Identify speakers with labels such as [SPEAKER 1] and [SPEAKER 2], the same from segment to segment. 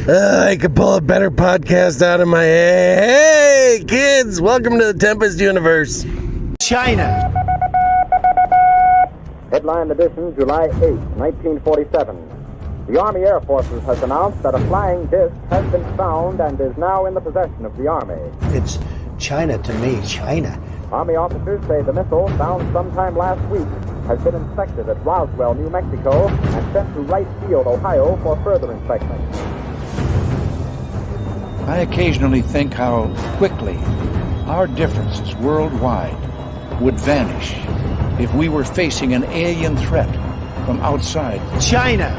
[SPEAKER 1] I could pull a better podcast out of my head. Hey, kids, welcome to the Tempest Universe.
[SPEAKER 2] China.
[SPEAKER 3] Headline edition, July 8, 1947. The Army Air Forces has announced that a flying disc has been found and is now in the possession of the Army.
[SPEAKER 2] It's China to me, China.
[SPEAKER 3] Army officers say the missile, found sometime last week, has been inspected at Roswell, New Mexico, and sent to Wright Field, Ohio, for further inspection.
[SPEAKER 4] I occasionally think how quickly our differences worldwide would vanish if we were facing an alien threat from outside.
[SPEAKER 2] China.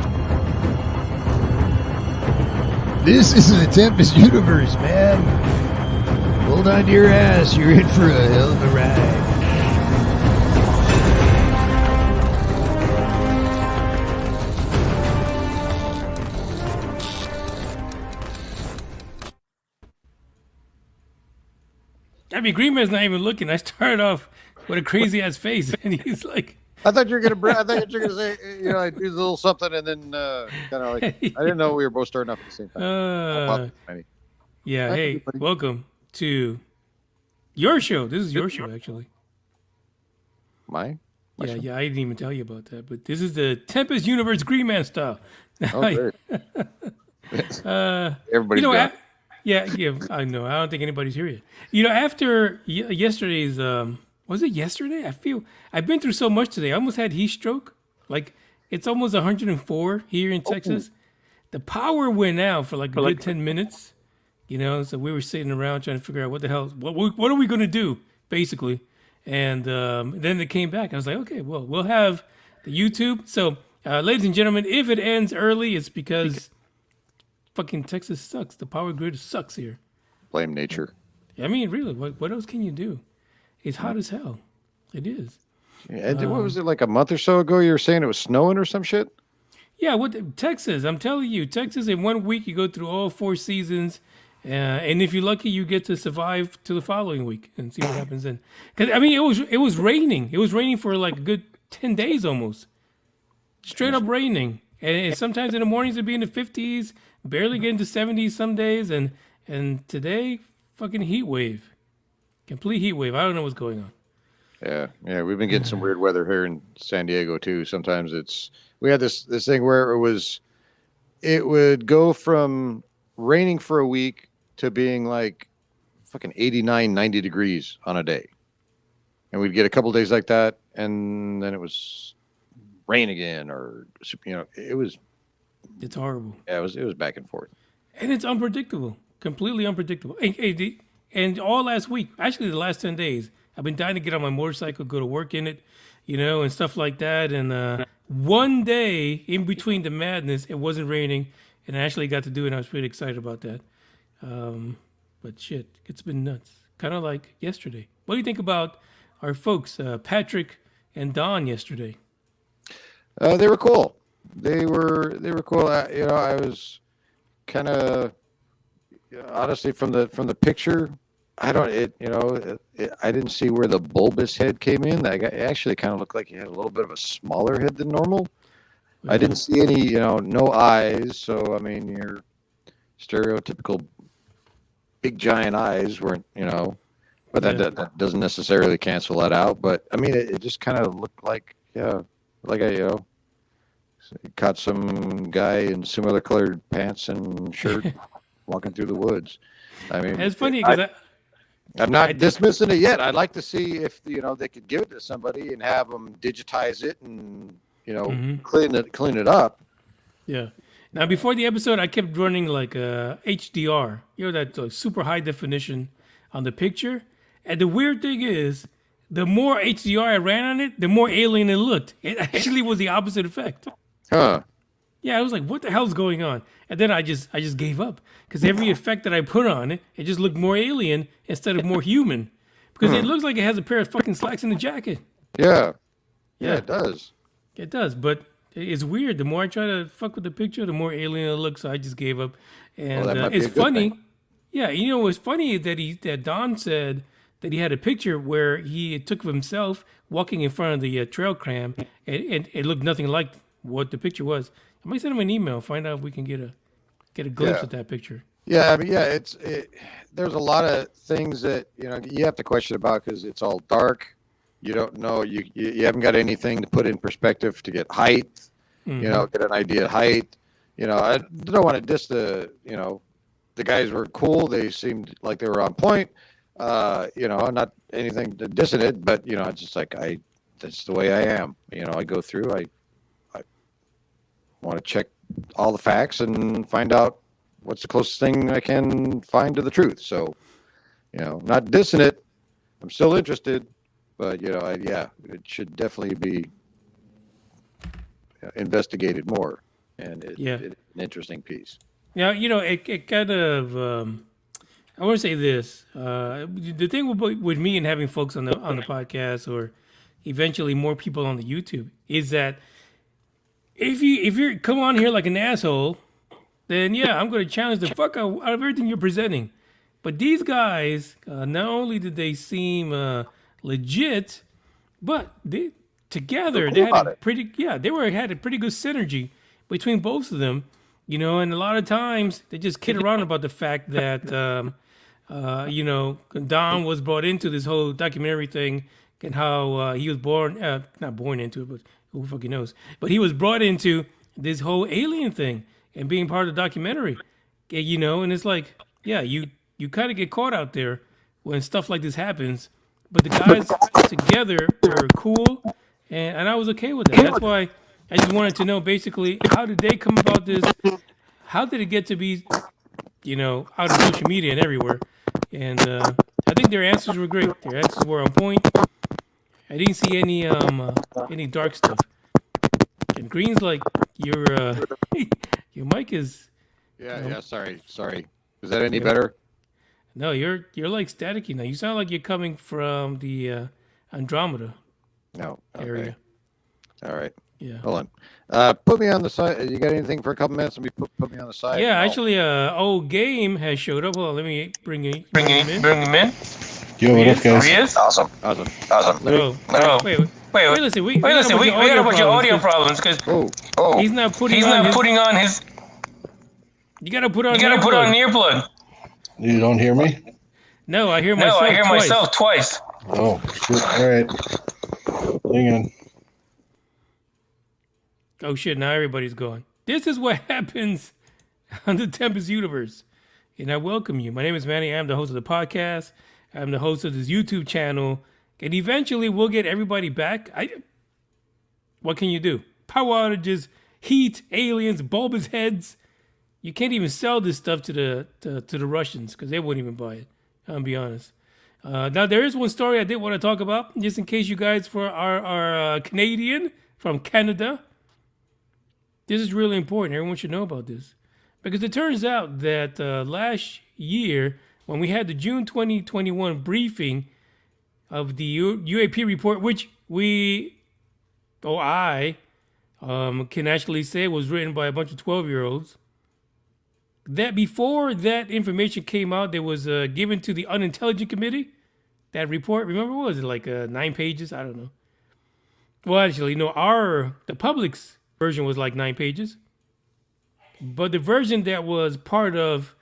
[SPEAKER 5] This is the Tempest Universe, man. Hold on to your ass. You're in for a hell of a ride.
[SPEAKER 6] I mean, Green Man's not even looking. I started off with a crazy ass face, and he's like,
[SPEAKER 7] I thought you were gonna say, I do a little something, and then kind of like, I didn't know we were both starting off at the same time.
[SPEAKER 6] Yeah.
[SPEAKER 7] Hi,
[SPEAKER 6] Hey,
[SPEAKER 7] everybody.
[SPEAKER 6] welcome to your show. This is your show, actually.
[SPEAKER 7] My show?
[SPEAKER 6] Yeah. I didn't even tell you about that, but this is the Tempest Universe Green Man style.
[SPEAKER 7] Oh, great. Everybody's got.
[SPEAKER 6] Yeah, I know. I don't think anybody's here yet. After yesterday's, was it yesterday? I've been through so much today. I almost had heat stroke. Like, it's almost 104 here in Texas. The power went out for like a good 10 minutes, so we were sitting around trying to figure out what are we going to do, basically. And then it came back. I was like, okay, well, we'll have the YouTube. So, ladies and gentlemen, if it ends early, it's because fucking Texas sucks. The power grid sucks here.
[SPEAKER 7] Blame nature.
[SPEAKER 6] I mean, really, what else can you do? It's hot as hell. It is.
[SPEAKER 7] Yeah, what was it, like a month or so ago? You were saying it was snowing or some shit?
[SPEAKER 6] Yeah, Texas, I'm telling you, Texas, in 1 week, you go through all 4 seasons. And if you're lucky, you get to survive to the following week and see what happens then. Because, I mean, it was raining. It was raining for like a good 10 days almost. Straight up raining. And sometimes in the mornings it'd be in the 50s, barely getting to 70s some days. And today, fucking heat wave. Complete heat wave. I don't know what's going on.
[SPEAKER 7] Yeah, we've been getting some weird weather here in San Diego too. Sometimes we had this thing where it would go from raining for a week to being like fucking 89, 90 degrees on a day. And we'd get a couple days like that, and then it was rain again, or
[SPEAKER 6] It's horrible.
[SPEAKER 7] Yeah, it was back and forth.
[SPEAKER 6] And it's unpredictable. Completely unpredictable. And all last week, actually the last 10 days, I've been dying to get on my motorcycle, go to work in it, and stuff like that. And one day in between the madness, it wasn't raining, and I actually got to do it, and I was pretty excited about that. But shit, it's been nuts. Kind of like yesterday. What do you think about our folks, Patrick and Don, yesterday?
[SPEAKER 7] They were cool. They were cool. I was kind of, honestly, from the picture, I didn't see where the bulbous head came in. That guy actually kind of looked like he had a little bit of a smaller head than normal. I didn't see any, no eyes. So, I mean, your stereotypical big giant eyes weren't, but that doesn't necessarily cancel that out. But I mean, it just kind of looked like, caught some guy in similar colored pants and shirt walking through the woods. I mean,
[SPEAKER 6] it's funny because
[SPEAKER 7] I'm not dismissing it yet. I'd like to see if they could give it to somebody and have them digitize it and clean it up.
[SPEAKER 6] Yeah. Now before the episode, I kept running like HDR, that like super high definition on the picture. And the weird thing is, the more HDR I ran on it, the more alien it looked. It actually was the opposite effect.
[SPEAKER 7] Huh.
[SPEAKER 6] Yeah, I was like, what the hell's going on? And then I just gave up because every effect that I put on it, it just looked more alien instead of more human. Because it looks like it has a pair of fucking slacks in the jacket.
[SPEAKER 7] Yeah, it does.
[SPEAKER 6] It does, but it's weird. The more I try to fuck with the picture, the more alien it looks. So I just gave up. And it's funny. Yeah, what's funny is that Don said that he had a picture where he took of himself walking in front of the trail cam, and it looked nothing like what the picture was. I might send him an email, find out if we can get get a glimpse
[SPEAKER 7] Yeah.
[SPEAKER 6] of that picture.
[SPEAKER 7] Yeah, I mean, yeah, there's a lot of things that you have to question about because it's all dark. You don't know. You haven't got anything to put in perspective to get height. Get an idea of height. I don't want to diss the guys were cool. They seemed like they were on point. Not anything to dissing it, but it's just like that's the way I am. I go through. I want to check all the facts and find out what's the closest thing I can find to the truth. So, not dissing it. I'm still interested, but it should definitely be investigated more. And it's an interesting piece.
[SPEAKER 6] Now, it kind of. I want to say this: the thing with me and having folks on the podcast, or eventually more people on the YouTube, is that if you come on here like an asshole, then I'm going to challenge the fuck out of everything you're presenting. But these guys, not only did they seem legit, but they had a pretty had a pretty good synergy between both of them, and a lot of times they just kid around about the fact that Don was brought into this whole documentary thing and how he was not born into it, but who fucking knows, but he was brought into this whole alien thing and being part of the documentary, and it's like, you kind of get caught out there when stuff like this happens, but the guys together are cool, and I was okay with that. That's why I just wanted to know basically, how did they come about this? How did it get to be, out of social media and everywhere? And I think their answers were great. Their answers were on point. I didn't see any dark stuff. And Green's like, your mic is.
[SPEAKER 7] Sorry. Is that any better?
[SPEAKER 6] No, you're like staticky now. You sound like you're coming from the Andromeda area.
[SPEAKER 7] All right.
[SPEAKER 6] Yeah.
[SPEAKER 7] Hold on. Put me on the side. You got anything for a couple minutes? Let me put me on the side.
[SPEAKER 6] Yeah, actually, old Game has showed up. Hold on, let me bring him in.
[SPEAKER 8] Yo, what up, guys?
[SPEAKER 3] He is? Awesome.
[SPEAKER 6] Wait, listen, we got a bunch of audio problems because he's not putting on his. You gotta put on an earplug.
[SPEAKER 8] You don't hear me?
[SPEAKER 6] No, I hear myself twice.
[SPEAKER 8] Oh, shit. All right. Hang on.
[SPEAKER 6] Oh shit! Now everybody's gone. This is what happens on the Tempest universe, and I welcome you. My name is Manny. I'm the host of the podcast. I'm the host of this YouTube channel, and eventually we'll get everybody back. What can you do? Power outages, heat, aliens, bulbous heads. You can't even sell this stuff to the Russians because they wouldn't even buy it. I'll be honest. Now there is one story I did want to talk about, just in case you guys are Canadian from Canada. This is really important. Everyone should know about this. Because it turns out that last year, when we had the June 2021 briefing of the UAP report, which I can actually say was written by a bunch of 12-year-olds, that before that information came out, there was given to the Unintelligent Committee, that report. Remember, what was it, like 9 pages? I don't know. Well, actually, no, the public's version was like 9 pages. But the version that was part of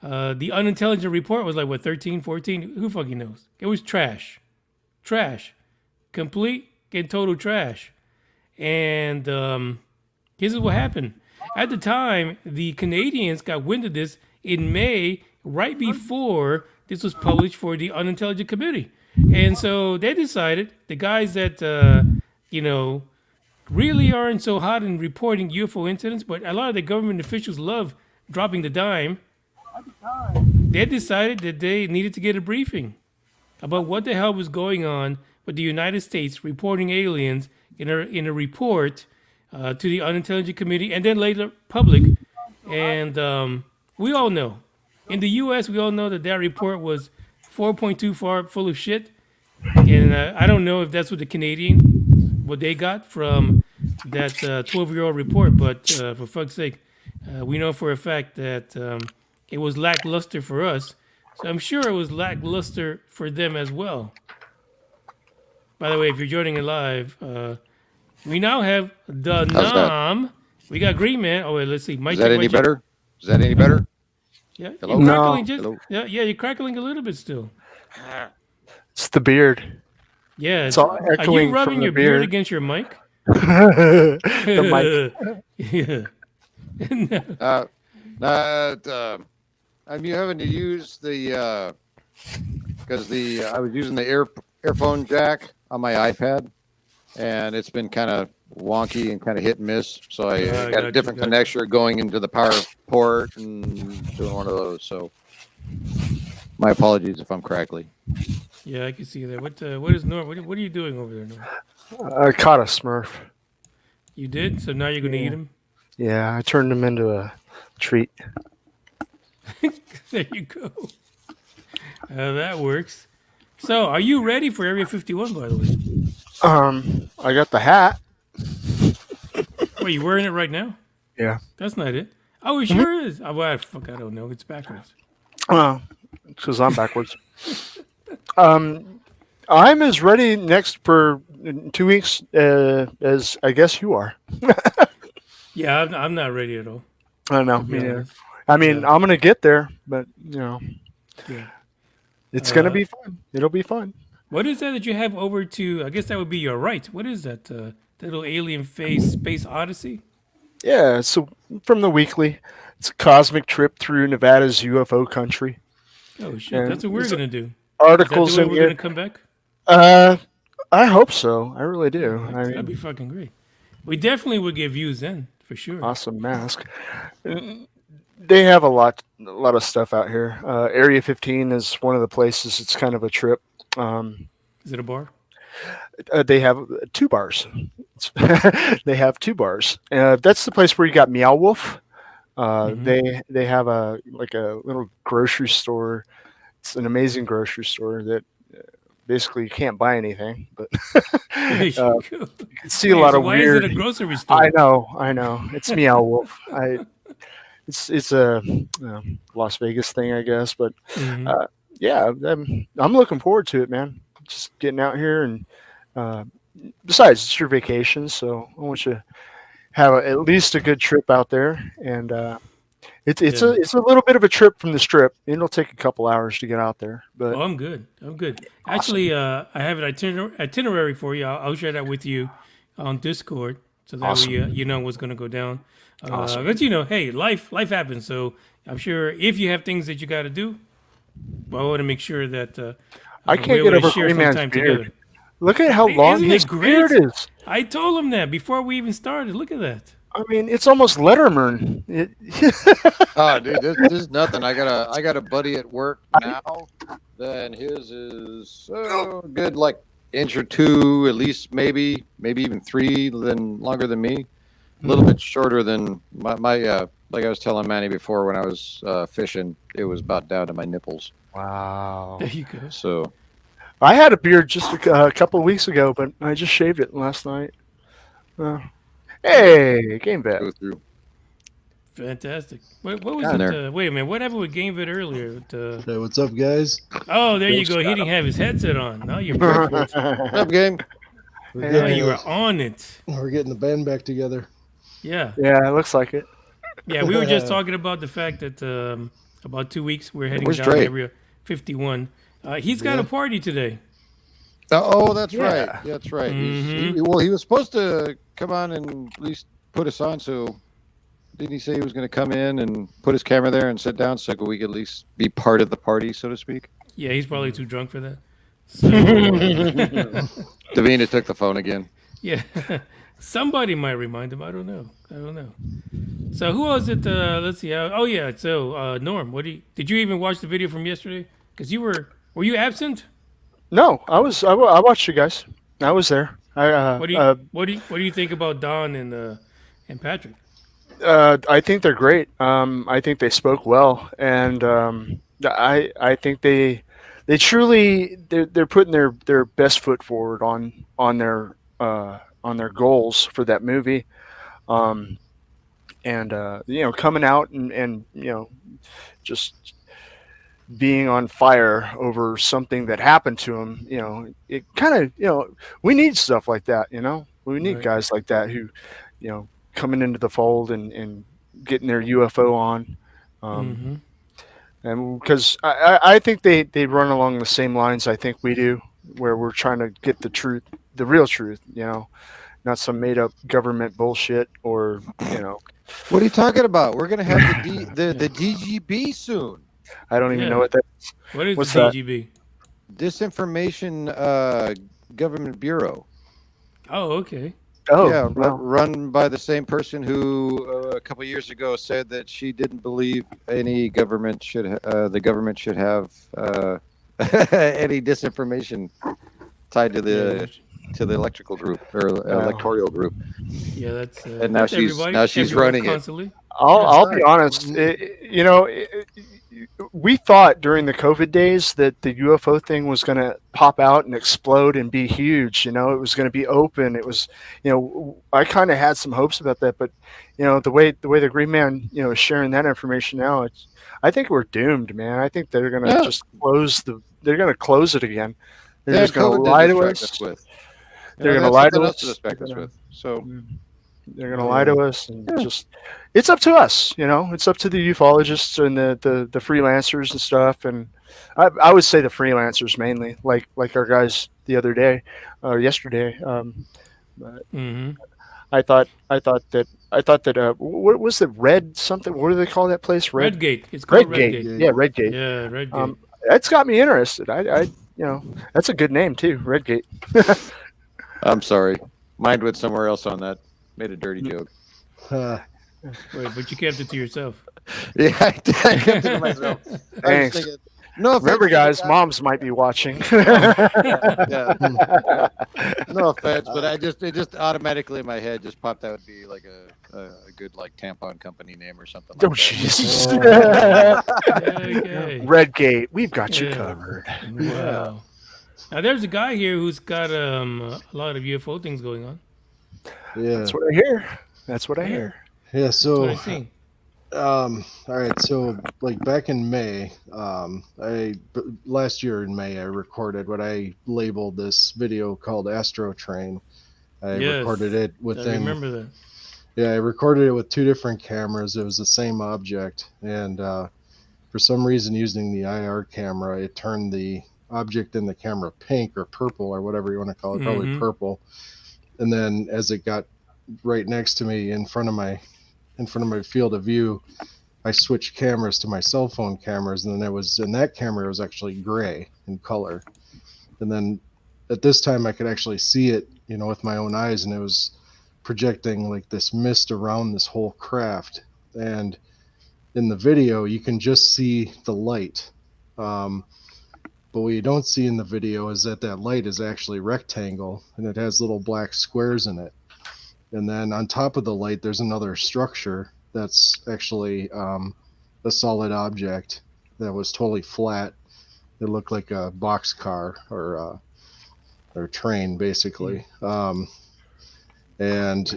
[SPEAKER 6] the Unintelligent report was like, 13, 14? Who fucking knows? It was trash. Trash. Complete and total trash. And here's what happened. At the time, the Canadians got wind of this in May, right before this was published for the Unintelligent Committee. And so they decided, the guys that, really aren't so hot in reporting UFO incidents, but a lot of the government officials love dropping the dime. They decided that they needed to get a briefing about what the hell was going on with the United States reporting aliens in a report to the Unintelligent Committee, and then later public. And we all know, in the U.S., we all know that report was 4.2 far full of shit. And I don't know if that's what they got from that 12-year-old report, but for fuck's sake, we know for a fact that it was lackluster for us. So I'm sure it was lackluster for them as well. By the way, if you're joining it live, we now have the Nam. We got Green Man. Oh, wait, let's see.
[SPEAKER 7] Is that any better? Is that any better?
[SPEAKER 6] Yeah,
[SPEAKER 7] Hello?
[SPEAKER 6] you're
[SPEAKER 9] No.
[SPEAKER 6] crackling just.
[SPEAKER 7] Hello?
[SPEAKER 6] Yeah, you're crackling a little bit still.
[SPEAKER 9] It's the beard.
[SPEAKER 6] Yeah,
[SPEAKER 9] It's all
[SPEAKER 6] are you
[SPEAKER 9] echoing
[SPEAKER 6] rubbing
[SPEAKER 9] from the
[SPEAKER 6] your beard
[SPEAKER 9] beard.
[SPEAKER 6] against your mic?
[SPEAKER 9] The mic.
[SPEAKER 6] Yeah.
[SPEAKER 7] I'm having to use the because I was using the earphone jack on my iPad, and it's been kind of wonky and kind of hit and miss. So I got a different connector going into the power port and doing one of those. So my apologies if I'm crackly.
[SPEAKER 6] Yeah, I can see that. What is Norm? What are you doing over there, Norm?
[SPEAKER 9] I caught a Smurf.
[SPEAKER 6] You did? So now you're gonna eat him?
[SPEAKER 9] Yeah, I turned him into a treat.
[SPEAKER 6] There you go. That works. So, are you ready for Area 51? By the way,
[SPEAKER 9] I got the hat.
[SPEAKER 6] Wait, you wearing it right now?
[SPEAKER 9] Yeah.
[SPEAKER 6] That's not it. Oh, it sure is. Oh, well, fuck, I don't know. It's backwards.
[SPEAKER 9] Because I'm backwards. I'm as ready next for 2 weeks as I guess you are.
[SPEAKER 6] Yeah, I'm not ready at all.
[SPEAKER 9] I know.
[SPEAKER 6] be honest.
[SPEAKER 9] I mean,
[SPEAKER 6] Yeah.
[SPEAKER 9] I'm gonna get there, but
[SPEAKER 6] Yeah.
[SPEAKER 9] it's gonna be fun. It'll be fun.
[SPEAKER 6] What is that you have over to? I guess that would be your right. What is that? That little alien face Space Odyssey?
[SPEAKER 9] Yeah. So from the weekly, it's a cosmic trip through Nevada's UFO country.
[SPEAKER 6] Oh shit!
[SPEAKER 9] And
[SPEAKER 6] That's what we're
[SPEAKER 9] it's
[SPEAKER 6] gonna do.
[SPEAKER 9] Articles
[SPEAKER 6] Is that the
[SPEAKER 9] in
[SPEAKER 6] way we're
[SPEAKER 9] here.
[SPEAKER 6] gonna come back?
[SPEAKER 9] I hope so. I really do.
[SPEAKER 6] That'd be fucking great. We definitely would get views then, for sure.
[SPEAKER 9] Awesome mask. They have a lot of stuff out here. Area 15 is one of the places. It's kind of a trip.
[SPEAKER 6] Is it a bar?
[SPEAKER 9] They have 2 bars. They have 2 bars. That's the place where you got Meow Wolf. They have a little grocery store. It's an amazing grocery store that basically you can't buy anything, but you can see a lot of
[SPEAKER 6] why
[SPEAKER 9] weird.
[SPEAKER 6] is it a grocery store?
[SPEAKER 9] I know. It's Meow Wolf. It's a Las Vegas thing, I guess. But yeah, I'm looking forward to it, man. Just getting out here, and besides, it's your vacation, so I want you to have at least a good trip out there. And it's a little bit of a trip from the strip. It'll take a couple hours to get out there, but
[SPEAKER 6] Oh, I'm good. Actually, I have an itinerary for you. I'll share that with you on Discord, so that way you know what's going to go down. But hey, life happens. So I'm sure if you have things that you got to do, well, I want to make sure that
[SPEAKER 9] I can't get over Green Man's beard. Look at how long
[SPEAKER 6] Isn't
[SPEAKER 9] his
[SPEAKER 6] it great?
[SPEAKER 9] beard is.
[SPEAKER 6] I told him that before we even started. Look at that.
[SPEAKER 9] I mean, it's almost Letterman.
[SPEAKER 7] Oh, dude, this is nothing. I got a buddy at work now. Then his is good, like inch or 2, at least, maybe even 3, then longer than me. A little bit shorter than my like I was telling Manny before when I was fishing. It was about down to my nipples.
[SPEAKER 9] Wow.
[SPEAKER 6] There you go.
[SPEAKER 7] So
[SPEAKER 9] I had a beard just a couple of weeks ago, but I just shaved it last night. Hey, game vet.
[SPEAKER 7] go through.
[SPEAKER 6] Fantastic. What was
[SPEAKER 7] Down
[SPEAKER 6] it?
[SPEAKER 7] there.
[SPEAKER 6] Wait a minute. What happened with GameVid earlier?
[SPEAKER 8] Hey, what's up, guys?
[SPEAKER 6] Oh, there you go. He didn't have his headset on. Now you're perfect.
[SPEAKER 7] What's up, game?
[SPEAKER 8] We're
[SPEAKER 6] Now
[SPEAKER 8] getting,
[SPEAKER 6] you are on it.
[SPEAKER 8] we're getting the band back together.
[SPEAKER 6] Yeah.
[SPEAKER 9] Yeah, it looks like it.
[SPEAKER 6] Yeah, we were just talking about the fact that about 2 weeks we're heading
[SPEAKER 7] Where's
[SPEAKER 6] down to
[SPEAKER 7] Dre?
[SPEAKER 6] Area 51. He's got a party today.
[SPEAKER 7] Oh, that's
[SPEAKER 9] Yeah.
[SPEAKER 7] right. That's right. He was supposed to come on and at least put us on. So didn't he say he was going to come in and put his camera there and sit down so we could at least be part of the party, so to speak?
[SPEAKER 6] Yeah, he's probably too drunk for that. So,
[SPEAKER 7] Davina took the phone again.
[SPEAKER 6] yeah, somebody might remind him. I don't know. So who was it? Let's see. Oh yeah. So Norm, did you even watch the video from yesterday? Because were you absent?
[SPEAKER 9] No, I watched you guys. I was there.
[SPEAKER 6] What do you think about Don and Patrick?
[SPEAKER 9] I think they're great. I think they spoke well, and I think they truly they're putting their best foot forward on their goals for that movie, and coming out and just being on fire over something that happened to him. It kind of we need stuff like that. We need
[SPEAKER 6] Right.
[SPEAKER 9] guys like that who coming into the fold and getting their UFO on. And because I think they run along the same lines I think we do, where we're trying to get the truth, the real truth, not some made up government bullshit or,
[SPEAKER 7] What are you talking about? We're gonna have the DGB soon.
[SPEAKER 9] I don't even know
[SPEAKER 6] Yeah.
[SPEAKER 9] what that is.
[SPEAKER 6] What is
[SPEAKER 9] What's
[SPEAKER 6] the
[SPEAKER 9] that?
[SPEAKER 6] DGB?
[SPEAKER 7] Disinformation Government Bureau.
[SPEAKER 6] Oh, okay.
[SPEAKER 9] Oh,
[SPEAKER 7] Yeah,
[SPEAKER 9] wow.
[SPEAKER 7] run by the same person who a couple years ago said that she didn't believe any government the government should have any disinformation tied to the electrical group or electoral group.
[SPEAKER 6] Yeah, that's
[SPEAKER 7] And now
[SPEAKER 6] that's
[SPEAKER 7] she's
[SPEAKER 6] everybody
[SPEAKER 7] running it.
[SPEAKER 6] constantly.
[SPEAKER 9] I'll be honest. We thought during the COVID days that the UFO thing was going to pop out and explode and be huge. It was going to be open. It was, I kind of had some hopes about that, but the way the Green Man, is sharing that information now, I think we're doomed, man. I think they're going to just they're going to close it again. They're just going to lie to us. They're going to lie to us.
[SPEAKER 7] So
[SPEAKER 9] they're going to lie to us, and it's up to us. It's up to the ufologists and the freelancers and stuff. And I would say the freelancers mainly, like our guys the other day or yesterday. But I thought that what was the red something? What do they call that place?
[SPEAKER 6] Redgate. It's called
[SPEAKER 9] Redgate.
[SPEAKER 6] Redgate.
[SPEAKER 9] Yeah, Redgate.
[SPEAKER 6] Yeah, Redgate.
[SPEAKER 9] That's got me interested. I that's a good name too, Redgate.
[SPEAKER 7] I'm sorry, mind went somewhere else on that. Made a dirty joke.
[SPEAKER 6] Wait, but you kept it to yourself.
[SPEAKER 7] Yeah, I kept it to myself.
[SPEAKER 9] Thanks.
[SPEAKER 7] No,
[SPEAKER 9] remember, guys, moms might be watching.
[SPEAKER 7] Yeah. No offense, but it just automatically in my head just popped. That would be like a good tampon company name or something.
[SPEAKER 9] Oh Jesus!
[SPEAKER 6] Okay.
[SPEAKER 9] Redgate, we've got you covered.
[SPEAKER 6] Wow. Now there's a guy here who's got a lot of UFO things going on.
[SPEAKER 8] Yeah,
[SPEAKER 9] that's what I hear. That's what I hear.
[SPEAKER 8] Yeah, so
[SPEAKER 6] That's what I see.
[SPEAKER 8] all right, so back in May, last year in May, I recorded what I labeled this video called Astro Train. I recorded it within.
[SPEAKER 6] I remember that.
[SPEAKER 8] Yeah, I recorded it with two different cameras. It was the same object, and for some reason, using the IR camera, it turned the object in the camera pink or purple or whatever you want to call it, probably purple. And then as it got right next to me in front of my field of view, I switched cameras to my cell phone cameras, and then in that camera it was actually gray in color. And then at this time I could actually see it, with my own eyes, and it was projecting this mist around this whole craft. And in the video you can just see the light. But what you don't see in the video is that light is actually rectangle, and it has little black squares in it. And then on top of the light, there's another structure that's actually a solid object that was totally flat. It looked like a box car or train, basically. And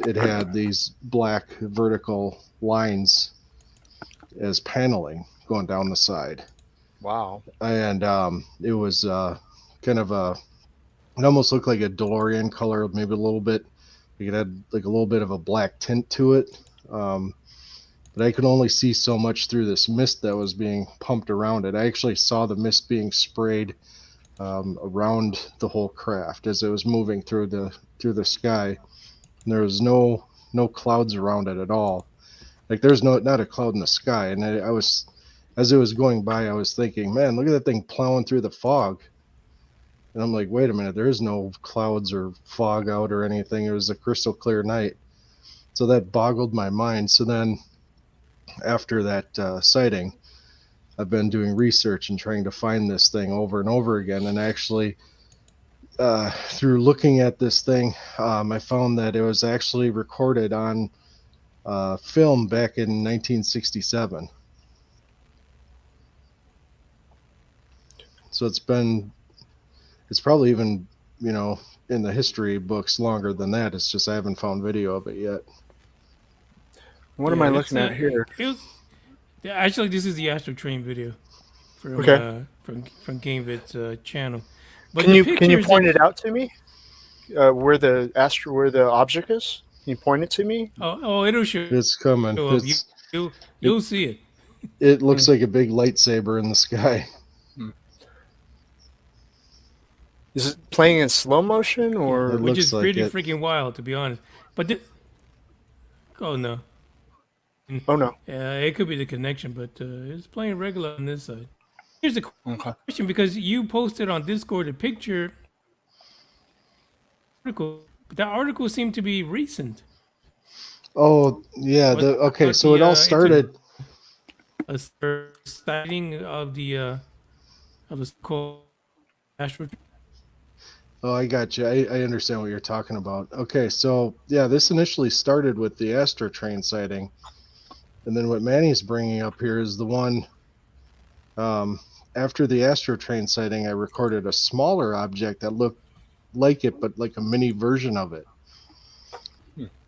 [SPEAKER 8] it had these black vertical lines as paneling going down the side.
[SPEAKER 9] Wow.
[SPEAKER 8] And it was kind of it almost looked like a DeLorean color, maybe a little bit. It had a little bit of a black tint to it. But I could only see so much through this mist that was being pumped around it. I actually saw the mist being sprayed around the whole craft as it was moving through the sky. And there was no clouds around it at all. There's not a cloud in the sky. And I was, as it was going by, I was thinking, man, look at that thing plowing through the fog. And I'm like, wait a minute, there is no clouds or fog out or anything. It was a crystal clear night. So that boggled my mind. So then after that sighting, I've been doing research and trying to find this thing over and over again. And actually, through looking at this thing, I found that it was actually recorded on film back in 1967. So it's probably even, in the history books longer than that. It's just I haven't found video of it yet.
[SPEAKER 9] What am I looking at here?
[SPEAKER 6] Actually, this is the Astro Train video from from GameVid's channel. But
[SPEAKER 9] can you point it out to me? Where the object is? Can you point it to me?
[SPEAKER 6] Oh, it'll show.
[SPEAKER 8] It's coming.
[SPEAKER 6] You'll see it.
[SPEAKER 8] It looks like a big lightsaber in the sky.
[SPEAKER 9] Is it playing in slow motion or?
[SPEAKER 8] It
[SPEAKER 6] Which
[SPEAKER 8] looks
[SPEAKER 6] is
[SPEAKER 8] like
[SPEAKER 6] pretty
[SPEAKER 8] it.
[SPEAKER 6] freaking wild, to be honest. But oh no,
[SPEAKER 9] Oh no.
[SPEAKER 6] it could be the connection, but it's playing regular on this side. Here's the
[SPEAKER 9] Okay.
[SPEAKER 6] question, because you posted on Discord a picture article, but that article seemed to be recent.
[SPEAKER 8] Oh yeah.
[SPEAKER 6] Was
[SPEAKER 8] Okay,
[SPEAKER 6] about
[SPEAKER 8] so it all started.
[SPEAKER 6] A sighting of the so-called astro.
[SPEAKER 8] Oh, I got you. I understand what you're talking about. Okay, so yeah, this initially started with the Astro Train sighting, and then what Manny's bringing up here is the one. After the Astro Train sighting, I recorded a smaller object that looked like it, but like a mini version of it.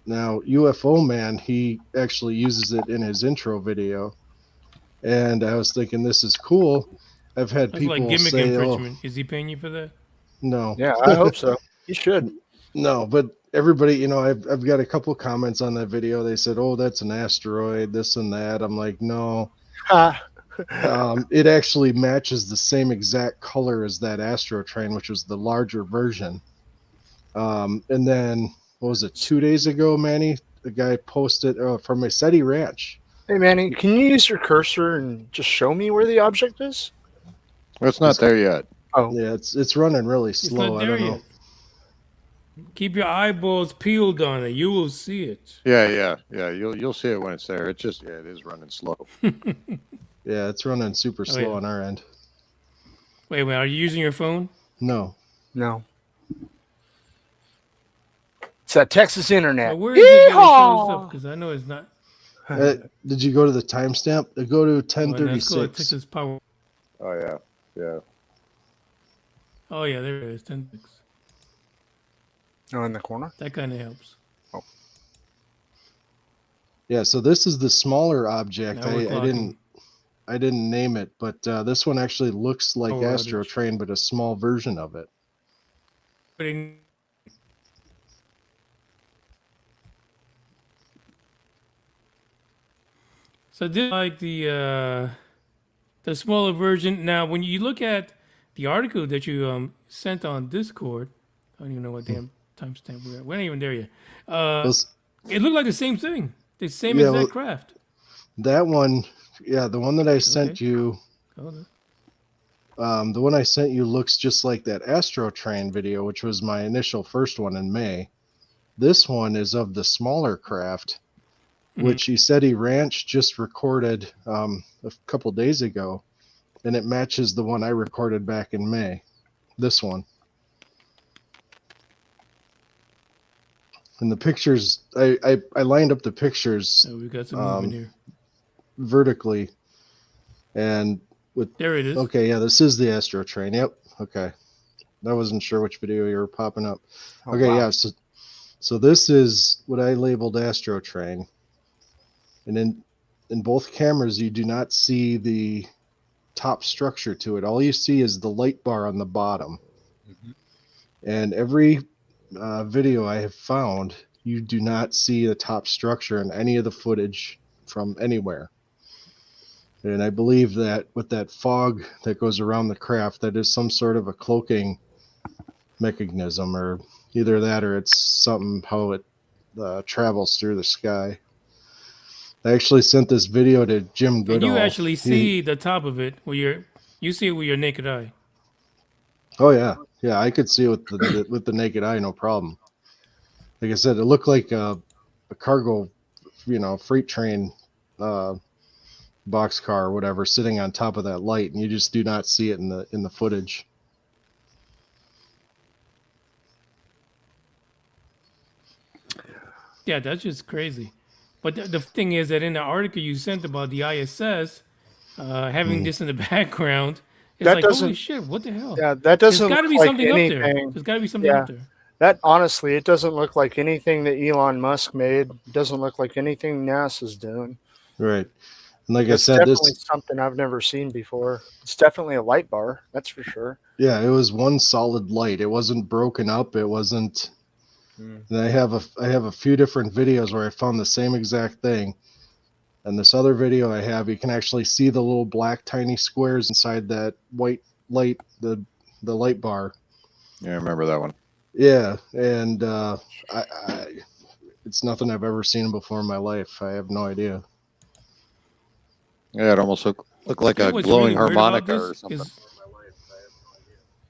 [SPEAKER 8] Now, UFO Man, he actually uses it in his intro video, and I was thinking this is cool. I've had
[SPEAKER 6] That's
[SPEAKER 8] people
[SPEAKER 6] like gimmick
[SPEAKER 8] say, "Oh,
[SPEAKER 6] infringement. Is he paying you for that?
[SPEAKER 8] no."
[SPEAKER 9] Yeah, I hope so. You should.
[SPEAKER 8] No, but everybody, I've got a couple comments on that video. They said, "Oh, that's an asteroid, this and that." I'm like, no.
[SPEAKER 9] Ha.
[SPEAKER 8] It actually matches the same exact color as that Astro Train, which was the larger version. And then, what was it, 2 days ago, Manny? The guy posted from Massetti Ranch.
[SPEAKER 9] Hey Manny, can you use your cursor and just show me where the object is?
[SPEAKER 7] It's not there yet.
[SPEAKER 9] Oh,
[SPEAKER 8] Yeah, it's running really
[SPEAKER 6] It's
[SPEAKER 8] slow.
[SPEAKER 6] not
[SPEAKER 8] I
[SPEAKER 6] there
[SPEAKER 8] don't know.
[SPEAKER 6] yet. Keep your eyeballs peeled on it. You will see it.
[SPEAKER 7] Yeah. You'll see it when it's there. It's just it is running slow.
[SPEAKER 8] Yeah, it's running super slow
[SPEAKER 6] yeah.
[SPEAKER 8] on our end.
[SPEAKER 6] Wait, are you using your phone?
[SPEAKER 8] No.
[SPEAKER 9] no. It's that Texas internet.
[SPEAKER 6] Where is it that it shows up? Because I know it's not.
[SPEAKER 8] Did you go to the timestamp? Go to
[SPEAKER 6] Let's go to
[SPEAKER 8] 1036.
[SPEAKER 6] Texas Power.
[SPEAKER 7] Oh yeah.
[SPEAKER 6] Oh yeah, there it is. 10.
[SPEAKER 9] Oh, in the corner?
[SPEAKER 6] That kind of helps.
[SPEAKER 8] Yeah, so this is the smaller object.
[SPEAKER 6] Now we're clocking.
[SPEAKER 8] I didn't name it, but this one actually looks like
[SPEAKER 6] Power
[SPEAKER 8] Astro
[SPEAKER 6] outage.
[SPEAKER 8] Train, but a small version of it.
[SPEAKER 6] So this is like the smaller version. Now, when you look at the article that you sent on Discord, I don't even know what damn timestamp we're at. We ain't even there yet. It looked like the same thing. The same
[SPEAKER 8] Yeah,
[SPEAKER 6] exact
[SPEAKER 8] well,
[SPEAKER 6] craft.
[SPEAKER 8] That one, yeah, the one that I sent
[SPEAKER 6] Okay.
[SPEAKER 8] you,
[SPEAKER 6] Hold
[SPEAKER 8] the one I sent you looks just like that Astro Train video, which was my initial first one in May. This one is of the smaller craft, which Massetti Ranch just recorded a couple days ago, and it matches the one I recorded back in May. This one. And the pictures, I lined up the pictures
[SPEAKER 6] on. Oh, we got some movement here.
[SPEAKER 8] vertically, and with
[SPEAKER 6] There it is.
[SPEAKER 8] okay, yeah, this is the Astro Train. Yep. Okay, I wasn't sure which video you were popping up.
[SPEAKER 9] Oh,
[SPEAKER 8] Okay,
[SPEAKER 9] wow.
[SPEAKER 8] yeah. So this is what I labeled Astro Train, and in both cameras you do not see the top structure to it. All you see is the light bar on the bottom. And every video I have found, you do not see the top structure in any of the footage from anywhere. And I believe that with that fog that goes around the craft, that is some sort of a cloaking mechanism, or either that or it's something how it travels through the sky. I actually sent this video to Jim
[SPEAKER 6] And
[SPEAKER 8] Goodall.
[SPEAKER 6] you actually see the top of it you see it with your naked eye.
[SPEAKER 8] Oh yeah, I could see it with the naked eye, no problem. Like I said, it looked like a cargo, freight train, boxcar or whatever, sitting on top of that light, and you just do not see it in the footage.
[SPEAKER 6] Yeah, that's just crazy. But the thing is that in the article you sent about the ISS having this in the background, it's
[SPEAKER 9] That
[SPEAKER 6] like, holy
[SPEAKER 9] doesn't-
[SPEAKER 6] shit, what the hell?
[SPEAKER 9] Yeah, that
[SPEAKER 6] There's
[SPEAKER 9] doesn't
[SPEAKER 6] got to
[SPEAKER 9] look
[SPEAKER 6] be
[SPEAKER 9] like
[SPEAKER 6] something up there.
[SPEAKER 9] anything.
[SPEAKER 6] There's got to be something
[SPEAKER 9] Yeah.
[SPEAKER 6] up there.
[SPEAKER 9] That honestly, it doesn't look like anything that Elon Musk made. It doesn't look like anything NASA's doing.
[SPEAKER 8] Right. And like
[SPEAKER 9] It's
[SPEAKER 8] I said,
[SPEAKER 9] definitely
[SPEAKER 8] this,
[SPEAKER 9] something I've never seen before. It's definitely a light bar, that's for sure.
[SPEAKER 8] yeah, it was one solid light. It wasn't broken up. It wasn't. And I have a few different videos where I found the same exact thing, And this other video I have, you can actually see the little black tiny squares inside that white light, the light bar.
[SPEAKER 7] Yeah, I remember that one.
[SPEAKER 8] Yeah, and it's nothing I've ever seen before in my life. I have no idea.
[SPEAKER 7] Yeah, it almost looked like
[SPEAKER 6] You know
[SPEAKER 7] a
[SPEAKER 6] what's
[SPEAKER 7] glowing
[SPEAKER 6] really weird about
[SPEAKER 7] harmonica
[SPEAKER 6] this
[SPEAKER 7] or something.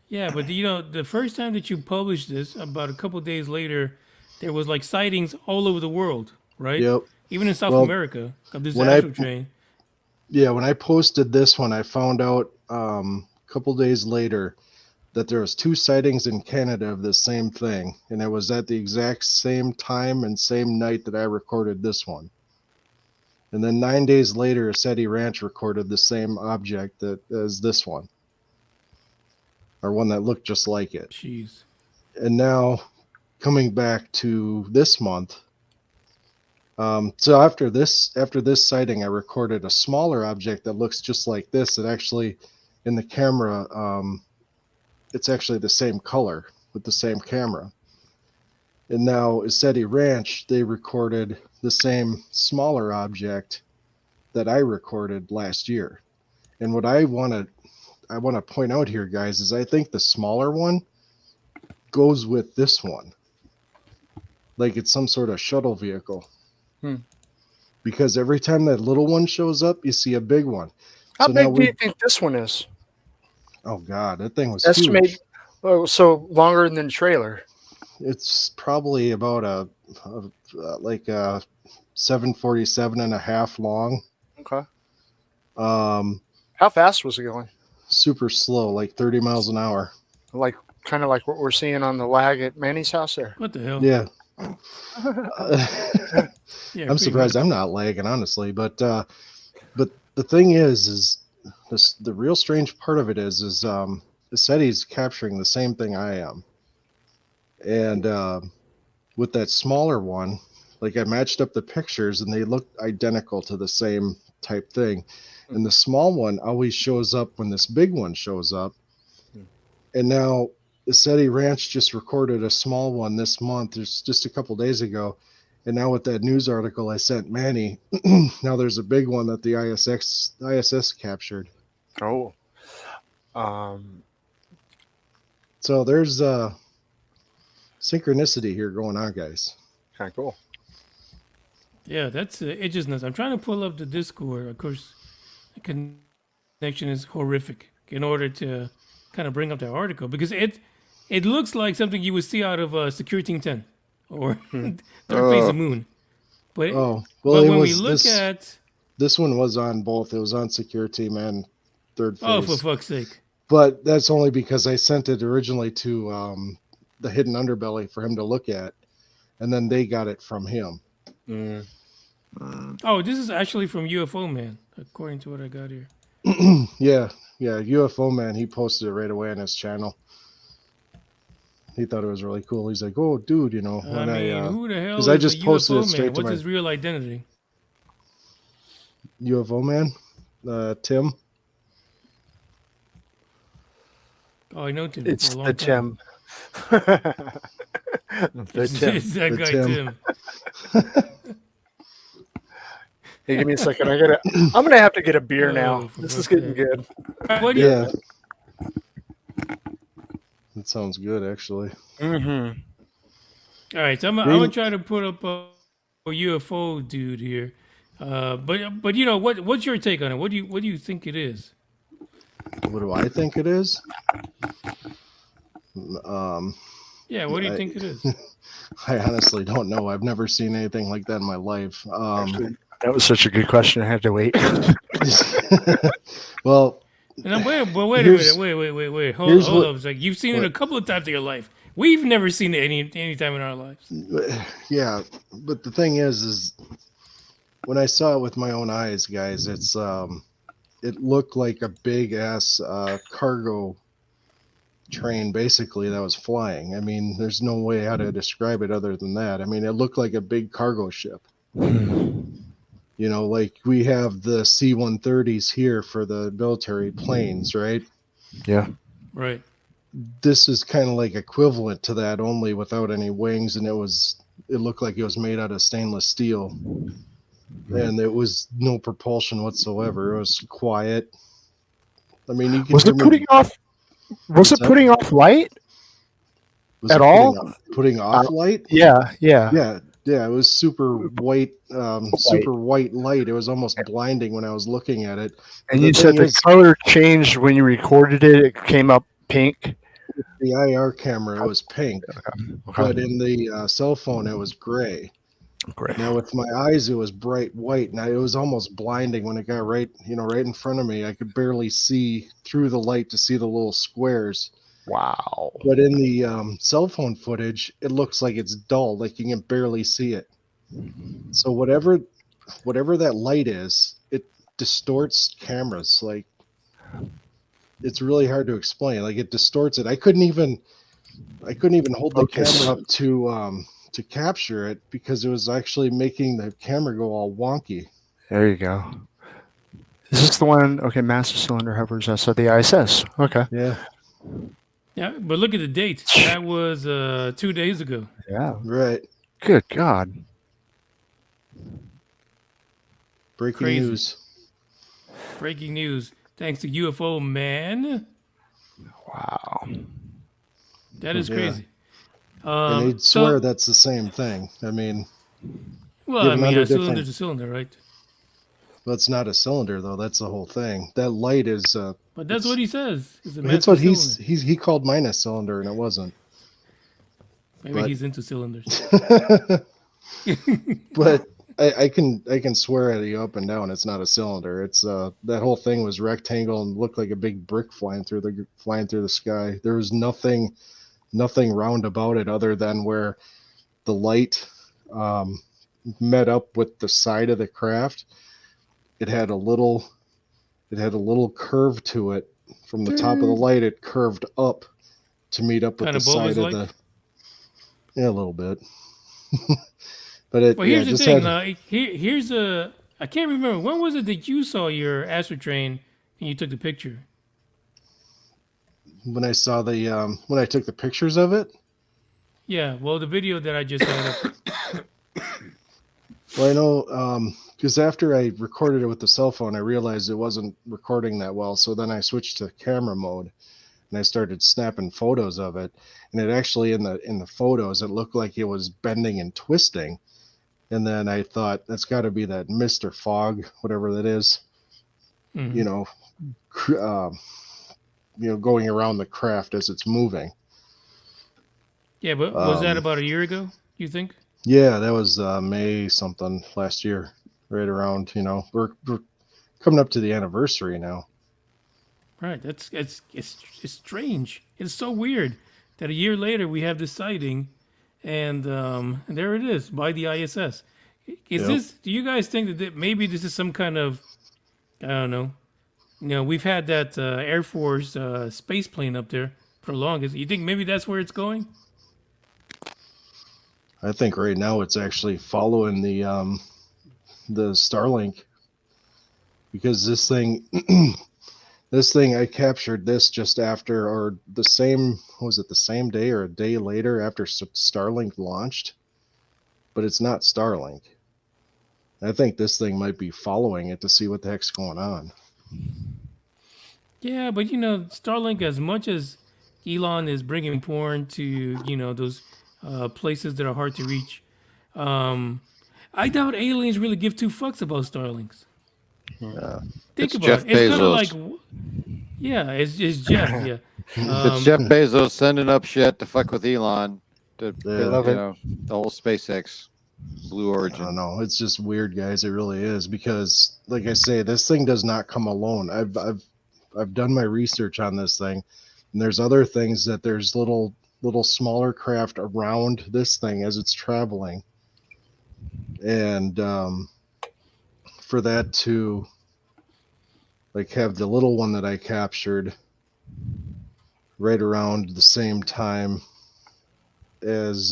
[SPEAKER 6] Yeah, but the first time that you published this, about a couple days later, there was like sightings all over the world, right?
[SPEAKER 8] Yep.
[SPEAKER 6] Even in South
[SPEAKER 8] Well,
[SPEAKER 6] America of this
[SPEAKER 8] when
[SPEAKER 6] astral train.
[SPEAKER 8] Yeah, when I posted this one, I found out a couple days later that there was 2 sightings in Canada of the same thing, and it was at the exact same time and same night that I recorded this one. And then 9 days later, Assedi Ranch recorded the same object as this one, or one that looked just like it.
[SPEAKER 6] Jeez.
[SPEAKER 8] And now, coming back to this month, so after this sighting, I recorded a smaller object that looks just like this. It actually, in the camera, it's actually the same color with the same camera. And now Assedi Ranch, they recorded the same smaller object that I recorded last year. And what I want to point out here, guys, is I think the smaller one goes with this one, like it's some sort of shuttle vehicle. Because every time that little one shows up, you see a big one.
[SPEAKER 9] How
[SPEAKER 8] So
[SPEAKER 9] big
[SPEAKER 8] now
[SPEAKER 9] do you think this one is?
[SPEAKER 8] Oh God, that thing was
[SPEAKER 9] Estimate.
[SPEAKER 8] huge.
[SPEAKER 9] Oh, so longer than the trailer.
[SPEAKER 8] It's probably about like a 747 and a half long.
[SPEAKER 9] Okay.
[SPEAKER 8] How
[SPEAKER 9] fast was it going?
[SPEAKER 8] Super slow, like 30 miles an hour.
[SPEAKER 9] Like kind of like what we're seeing on the lag at Manny's house there.
[SPEAKER 6] What the hell?
[SPEAKER 8] Yeah.
[SPEAKER 6] Yeah,
[SPEAKER 8] I'm surprised I'm not lagging, honestly. But the thing is this, the real strange part of it is Assedi's capturing the same thing I am. And with that smaller one, like I matched up the pictures and they look identical to the same type thing. And the small one always shows up when this big one shows up. And now Assedi Ranch just recorded a small one this month, just a couple days ago. And now with that news article I sent Manny, now there's a big one that the ISS captured.
[SPEAKER 9] Oh.
[SPEAKER 8] So there's synchronicity here going on, guys.
[SPEAKER 9] Kind of cool.
[SPEAKER 6] Yeah, that's it. Just nuts. I'm trying to pull up the Discord. Of course, the connection is horrific. In order to kind of bring up that article, because it looks like something you would see out of Secure Team 10 or Dark Face of Moon. But when we look at
[SPEAKER 8] this one was on both. It was on Secure Team and Third Face.
[SPEAKER 6] Oh, for fuck's sake!
[SPEAKER 8] But that's only because I sent it originally to the Hidden Underbelly for him to look at, and then they got it from him.
[SPEAKER 6] Oh, this is actually from UFO Man, according to what I got here.
[SPEAKER 8] Yeah, UFO Man, he posted it right away on his channel. He thought it was really cool. He's like, "Oh, dude, you know." When
[SPEAKER 6] who the hell is
[SPEAKER 8] I just
[SPEAKER 6] a
[SPEAKER 8] posted
[SPEAKER 6] UFO
[SPEAKER 8] it straight
[SPEAKER 6] Man?
[SPEAKER 8] to
[SPEAKER 6] What's
[SPEAKER 8] my
[SPEAKER 6] his real identity?
[SPEAKER 8] UFO Man, Tim.
[SPEAKER 6] Oh, I know Tim.
[SPEAKER 9] It's
[SPEAKER 6] for a long
[SPEAKER 9] the
[SPEAKER 6] time.
[SPEAKER 9] Tim. The Tim.
[SPEAKER 6] It's that
[SPEAKER 8] The
[SPEAKER 6] guy
[SPEAKER 8] Tim.
[SPEAKER 9] Hey, give me a second. I'm gonna have to get a beer
[SPEAKER 6] Oh,
[SPEAKER 9] now.
[SPEAKER 6] for
[SPEAKER 9] This is
[SPEAKER 6] fuck's
[SPEAKER 9] getting
[SPEAKER 6] sake.
[SPEAKER 9] good.
[SPEAKER 6] What do you,
[SPEAKER 8] Yeah, that sounds good, actually.
[SPEAKER 9] Mm-hmm.
[SPEAKER 6] All right, so I'm gonna try to put up a UFO dude here, but you know what's your take on it? What do you think it is?
[SPEAKER 8] What do I think it is?
[SPEAKER 6] Yeah, what do you think it is?
[SPEAKER 8] I honestly don't know. I've never seen anything like that in my life.
[SPEAKER 9] That was such a good question. I had to wait.
[SPEAKER 8] Well,
[SPEAKER 6] And I'm, wait a
[SPEAKER 8] Here's-
[SPEAKER 6] minute, wait. Hold
[SPEAKER 8] here's
[SPEAKER 6] up.
[SPEAKER 8] what-
[SPEAKER 6] It's like you've seen it
[SPEAKER 8] what-
[SPEAKER 6] a couple of times in your life. We've never seen it any time in our lives.
[SPEAKER 8] yeah, but the thing is when I saw it with my own eyes, guys, it's it looked like a big ass cargo train basically that was flying. I mean, there's no way how to describe it other than that. I mean, it looked like a big cargo ship. You know, like we have the C-130s here for the military planes, right?
[SPEAKER 9] Yeah.
[SPEAKER 6] Right.
[SPEAKER 8] This is kind of like equivalent to that, only without any wings, and it looked like it was made out of stainless steel. and it was no propulsion whatsoever. It was quiet. I mean, you can
[SPEAKER 9] Was
[SPEAKER 8] hear
[SPEAKER 9] it
[SPEAKER 8] me.
[SPEAKER 9] putting off? Was
[SPEAKER 8] What's
[SPEAKER 9] it
[SPEAKER 8] that?
[SPEAKER 9] putting off light
[SPEAKER 8] Was
[SPEAKER 9] at
[SPEAKER 8] it
[SPEAKER 9] all?
[SPEAKER 8] putting off light?
[SPEAKER 9] Yeah, yeah.
[SPEAKER 8] Yeah, it was super white,
[SPEAKER 9] White.
[SPEAKER 8] super white light. It was almost blinding when I was looking at it. But
[SPEAKER 9] And
[SPEAKER 8] the
[SPEAKER 9] you
[SPEAKER 8] thing
[SPEAKER 9] said the
[SPEAKER 8] is,
[SPEAKER 9] color changed when you recorded it. It came up pink.
[SPEAKER 8] the IR camera, it was pink,
[SPEAKER 9] Okay.
[SPEAKER 8] but in the cell phone, it was gray.
[SPEAKER 9] Great.
[SPEAKER 8] Now with my eyes, it was bright white. Now it was almost blinding when it got right in front of me. I could barely see through the light to see the little squares.
[SPEAKER 9] Wow.
[SPEAKER 8] But in the cell phone footage, it looks like it's dull, like you can barely see it. So whatever that light is, it distorts cameras. Like, it's really hard to explain. Like, it distorts it. I couldn't even hold the camera up to capture it because it was actually making the camera go all wonky.
[SPEAKER 9] There you go. Is this the one? Okay, master cylinder hovers outside the ISS. Okay.
[SPEAKER 8] Yeah.
[SPEAKER 6] Yeah, but look at the date. That was 2 days ago.
[SPEAKER 9] Yeah.
[SPEAKER 8] Right.
[SPEAKER 9] Good God.
[SPEAKER 8] Breaking
[SPEAKER 6] Crazy.
[SPEAKER 8] news.
[SPEAKER 6] Breaking news. Thanks to UFO man.
[SPEAKER 9] Wow.
[SPEAKER 6] That is
[SPEAKER 8] Yeah.
[SPEAKER 6] crazy.
[SPEAKER 8] And they'd swear that's the same thing. I mean,
[SPEAKER 6] well, I
[SPEAKER 8] given
[SPEAKER 6] mean,
[SPEAKER 8] under
[SPEAKER 6] a
[SPEAKER 8] different-
[SPEAKER 6] cylinder's a cylinder, right?
[SPEAKER 8] that's not a cylinder though. That's the whole thing. That light is.
[SPEAKER 6] But that's what he says. It's a
[SPEAKER 8] That's
[SPEAKER 6] massive
[SPEAKER 8] what
[SPEAKER 6] cylinder.
[SPEAKER 8] he called mine a cylinder, and it wasn't.
[SPEAKER 6] Maybe
[SPEAKER 8] but-
[SPEAKER 6] he's into cylinders.
[SPEAKER 8] But I can swear at you up and down. It's not a cylinder. It's that whole thing was rectangle and looked like a big brick flying through the sky. There was nothing round about it other than where the light met up with the side of the craft. It had a little curve to it from the top of the light. It curved up to meet up with
[SPEAKER 6] Kinda
[SPEAKER 8] the side of
[SPEAKER 6] bulbous-like?
[SPEAKER 8] the. Yeah, a little bit. But it.
[SPEAKER 6] Well, here's
[SPEAKER 8] yeah,
[SPEAKER 6] the
[SPEAKER 8] just
[SPEAKER 6] thing.
[SPEAKER 8] had-
[SPEAKER 6] Here's a. I can't remember. When was it that you saw your astrotrain and you took the picture?
[SPEAKER 8] when I saw the when I took the pictures of it.
[SPEAKER 6] Yeah. Well, the video that I just had up.
[SPEAKER 8] Well, I know because after I recorded it with the cell phone, I realized it wasn't recording that well. So then I switched to camera mode, and I started snapping photos of it. And it actually in the photos, it looked like it was bending and twisting. And then I thought that's got to be that Mr. Fog, whatever that is.
[SPEAKER 6] Mhm.
[SPEAKER 8] You know, going around the craft as it's moving.
[SPEAKER 6] Yeah, but was that about a year ago? You think?
[SPEAKER 8] Yeah, that was May something last year, right around. We're coming up to the anniversary now.
[SPEAKER 6] Right. It's strange. It's so weird that a year later we have this sighting, and there it is by the ISS. Is
[SPEAKER 8] Yep.
[SPEAKER 6] this? Do you guys think that maybe this is some kind of? I don't know. We've had that Air Force space plane up there for the longest. You think maybe that's where it's going?
[SPEAKER 8] I think right now it's actually following the Starlink, because this thing I captured this just after, or the same day or a day later after Starlink launched, but it's not Starlink. I think this thing might be following it to see what the heck's going on.
[SPEAKER 6] Yeah, but Starlink, as much as Elon is bringing porn to those places that are hard to reach, I doubt aliens really give two fucks about Starlinks. Think
[SPEAKER 7] It's
[SPEAKER 6] about
[SPEAKER 7] Jeff
[SPEAKER 6] it. It's kind of like,
[SPEAKER 7] Bezos.
[SPEAKER 6] yeah, it's Jeff. Yeah,
[SPEAKER 7] It's Jeff Bezos sending up shit to fuck with Elon to
[SPEAKER 8] love
[SPEAKER 9] it.
[SPEAKER 7] the whole SpaceX Blue
[SPEAKER 8] I
[SPEAKER 7] Origin.
[SPEAKER 8] don't know. It's just weird, guys. It really is, because, like I say, this thing does not come alone. I've done my research on this thing, and there's other things that there's little smaller craft around this thing as it's traveling, and for that to have the little one that I captured right around the same time as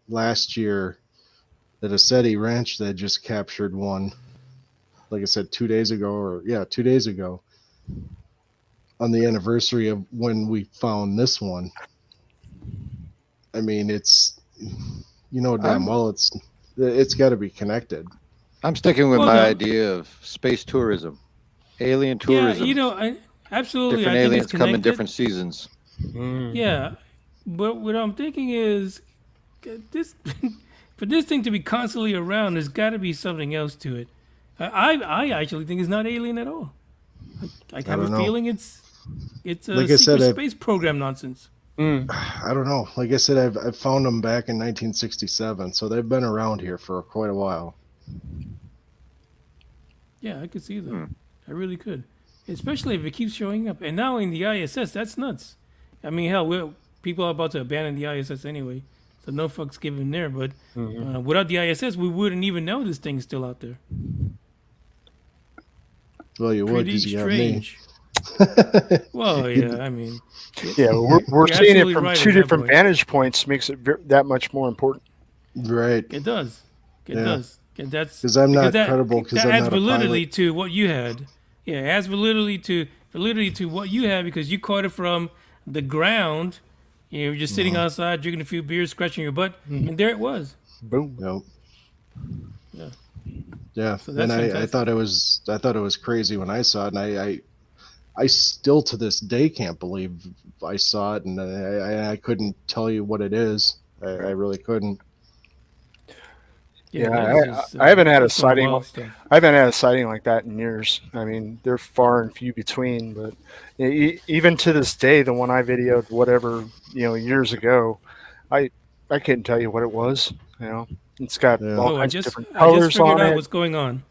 [SPEAKER 8] last year, that Assetti Ranch that just captured one, like I said, 2 days ago, 2 days ago, on the anniversary of when we found this one. I mean, it's damn well it's got to be connected.
[SPEAKER 7] I'm sticking with
[SPEAKER 6] Well,
[SPEAKER 7] my
[SPEAKER 6] no.
[SPEAKER 7] idea of space tourism, alien
[SPEAKER 6] Yeah,
[SPEAKER 7] tourism.
[SPEAKER 6] you know, absolutely.
[SPEAKER 7] Different
[SPEAKER 6] I think it's
[SPEAKER 7] aliens come in
[SPEAKER 6] connected.
[SPEAKER 7] different seasons.
[SPEAKER 6] Yeah, but what I'm thinking is this for this thing to be constantly around, there's got to be something else to it. I actually think it's not alien at all. I
[SPEAKER 8] I
[SPEAKER 6] have a
[SPEAKER 8] don't know.
[SPEAKER 6] feeling it's a
[SPEAKER 8] Like I said,
[SPEAKER 6] secret space program nonsense.
[SPEAKER 8] I don't know. Like I said, I've found them back in 1967, so they've been around here for quite a while.
[SPEAKER 6] Yeah, I could see that. I really could, especially if it keeps showing up. And now in the ISS, that's nuts. I mean, hell, people are about to abandon the ISS anyway, so no fucks given there. But without the ISS, we wouldn't even know this thing's still out there.
[SPEAKER 8] Well, you would
[SPEAKER 6] Pretty
[SPEAKER 8] because you got me.
[SPEAKER 6] strange. Well, yeah, I mean,
[SPEAKER 9] Yeah, we're
[SPEAKER 6] You're
[SPEAKER 9] seeing it
[SPEAKER 6] absolutely
[SPEAKER 9] from
[SPEAKER 6] right
[SPEAKER 9] two
[SPEAKER 6] on that
[SPEAKER 9] different
[SPEAKER 6] point.
[SPEAKER 9] vantage points, makes it that much more important.
[SPEAKER 8] Right.
[SPEAKER 6] it does. It
[SPEAKER 8] Yeah.
[SPEAKER 6] does. And that's
[SPEAKER 8] 'Cause I'm not
[SPEAKER 6] that,
[SPEAKER 8] credible 'cause
[SPEAKER 6] that
[SPEAKER 8] I'm
[SPEAKER 6] adds
[SPEAKER 8] not a
[SPEAKER 6] validity
[SPEAKER 8] pilot.
[SPEAKER 6] to what you had. Yeah, it adds validity to what you had because you caught it from the ground. You were just sitting outside, drinking a few beers, scratching your butt, and there it was.
[SPEAKER 9] Boom.
[SPEAKER 8] Yep.
[SPEAKER 6] Yeah.
[SPEAKER 8] Yeah.
[SPEAKER 6] So that's
[SPEAKER 8] And I
[SPEAKER 6] fantastic.
[SPEAKER 8] thought it was crazy when I saw it, and I still to this day can't believe I saw it, and I couldn't tell you what it is. I really couldn't.
[SPEAKER 9] Yeah,
[SPEAKER 6] that is just,
[SPEAKER 9] I haven't had a
[SPEAKER 6] that's some
[SPEAKER 9] sighting.
[SPEAKER 6] wild stuff.
[SPEAKER 9] I haven't had a sighting like that in years. I mean, they're far and few between. But even to this day, the one I videoed, whatever years ago, I couldn't tell you what it was. It's got
[SPEAKER 8] Yeah.
[SPEAKER 9] all
[SPEAKER 6] Oh,
[SPEAKER 9] kinds of different
[SPEAKER 6] I just
[SPEAKER 9] colors
[SPEAKER 6] figured
[SPEAKER 9] on
[SPEAKER 6] out
[SPEAKER 9] it.
[SPEAKER 6] what's going on.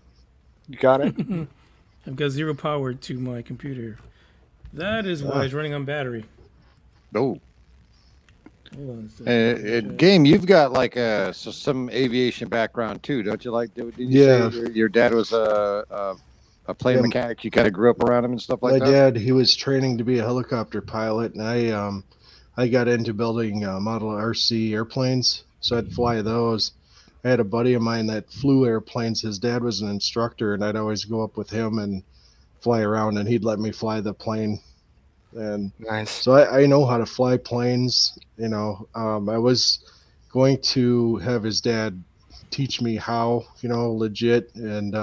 [SPEAKER 9] You got it.
[SPEAKER 6] I've got zero power to my computer. That is why it's running on battery.
[SPEAKER 7] Oh,
[SPEAKER 6] Hold on a second.
[SPEAKER 7] Game, you've got like some aviation background too, don't you? Like, did you
[SPEAKER 8] Yeah.
[SPEAKER 7] say your dad was a plane
[SPEAKER 8] Yeah.
[SPEAKER 7] mechanic? You kind of grew up around him and stuff like
[SPEAKER 8] My
[SPEAKER 7] that.
[SPEAKER 8] dad, he was training to be a helicopter pilot, and I got into building Model RC airplanes, so I'd fly those. I had a buddy of mine that flew airplanes. His dad was an instructor, and I'd always go up with him and fly around, and he'd let me fly the plane. And
[SPEAKER 9] Nice.
[SPEAKER 8] so I know how to fly planes. I was going to have his dad teach me how, legit, and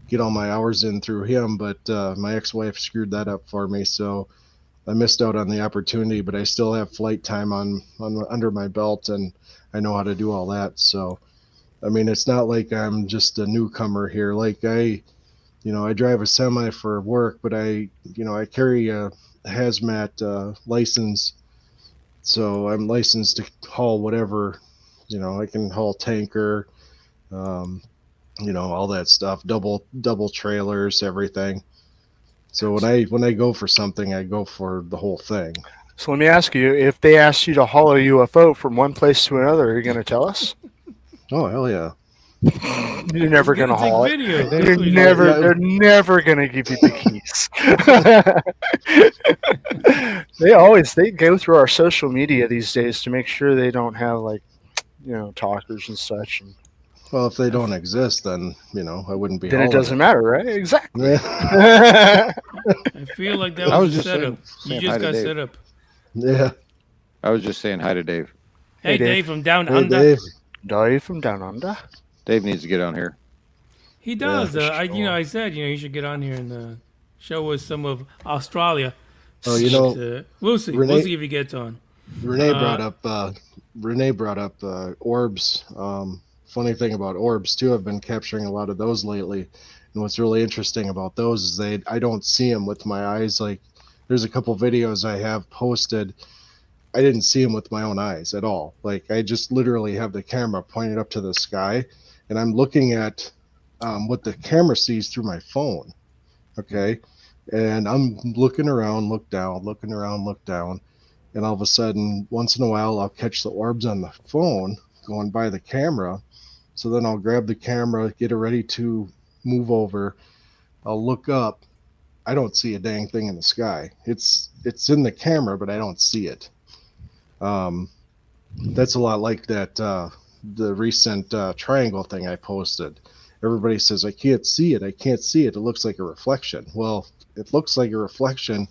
[SPEAKER 8] get all my hours in through him. But my ex-wife screwed that up for me, so I missed out on the opportunity. But I still have flight time on under my belt, and I know how to do all that. So, I mean, it's not like I'm just a newcomer here. Like I drive a semi for work, but I carry a hazmat license, so I'm licensed to haul whatever. I can haul tanker, all that stuff, double trailers, everything. So when I go for something, I go for the whole thing.
[SPEAKER 9] So let me ask you: if they asked you to haul a UFO from one place to another, are you going to tell us?
[SPEAKER 8] Oh hell yeah!
[SPEAKER 9] You're never going to
[SPEAKER 6] Take
[SPEAKER 9] haul it.
[SPEAKER 6] video. That's
[SPEAKER 9] They're
[SPEAKER 6] what you
[SPEAKER 9] never.
[SPEAKER 6] do.
[SPEAKER 9] They're never going to give you the keys. They go through our social media these days to make sure they don't have talkers and such. And
[SPEAKER 8] Well, if they don't exist, then I wouldn't be.
[SPEAKER 9] then it
[SPEAKER 8] hauling
[SPEAKER 9] doesn't matter, right? Exactly.
[SPEAKER 8] Yeah.
[SPEAKER 6] I feel like that
[SPEAKER 7] I
[SPEAKER 6] was
[SPEAKER 7] was
[SPEAKER 6] a
[SPEAKER 7] just
[SPEAKER 6] setup.
[SPEAKER 7] saying
[SPEAKER 6] You
[SPEAKER 7] hi
[SPEAKER 6] just
[SPEAKER 7] to
[SPEAKER 6] got
[SPEAKER 7] Dave.
[SPEAKER 6] set up.
[SPEAKER 8] Yeah.
[SPEAKER 7] I was just saying hi to Dave.
[SPEAKER 6] Hey,
[SPEAKER 9] Dave.
[SPEAKER 6] Dave from Down
[SPEAKER 8] Hey,
[SPEAKER 6] Under.
[SPEAKER 8] Dave.
[SPEAKER 9] Dave from Down Under.
[SPEAKER 7] Dave needs to get on here.
[SPEAKER 6] He does.
[SPEAKER 8] for
[SPEAKER 6] I said, you should get on here and show us some of Australia.
[SPEAKER 8] Oh,
[SPEAKER 6] But, we'll see. We'll
[SPEAKER 8] Renee-
[SPEAKER 6] see if he gets on.
[SPEAKER 8] Renee brought up orbs. Funny thing about orbs too, I've been capturing a lot of those lately. And what's really interesting about those is I don't see them with my eyes. Like there's a couple videos I have posted. I didn't see them with my own eyes at all. Like I just literally have the camera pointed up to the sky, and I'm looking at what the camera sees through my phone. Okay. And I'm looking around, look down, looking around, look down. And all of a sudden, once in a while, I'll catch the orbs on the phone going by the camera. So then I'll grab the camera, get it ready to move over. I'll look up. I don't see a dang thing in the sky. It's in the camera, but I don't see it. That's a lot like that the recent triangle thing I posted. Everybody says, I can't see it. I can't see it. It looks like a reflection. Well, it looks like a reflection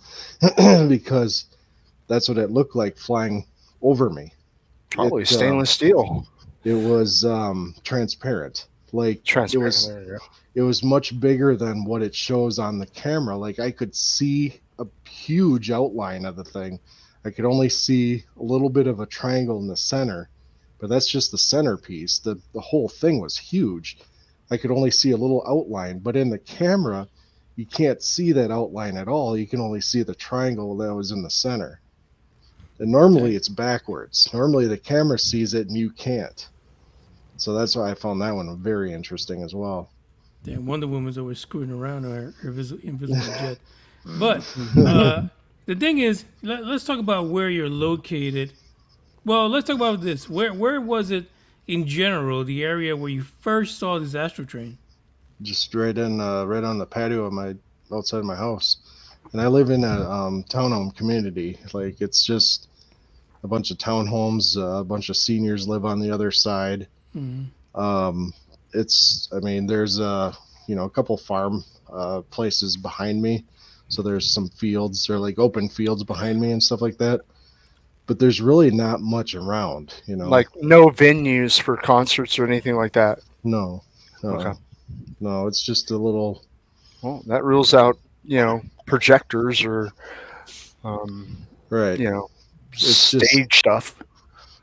[SPEAKER 8] because that's what it looked like flying over me.
[SPEAKER 9] Probably stainless steel.
[SPEAKER 8] It was transparent. Like
[SPEAKER 9] Transparent.
[SPEAKER 8] it was much bigger than what it shows on the camera. Like I could see a huge outline of the thing. I could only see a little bit of a triangle in the center, but that's just the centerpiece. The whole thing was huge. I could only see a little outline, but in the camera, you can't see that outline at all. You can only see the triangle that was in the center. And normally it's backwards. Normally the camera sees it and you can't. So that's why I found that one very interesting as well.
[SPEAKER 6] Damn, Wonder Woman's always screwing around her invisible jet. But the thing is, let's talk about where you're located. Well, let's talk about this. Where was it in general, the area where you first saw this astral train?
[SPEAKER 8] Just right on the patio of outside my house. And I live in a townhome community. Like it's just a bunch of townhomes, a bunch of seniors live on the other side. Mm-hmm. There's a couple farm places behind me. So there's some fields or like open fields behind me and stuff like that. But there's really not much around,
[SPEAKER 9] Like no venues for concerts or anything like that.
[SPEAKER 8] No.
[SPEAKER 9] Okay.
[SPEAKER 8] No, it's just a little.
[SPEAKER 9] Well, that rules out, projectors or,
[SPEAKER 8] right.
[SPEAKER 9] It's stage stuff.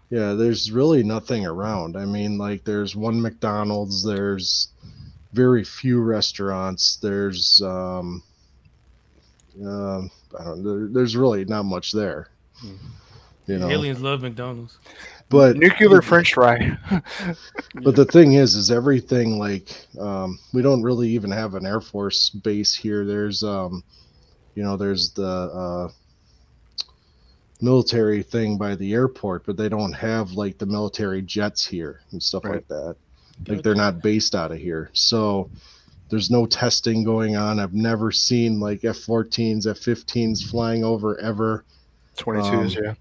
[SPEAKER 8] Yeah, there's really nothing around. I mean, like there's one McDonald's, there's very few restaurants, there's there's really not much there.
[SPEAKER 6] Aliens love McDonald's.
[SPEAKER 8] But
[SPEAKER 9] nuclear French fry.
[SPEAKER 8] But the thing is everything like we don't really even have an Air Force base here. There's there's the military thing by the airport, but they don't have like the military jets here and stuff like that. Like they're not based out of here. So there's no testing going on. I've never seen like F-14s, F-15s flying over ever.
[SPEAKER 9] 22s, yeah.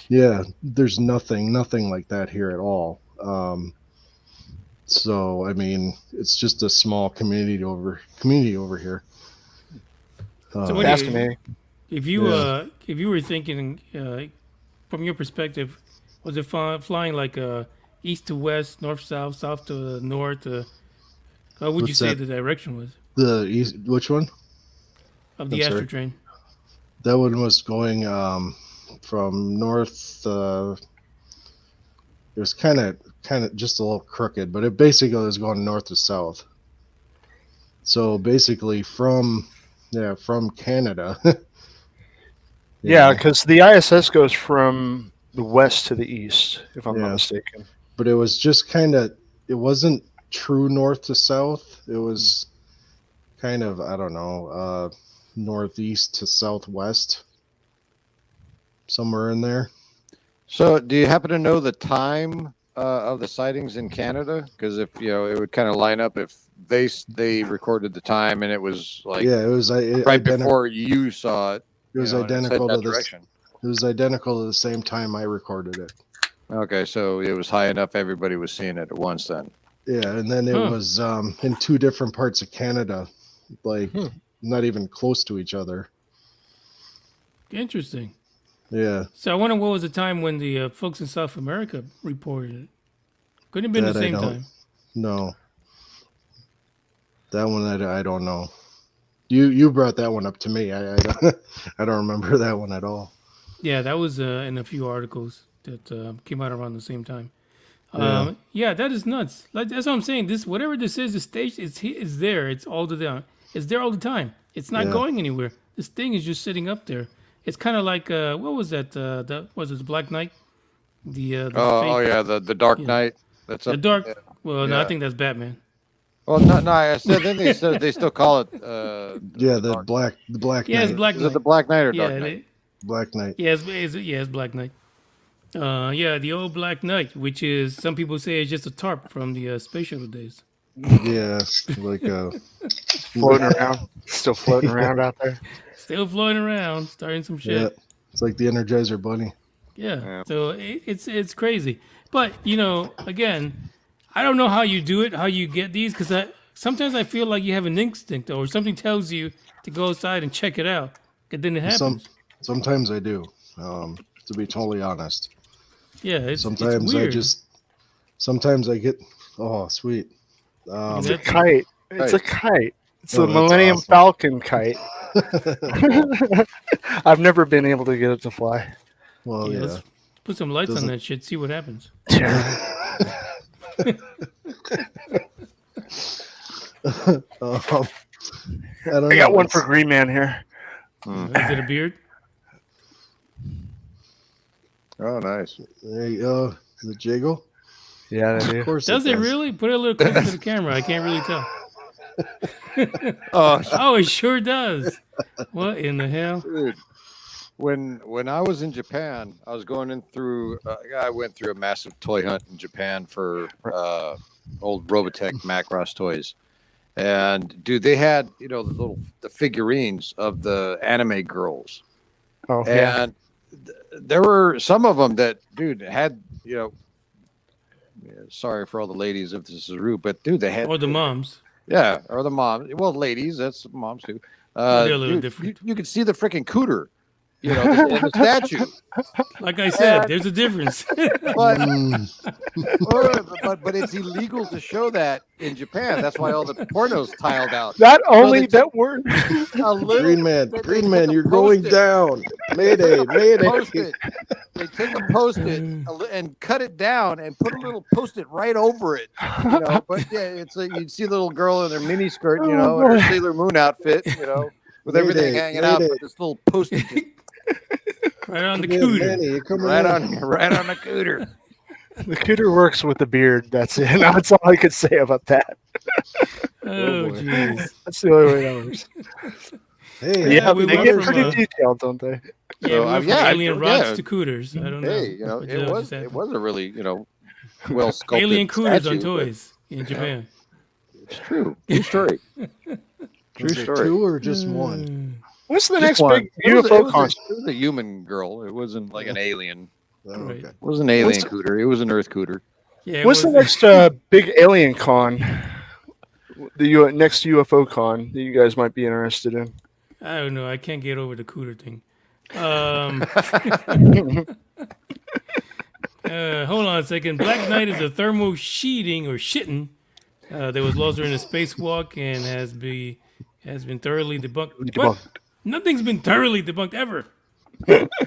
[SPEAKER 8] Yeah, there's nothing like that here at all. So I mean, it's just a small community over here.
[SPEAKER 6] So
[SPEAKER 9] fascinating.
[SPEAKER 6] If you were thinking from your perspective, was it flying like east to west, north south, south to north? How would you say the direction was?
[SPEAKER 8] The east, which one?
[SPEAKER 6] Of the astral train.
[SPEAKER 8] That one was going from north. It was kind of just a little crooked, but it basically was going north to south. So basically from Canada.
[SPEAKER 9] Yeah, because the ISS goes from the west to the east, if I'm not mistaken.
[SPEAKER 8] But it was just it wasn't true north to south. It was kind of, I don't know, northeast to southwest, somewhere in there.
[SPEAKER 7] So do you happen to know the time of the sightings in Canada? Because if, it would kind of line up if they recorded the time and it was like
[SPEAKER 8] it was
[SPEAKER 7] right before you saw it.
[SPEAKER 8] It was identical to direction. It was identical to the same time I recorded it.
[SPEAKER 7] Okay, so it was high enough everybody was seeing it at once then.
[SPEAKER 8] Yeah, and then it was in two different parts of Canada, like not even close to each other.
[SPEAKER 6] Interesting.
[SPEAKER 8] Yeah.
[SPEAKER 6] So I wonder what was the time when the folks in South America reported it. Couldn't have been the same time.
[SPEAKER 8] No. That one I don't know. You brought that one up to me. I don't remember that one at all.
[SPEAKER 6] Yeah, that was in a few articles that came out around the same time. Yeah, that is nuts. Like that's what I'm saying. Whatever this is, the stage it's there. It's all It's there all the time. It's not going anywhere. This thing is just sitting up there. It's kind of like what was that? Was it the Black Knight? The
[SPEAKER 7] Dark Knight. That's
[SPEAKER 6] the Dark. Yeah. Well, no, I think that's Batman.
[SPEAKER 7] Well, no. I said then they still call it.
[SPEAKER 8] The Black Knight.
[SPEAKER 6] Yeah, it's Black Knight.
[SPEAKER 7] Is it the Black Knight or Dark Knight?
[SPEAKER 8] Black Knight.
[SPEAKER 6] Yeah, it's Black Knight. The old Black Knight, which is some people say is just a tarp from the space shuttle days.
[SPEAKER 8] Yeah, like
[SPEAKER 9] floating around, still floating around out there.
[SPEAKER 6] Still floating around, starting some shit.
[SPEAKER 8] Yeah, it's like the Energizer Bunny.
[SPEAKER 6] Yeah. So it's crazy, but again, I don't know how you do it, how you get these, because sometimes I feel like you have an instinct or something tells you to go outside and check it out, and then it happens.
[SPEAKER 8] Sometimes I do, to be totally honest.
[SPEAKER 6] Yeah, it's
[SPEAKER 8] sometimes
[SPEAKER 6] weird.
[SPEAKER 8] Sometimes I get, oh sweet, Um,
[SPEAKER 9] It's a kite. It's a kite. It's
[SPEAKER 8] Oh,
[SPEAKER 9] a
[SPEAKER 8] that's
[SPEAKER 9] Millennium
[SPEAKER 8] awesome.
[SPEAKER 9] Falcon kite. I've never been able to get it to fly.
[SPEAKER 8] well,
[SPEAKER 6] Yeah,
[SPEAKER 8] yeah.
[SPEAKER 6] let's put some lights on
[SPEAKER 8] Doesn't-
[SPEAKER 6] that shit. See what happens.
[SPEAKER 8] I don't
[SPEAKER 9] I got
[SPEAKER 8] know.
[SPEAKER 9] one for Green Man here.
[SPEAKER 6] Is it a beard?
[SPEAKER 7] Oh, nice.
[SPEAKER 8] There you go. Does it jiggle?
[SPEAKER 9] Yeah, I
[SPEAKER 8] Of
[SPEAKER 9] do.
[SPEAKER 8] course
[SPEAKER 6] Does
[SPEAKER 8] it
[SPEAKER 6] it
[SPEAKER 8] does.
[SPEAKER 6] really? Put it a little closer to the camera. I can't really tell.
[SPEAKER 7] Oh,
[SPEAKER 6] Oh, it sure does. What in the hell?
[SPEAKER 7] dude. When I was in Japan, I was going in through. I went through a massive toy hunt in Japan for old Robotech Macross toys, and dude, they had the figurines of the anime girls,
[SPEAKER 9] Oh, yeah.
[SPEAKER 7] and there were some of them that dude had sorry for all the ladies if this is rude, but dude, they had
[SPEAKER 6] Or the moms.
[SPEAKER 7] yeah, or the moms. Well, ladies, that's moms too.
[SPEAKER 6] They're a little
[SPEAKER 7] Dude,
[SPEAKER 6] different.
[SPEAKER 7] You could see the freaking cooter, in the statue.
[SPEAKER 6] Like I said, there's a difference.
[SPEAKER 7] But,
[SPEAKER 8] Mm,
[SPEAKER 7] but it's illegal to show that in Japan. That's why all the pornos tiled out.
[SPEAKER 9] That only
[SPEAKER 7] they
[SPEAKER 9] that word.
[SPEAKER 7] A little,
[SPEAKER 8] Green Man,
[SPEAKER 7] they
[SPEAKER 8] Green
[SPEAKER 7] took
[SPEAKER 8] Man,
[SPEAKER 7] a
[SPEAKER 8] you're going
[SPEAKER 7] Post-it,
[SPEAKER 8] down. Mayday, Mayday.
[SPEAKER 7] Post-it. They took a Post-it and cut it down and put a little Post-it right over it. But yeah, it's like you'd see the little girl in her mini skirt, in her Sailor Moon outfit, with everything
[SPEAKER 8] Mayday,
[SPEAKER 7] hanging out,
[SPEAKER 8] Mayday.
[SPEAKER 7] but this little Post-it just
[SPEAKER 6] Right on the
[SPEAKER 8] Yeah,
[SPEAKER 6] cooter.
[SPEAKER 8] Manny, you're coming
[SPEAKER 7] right
[SPEAKER 8] in.
[SPEAKER 7] on the cooter.
[SPEAKER 9] The cooter works with the beard. That's it. That's all I could say about that.
[SPEAKER 6] Oh, jeez.
[SPEAKER 9] That's the only way that works.
[SPEAKER 8] Hey,
[SPEAKER 9] Yeah,
[SPEAKER 6] we
[SPEAKER 9] they
[SPEAKER 6] went
[SPEAKER 9] get
[SPEAKER 6] from,
[SPEAKER 9] pretty detailed, don't they?
[SPEAKER 6] Yeah,
[SPEAKER 7] So,
[SPEAKER 6] we went from
[SPEAKER 7] yeah,
[SPEAKER 6] alien rods
[SPEAKER 7] yeah.
[SPEAKER 6] to cooters. I don't know.
[SPEAKER 7] Hey,
[SPEAKER 6] What the
[SPEAKER 7] it
[SPEAKER 6] hell
[SPEAKER 7] was
[SPEAKER 6] just happened.
[SPEAKER 7] a really well sculpted
[SPEAKER 6] Alien cooters
[SPEAKER 7] statue,
[SPEAKER 6] on toys in Japan.
[SPEAKER 7] but It's true. True story. True
[SPEAKER 8] is there
[SPEAKER 7] story.
[SPEAKER 8] two or just one?
[SPEAKER 9] What's the
[SPEAKER 7] Just
[SPEAKER 9] next
[SPEAKER 7] one.
[SPEAKER 9] big
[SPEAKER 7] It was
[SPEAKER 9] UFO concert?
[SPEAKER 7] it was a human girl. It wasn't like an alien.
[SPEAKER 8] Oh,
[SPEAKER 6] Right.
[SPEAKER 8] okay.
[SPEAKER 7] It was an alien
[SPEAKER 9] What's-
[SPEAKER 7] cooter. It was an Earth cooter.
[SPEAKER 6] Yeah, it
[SPEAKER 9] What's the
[SPEAKER 6] was-
[SPEAKER 9] next big alien con? The next UFO con that you guys might be interested in?
[SPEAKER 6] I don't know. I can't get over the cooter thing. Hold on a second. Black Knight is a thermal sheeting or shitting that was lost during a spacewalk and has been thoroughly debunked. What?
[SPEAKER 9] Debunked.
[SPEAKER 6] Nothing's been thoroughly debunked ever.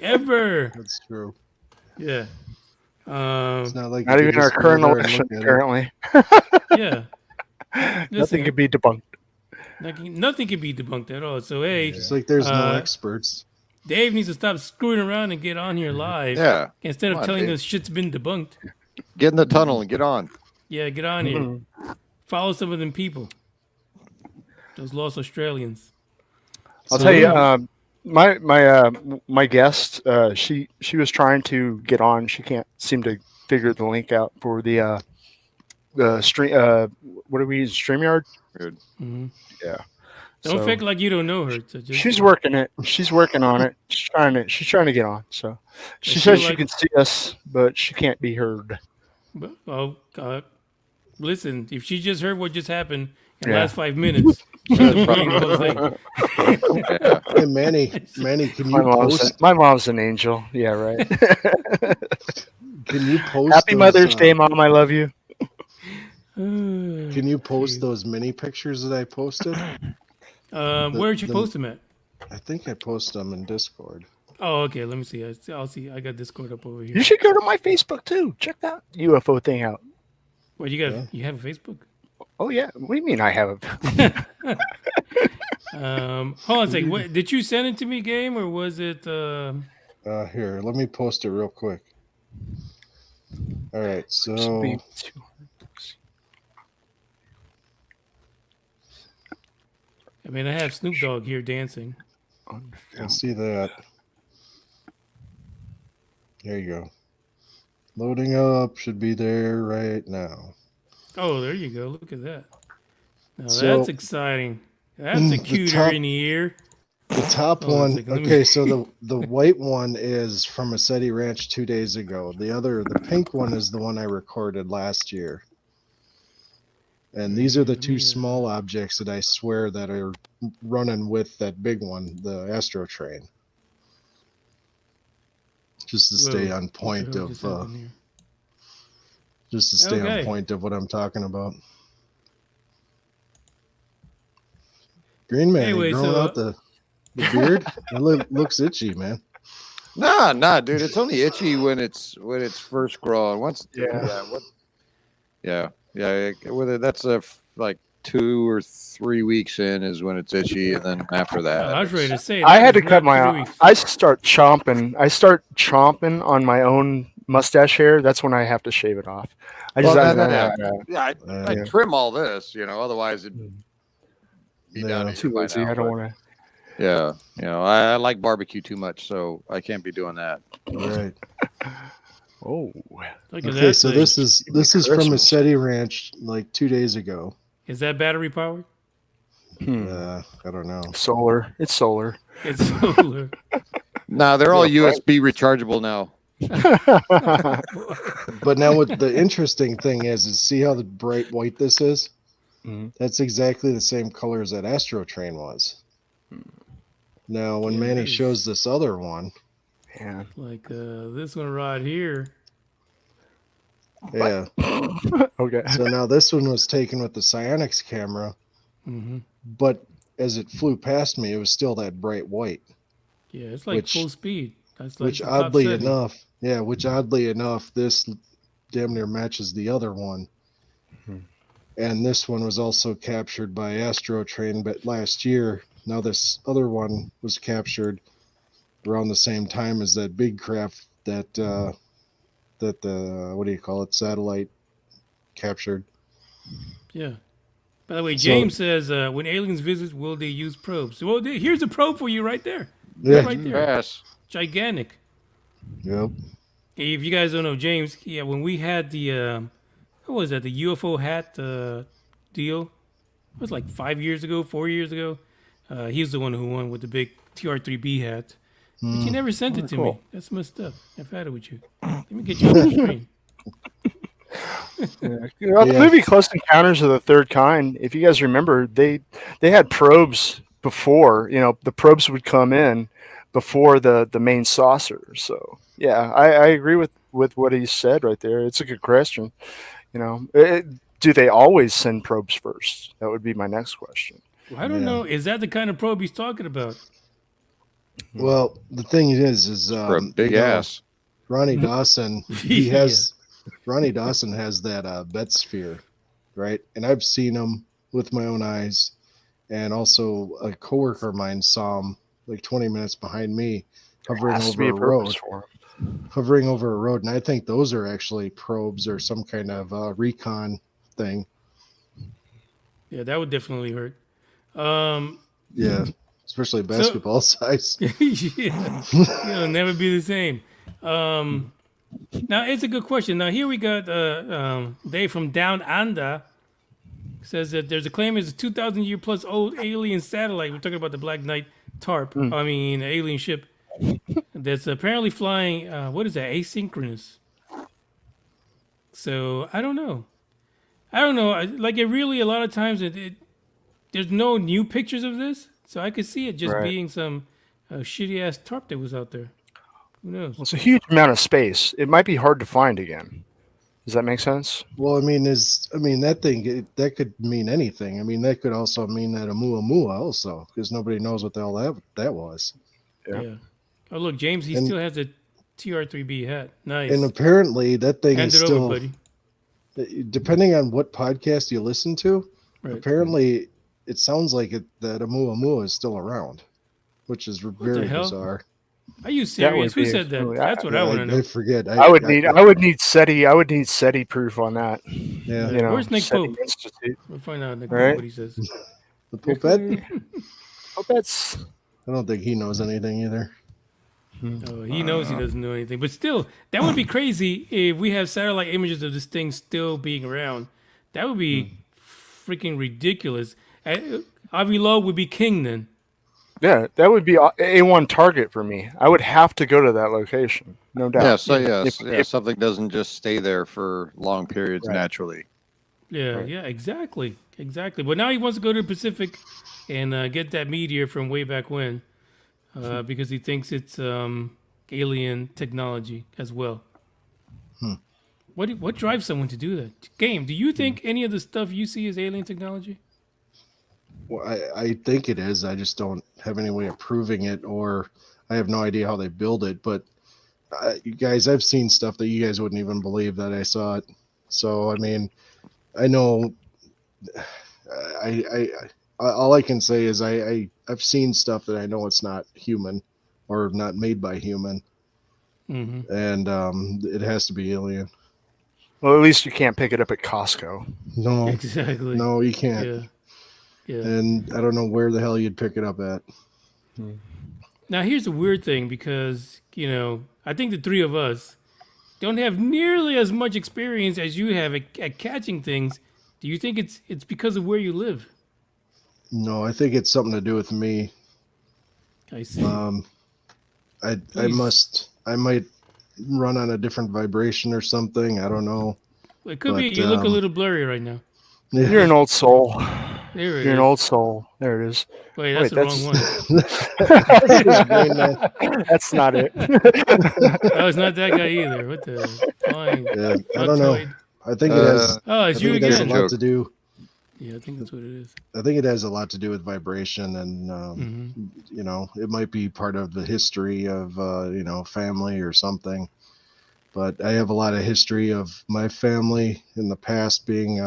[SPEAKER 6] Ever.
[SPEAKER 8] That's true.
[SPEAKER 6] Yeah.
[SPEAKER 8] It's not like
[SPEAKER 9] Not
[SPEAKER 8] you
[SPEAKER 9] even
[SPEAKER 8] can
[SPEAKER 9] our
[SPEAKER 8] just go
[SPEAKER 9] current
[SPEAKER 8] there and
[SPEAKER 9] election,
[SPEAKER 8] look at it.
[SPEAKER 9] apparently.
[SPEAKER 6] Yeah.
[SPEAKER 9] Nothing
[SPEAKER 6] Listen,
[SPEAKER 9] can be debunked.
[SPEAKER 6] nothing can be debunked at all. So hey,
[SPEAKER 8] It's like there's no
[SPEAKER 6] Uh,
[SPEAKER 8] experts.
[SPEAKER 6] Dave needs to stop screwing around and get on here live.
[SPEAKER 7] Yeah.
[SPEAKER 6] Instead of
[SPEAKER 7] Come on,
[SPEAKER 6] telling
[SPEAKER 7] Dave.
[SPEAKER 6] us shit's been debunked.
[SPEAKER 7] Get in the tunnel and get on.
[SPEAKER 6] Yeah, get on here. Follow some of them people. Those lost Australians.
[SPEAKER 9] I'll tell you, my guest, she was trying to get on. She can't seem to figure the link out for the stream. What do we use? StreamYard.
[SPEAKER 7] Good.
[SPEAKER 6] Mhm.
[SPEAKER 9] Yeah.
[SPEAKER 6] Don't
[SPEAKER 9] So-
[SPEAKER 6] fake like you don't know her. So just,
[SPEAKER 9] She's working it. She's working on it. She's trying to get on. So she
[SPEAKER 6] she
[SPEAKER 9] says she
[SPEAKER 6] like-
[SPEAKER 9] can see us, but she can't be heard.
[SPEAKER 6] But, listen, if she just heard what just happened in the
[SPEAKER 9] Yeah.
[SPEAKER 6] last 5 minutes, she's repeating the whole thing.
[SPEAKER 7] Yeah.
[SPEAKER 8] Hey, Manny, can you post?
[SPEAKER 9] My mom's an angel. Yeah, right.
[SPEAKER 8] Can you post?
[SPEAKER 9] Happy
[SPEAKER 8] those,
[SPEAKER 9] Mother's Day, Mom. I love you.
[SPEAKER 8] Can you post those mini pictures that I posted?
[SPEAKER 6] Where'd you
[SPEAKER 8] the-
[SPEAKER 6] post them at?
[SPEAKER 8] I think I posted them in Discord.
[SPEAKER 6] Oh, okay. Let me see. I'll see. I got Discord up over here.
[SPEAKER 9] You should go to my Facebook too. Check that UFO thing out.
[SPEAKER 6] Well, you got you have a Facebook?
[SPEAKER 9] Oh yeah. What do you mean I have a?
[SPEAKER 6] Hold on a second. What, did you send it to me, game, or was it?
[SPEAKER 8] Here, let me post it real quick. All right, so
[SPEAKER 6] I mean, I have Snoop Dogg here dancing.
[SPEAKER 8] let's see that. There you go. Loading up, should be there right now.
[SPEAKER 6] Oh, there you go. Look at that. Now
[SPEAKER 8] So-
[SPEAKER 6] that's exciting. That's a
[SPEAKER 8] The
[SPEAKER 6] cuter
[SPEAKER 8] top-
[SPEAKER 6] in the ear.
[SPEAKER 8] The top
[SPEAKER 6] Hold on a
[SPEAKER 8] one,
[SPEAKER 6] second, let me-
[SPEAKER 8] okay, so the white one is from Massetti Ranch 2 days ago. The pink one is the one I recorded last year. And these are the two small objects that I swear that are running with that big one, the Astro Train. Just to stay
[SPEAKER 6] Whoa,
[SPEAKER 8] on
[SPEAKER 6] what the
[SPEAKER 8] point
[SPEAKER 6] hell
[SPEAKER 8] of
[SPEAKER 6] just happened here?
[SPEAKER 8] just to stay
[SPEAKER 6] Okay.
[SPEAKER 8] on point of what I'm talking about. Green Man,
[SPEAKER 6] Anyway,
[SPEAKER 8] growing
[SPEAKER 6] so
[SPEAKER 8] out the beard. It looks itchy, man.
[SPEAKER 7] Nah, dude. It's only itchy when it's first growing. Once, yeah. Whether that's like 2 or 3 weeks in is when it's itchy, and then after that,
[SPEAKER 6] I was ready to say
[SPEAKER 9] I
[SPEAKER 6] that
[SPEAKER 9] had
[SPEAKER 6] is
[SPEAKER 9] to cut
[SPEAKER 6] not 3
[SPEAKER 9] my.
[SPEAKER 6] weeks.
[SPEAKER 9] I start chomping on my own mustache hair. That's when I have to shave it off. I just.
[SPEAKER 7] I trim all this, Otherwise, it'd be down
[SPEAKER 8] Yeah.
[SPEAKER 7] here
[SPEAKER 9] Too
[SPEAKER 7] by
[SPEAKER 9] lazy.
[SPEAKER 7] now,
[SPEAKER 9] I don't
[SPEAKER 7] but-
[SPEAKER 9] want to.
[SPEAKER 7] Yeah, I like barbecue too much, so I can't be doing that.
[SPEAKER 8] Right.
[SPEAKER 9] Oh,
[SPEAKER 6] Look at
[SPEAKER 8] Okay,
[SPEAKER 6] that
[SPEAKER 8] so
[SPEAKER 6] thing.
[SPEAKER 8] this is from
[SPEAKER 9] Christmas.
[SPEAKER 8] Massetti Ranch like 2 days ago.
[SPEAKER 6] Is that battery powered?
[SPEAKER 8] I don't know.
[SPEAKER 9] solar. It's solar.
[SPEAKER 6] It's solar.
[SPEAKER 7] Nah, they're all USB rechargeable now.
[SPEAKER 8] But now what the interesting thing is see how the bright white this is?
[SPEAKER 9] Mhm.
[SPEAKER 8] That's exactly the same color as that Astro Train was. Now when
[SPEAKER 6] Yeah,
[SPEAKER 8] Manny
[SPEAKER 6] that is-
[SPEAKER 8] shows this other one,
[SPEAKER 9] Man.
[SPEAKER 6] Like this one right here.
[SPEAKER 8] yeah.
[SPEAKER 9] Okay.
[SPEAKER 8] So now this one was taken with the Psionics camera,
[SPEAKER 6] Mm-hmm.
[SPEAKER 8] but as it flew past me, it was still that bright white.
[SPEAKER 6] Yeah, it's like
[SPEAKER 8] Which-
[SPEAKER 6] full speed. That's like
[SPEAKER 8] Which
[SPEAKER 6] the top
[SPEAKER 8] oddly
[SPEAKER 6] setting.
[SPEAKER 8] enough, this damn near matches the other one. And this one was also captured by Astro Train, but last year. Now this other one was captured around the same time as that big craft that the what do you call it, satellite captured.
[SPEAKER 6] Yeah. By the way,
[SPEAKER 8] So-
[SPEAKER 6] James says when aliens visit, will they use probes? Well, here's a probe for you right there.
[SPEAKER 8] Yeah.
[SPEAKER 6] Right there.
[SPEAKER 7] Yes.
[SPEAKER 6] Gigantic.
[SPEAKER 8] Yep.
[SPEAKER 6] If you guys don't know James, yeah, when we had the what was that, the UFO hat deal? It was like 5 years ago, 4 years ago. He's the one who won with the big TR3B hat. But you never sent it to me. That's messed up. I've had it with you. Let me get you on the screen.
[SPEAKER 9] The movie Close Encounters of the Third Kind, if you guys remember, they had probes before. The probes would come in before the main saucer. So yeah, I agree with what he said right there. It's a good question. Do they always send probes first? That would be my next question.
[SPEAKER 6] Well, I don't know. Is that the kind of probe he's talking about?
[SPEAKER 8] Well, the thing is
[SPEAKER 7] For a big ass.
[SPEAKER 8] Ronnie Dawson, Ronnie Dawson has that Bet sphere, right? And I've seen him with my own eyes, and also a coworker of mine saw him like 20 minutes behind me, hovering
[SPEAKER 9] Has to
[SPEAKER 8] over
[SPEAKER 9] be
[SPEAKER 8] a road.
[SPEAKER 9] for 'em.
[SPEAKER 8] Hovering over a road, and I think those are actually probes or some kind of recon thing.
[SPEAKER 6] Yeah, that would definitely hurt.
[SPEAKER 8] Yeah, especially basketball size.
[SPEAKER 6] Yeah, it'll never be the same. Now it's a good question. Now here we got Dave from Down Under says that there's a claim it's a 2,000 year plus old alien satellite. We're talking about the Black Knight TARP. I mean, alien ship that's apparently flying. What is that? Asynchronous. So I don't know. Like it really, a lot of times there's no new pictures of this, so I could see it just
[SPEAKER 9] Right.
[SPEAKER 6] being some shitty ass tarp that was out there. Who knows?
[SPEAKER 9] It's a huge amount of space. It might be hard to find again. Does that make sense?
[SPEAKER 8] Well, that thing that could mean anything. I mean, that could also mean that a Muamua also, because nobody knows what the hell that was.
[SPEAKER 6] Yeah. Oh look, James, he
[SPEAKER 8] And-
[SPEAKER 6] still has a TR3B hat. Nice.
[SPEAKER 8] And apparently, that thing
[SPEAKER 6] Hand
[SPEAKER 8] is
[SPEAKER 6] it
[SPEAKER 8] still,
[SPEAKER 6] over, buddy.
[SPEAKER 8] depending on what podcast you listen to,
[SPEAKER 6] Right.
[SPEAKER 8] apparently it sounds like that a Muamua is still around, which is very
[SPEAKER 6] hell?
[SPEAKER 8] bizarre.
[SPEAKER 6] Are you
[SPEAKER 9] That would
[SPEAKER 6] serious? Who
[SPEAKER 9] be
[SPEAKER 6] said that?
[SPEAKER 9] really-
[SPEAKER 6] That's what I want to know.
[SPEAKER 8] I forget.
[SPEAKER 9] I would need SETI proof on that.
[SPEAKER 8] Yeah.
[SPEAKER 6] Where's Nick
[SPEAKER 9] SETI
[SPEAKER 6] Pope?
[SPEAKER 9] Institute.
[SPEAKER 6] We'll find out Nick
[SPEAKER 9] Right.
[SPEAKER 6] Pope what he says.
[SPEAKER 8] The Popette?
[SPEAKER 9] Oh, that's
[SPEAKER 8] I don't think he knows anything either.
[SPEAKER 6] Oh, he knows he doesn't know anything. But still, that would be crazy if we have satellite images of this thing still being around. That would be freaking ridiculous. Avi Lowe would be king then.
[SPEAKER 9] yeah. That would be A1 target for me. I would have to go to that location, no doubt.
[SPEAKER 7] Yes, something doesn't just stay there for long periods naturally.
[SPEAKER 6] Yeah, yeah, exactly. But now he wants to go to the Pacific and get that meteor from way back when because he thinks it's alien technology as well. What drives someone to do that? Game, do you think any of the stuff you see is alien technology?
[SPEAKER 8] Well, I think it is. I just don't have any way of proving it, or I have no idea how they build it. But you guys, I've seen stuff that you guys wouldn't even believe that I saw it. So I mean, I know. All I can say is I've seen stuff that I know it's not human, or not made by human, and it has to be alien.
[SPEAKER 9] Well, at least you can't pick it up at Costco.
[SPEAKER 8] No,
[SPEAKER 6] Exactly.
[SPEAKER 8] no, you can't.
[SPEAKER 6] Yeah. Yeah.
[SPEAKER 8] And I don't know where the hell you'd pick it up at.
[SPEAKER 6] Now here's the weird thing, because I think the three of us don't have nearly as much experience as you have at catching things. Do you think it's because of where you live?
[SPEAKER 8] No, I think it's something to do with me.
[SPEAKER 6] I see.
[SPEAKER 8] I might run on a different vibration or something. I don't know.
[SPEAKER 6] It could be you look a little blurry right now.
[SPEAKER 8] Yeah.
[SPEAKER 9] You're an old soul.
[SPEAKER 6] There it
[SPEAKER 9] You're
[SPEAKER 6] is.
[SPEAKER 9] an old soul. There it is.
[SPEAKER 6] Wait, that's the wrong one.
[SPEAKER 9] That's not it.
[SPEAKER 6] Oh, it's not that guy either. What the flying?
[SPEAKER 8] Yeah, I don't know. I think it has.
[SPEAKER 6] Oh, it's
[SPEAKER 8] I
[SPEAKER 6] you
[SPEAKER 8] think it has a
[SPEAKER 6] again.
[SPEAKER 8] lot to do.
[SPEAKER 6] Yeah, I think that's what it is.
[SPEAKER 8] I think it has a lot to do with vibration, and it might be part of the history of family or something. But I have a lot of history of my family in the past being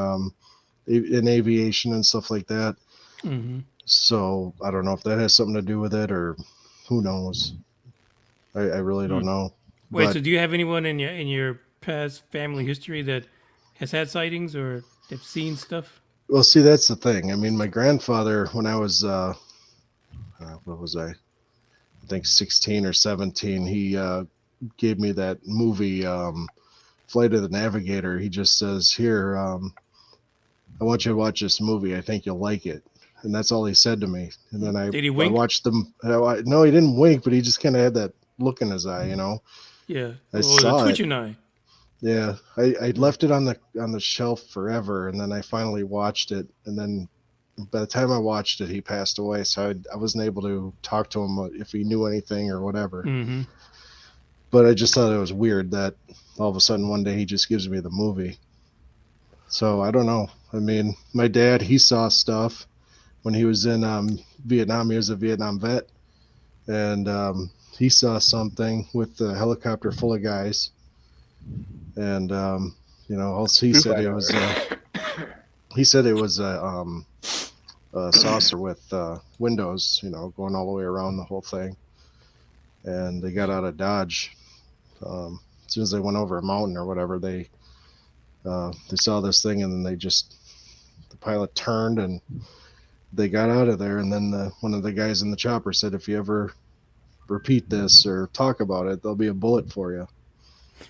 [SPEAKER 8] in aviation and stuff like that. So I don't know if that has something to do with it, or who knows. I really don't know.
[SPEAKER 6] Wait, so do you have anyone in your past family history that has had sightings or have seen stuff?
[SPEAKER 8] Well, see, that's the thing. I mean, my grandfather, when I was, what was I? I think 16 or 17, he gave me that movie, Flight of the Navigator. He just says, here, I want you to watch this movie. I think you'll like it. And that's all he said to me. And then
[SPEAKER 6] Did he wink?
[SPEAKER 8] I watched them. No, he didn't wink, but he just kind of had that look in his eye,
[SPEAKER 6] Yeah.
[SPEAKER 8] I saw
[SPEAKER 6] the twitching
[SPEAKER 8] it.
[SPEAKER 6] eye.
[SPEAKER 8] Yeah, I left it on the shelf forever, and then I finally watched it, and then by the time I watched it, he passed away, so I wasn't able to talk to him if he knew anything or whatever. But I just thought it was weird that all of a sudden one day he just gives me the movie. So I don't know. I mean, my dad, he saw stuff when he was in Vietnam. He was a Vietnam vet, and he saw something with the helicopter full of guys. And also he said it was a saucer with windows, going all the way around the whole thing. And they got out of Dodge as soon as they went over a mountain or whatever. They saw this thing, and then the pilot turned and they got out of there. And then one of the guys in the chopper said, if you ever repeat this or talk about it, there'll be a bullet for you.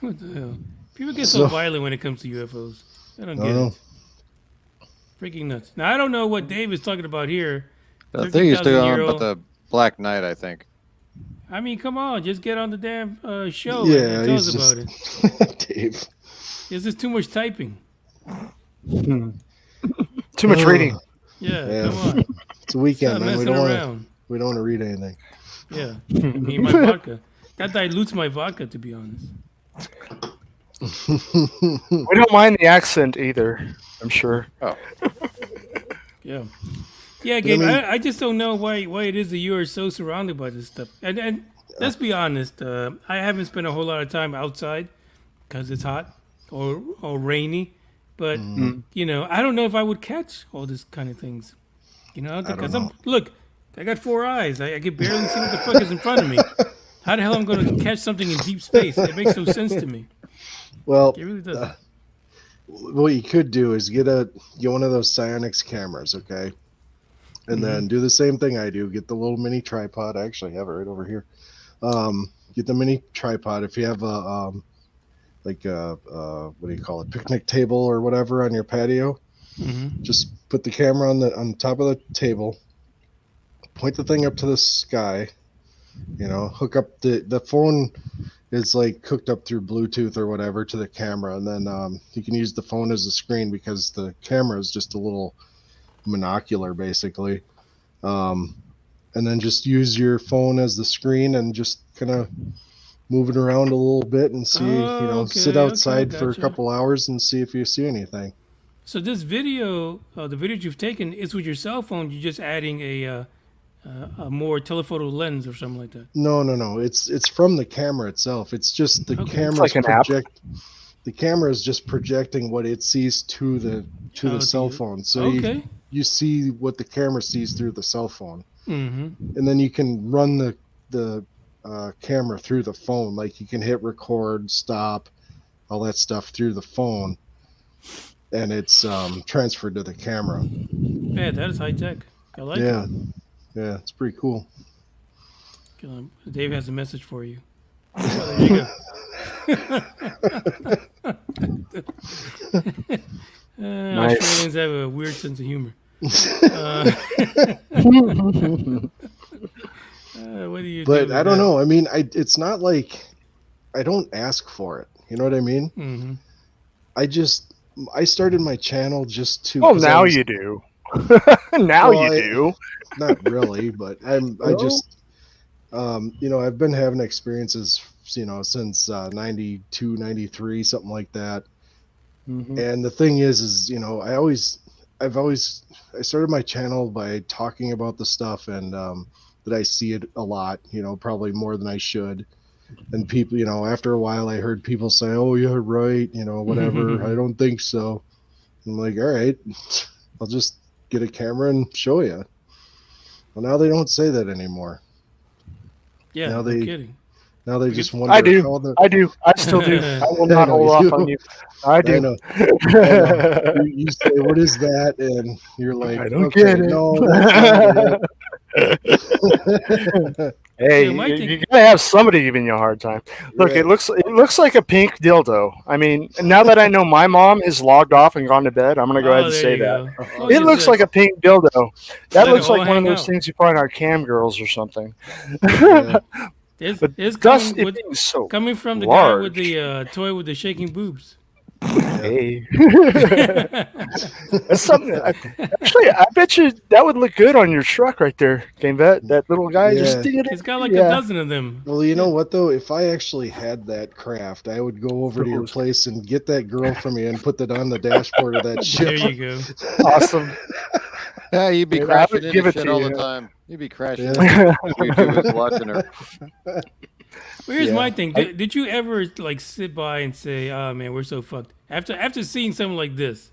[SPEAKER 6] What the hell? People get so violent when it comes to UFOs. I don't get it. Freaking nuts. Now, I don't know what Dave is talking about here.
[SPEAKER 7] I think he's talking about the Black Knight, I think.
[SPEAKER 6] I mean, come on. Just get on the damn show and tell us about it.
[SPEAKER 8] Dave.
[SPEAKER 6] Is this too much typing?
[SPEAKER 9] Too much reading.
[SPEAKER 6] Yeah, come on.
[SPEAKER 8] It's a weekend, man. We don't want to read anything.
[SPEAKER 6] Yeah. I mean, my vodka. That dilutes my vodka, to be honest.
[SPEAKER 9] We don't mind the accent either, I'm sure.
[SPEAKER 7] Oh.
[SPEAKER 6] Yeah. Yeah, Gabe, I just don't know why it is that you are so surrounded by this stuff. And let's be honest, I haven't spent a whole lot of time outside because it's hot or rainy. But, I don't know if I would catch all this kind of things. Because look, I got 4 eyes. I can barely see what the fuck is in front of me. How the hell I'm going to catch something in deep space? It makes no sense to me.
[SPEAKER 8] Well,
[SPEAKER 6] It really doesn't.
[SPEAKER 8] What you could do is get one of those Psionics cameras, okay? And then do the same thing I do. Get the little mini tripod. I actually have it right over here. Get the mini tripod. If you have what do you call it? Picnic table or whatever on your patio. Just put the camera on the top of the table. Point the thing up to the sky. Hook up the phone is like hooked up through Bluetooth or whatever to the camera, and then you can use the phone as a screen because the camera is just a little monocular basically, and then just use your phone as the screen and just kind of move it around a little bit and see, sit outside for a couple hours and see if you see anything.
[SPEAKER 6] So this video, the video you've taken, is with your cell phone. You're just adding a more telephoto lens or something like that.
[SPEAKER 8] No. It's from the camera itself. It's just the
[SPEAKER 6] Okay.
[SPEAKER 8] camera's
[SPEAKER 9] It's like an app.
[SPEAKER 8] The camera is just projecting what it sees to the cell phone. So you see what the camera sees through the cell phone, and then you can run the camera through the phone. Like you can hit record, stop, all that stuff through the phone, and it's transferred to the camera.
[SPEAKER 6] Yeah, that is high tech. I like it.
[SPEAKER 8] Yeah, it's pretty cool.
[SPEAKER 6] Dave has a message for you. Oh, there you go.
[SPEAKER 9] Nice.
[SPEAKER 6] Australians have a weird sense of humor. What do you
[SPEAKER 8] But
[SPEAKER 6] do
[SPEAKER 8] I don't know. I mean, it's not like I don't ask for it. You know what I mean?
[SPEAKER 6] Mm-hmm.
[SPEAKER 8] I started my channel just to.
[SPEAKER 9] Well, now you do. Now
[SPEAKER 8] Well,
[SPEAKER 9] you do.
[SPEAKER 8] Not really, but I just, I've been having experiences, since 92, 93, something like that. And the thing is, I started my channel by talking about the stuff and that I see it a lot, probably more than I should. And people, after a while, I heard people say, "Oh, you're right," whatever. I don't think so. I'm like, all right, I'll just get a camera and show you. Well, now they don't say that anymore.
[SPEAKER 6] Yeah,
[SPEAKER 8] now
[SPEAKER 6] no
[SPEAKER 8] they,
[SPEAKER 6] kidding.
[SPEAKER 8] Now they just wonder.
[SPEAKER 9] I do. I still do. I will not hold off on you. I do.
[SPEAKER 8] I know. You say, "What is that?" And you're like,
[SPEAKER 9] I don't
[SPEAKER 8] okay,
[SPEAKER 9] get it.
[SPEAKER 8] No, that's not it.
[SPEAKER 9] Hey,
[SPEAKER 6] Yeah,
[SPEAKER 9] you gotta have somebody giving you a hard time. Look,
[SPEAKER 8] Right.
[SPEAKER 9] it looks like a pink dildo. I mean, now that I know my mom is logged off and gone to bed, I'm gonna go ahead and
[SPEAKER 6] there
[SPEAKER 9] say
[SPEAKER 6] you
[SPEAKER 9] that.
[SPEAKER 6] go. Oh,
[SPEAKER 9] It
[SPEAKER 6] just
[SPEAKER 9] looks like a pink dildo. That
[SPEAKER 6] Let
[SPEAKER 9] looks
[SPEAKER 6] it all
[SPEAKER 9] like one of
[SPEAKER 6] hang
[SPEAKER 9] those
[SPEAKER 6] out.
[SPEAKER 9] things you find on cam girls or something.
[SPEAKER 8] Yeah.
[SPEAKER 6] It's
[SPEAKER 9] Thus,
[SPEAKER 6] coming,
[SPEAKER 9] it being so
[SPEAKER 6] coming from the
[SPEAKER 9] large.
[SPEAKER 6] guy with the toy with the shaking boobs.
[SPEAKER 9] Hey. That's something. Actually, I bet you that would look good on your truck right there, Game Vet. That little guy just
[SPEAKER 8] Yeah.
[SPEAKER 9] did it.
[SPEAKER 6] He's got like
[SPEAKER 9] Yeah.
[SPEAKER 6] a dozen of them.
[SPEAKER 8] Well, you know what though? If I actually had that craft, I would go over to your
[SPEAKER 9] Those.
[SPEAKER 8] place and get that girl from you and put that on the dashboard of that ship.
[SPEAKER 6] There you go.
[SPEAKER 9] Awesome.
[SPEAKER 7] Yeah, you'd be
[SPEAKER 9] Yeah, I
[SPEAKER 7] crashing
[SPEAKER 9] would
[SPEAKER 7] into
[SPEAKER 9] give it
[SPEAKER 7] shit
[SPEAKER 9] to
[SPEAKER 7] all
[SPEAKER 9] you.
[SPEAKER 7] the time. You'd be crashing
[SPEAKER 8] Yeah.
[SPEAKER 7] into YouTubers watching her.
[SPEAKER 6] Well, here's
[SPEAKER 8] Yeah.
[SPEAKER 6] my thing. Did you ever like sit by and say, "Oh man, we're so fucked"? After seeing something like this,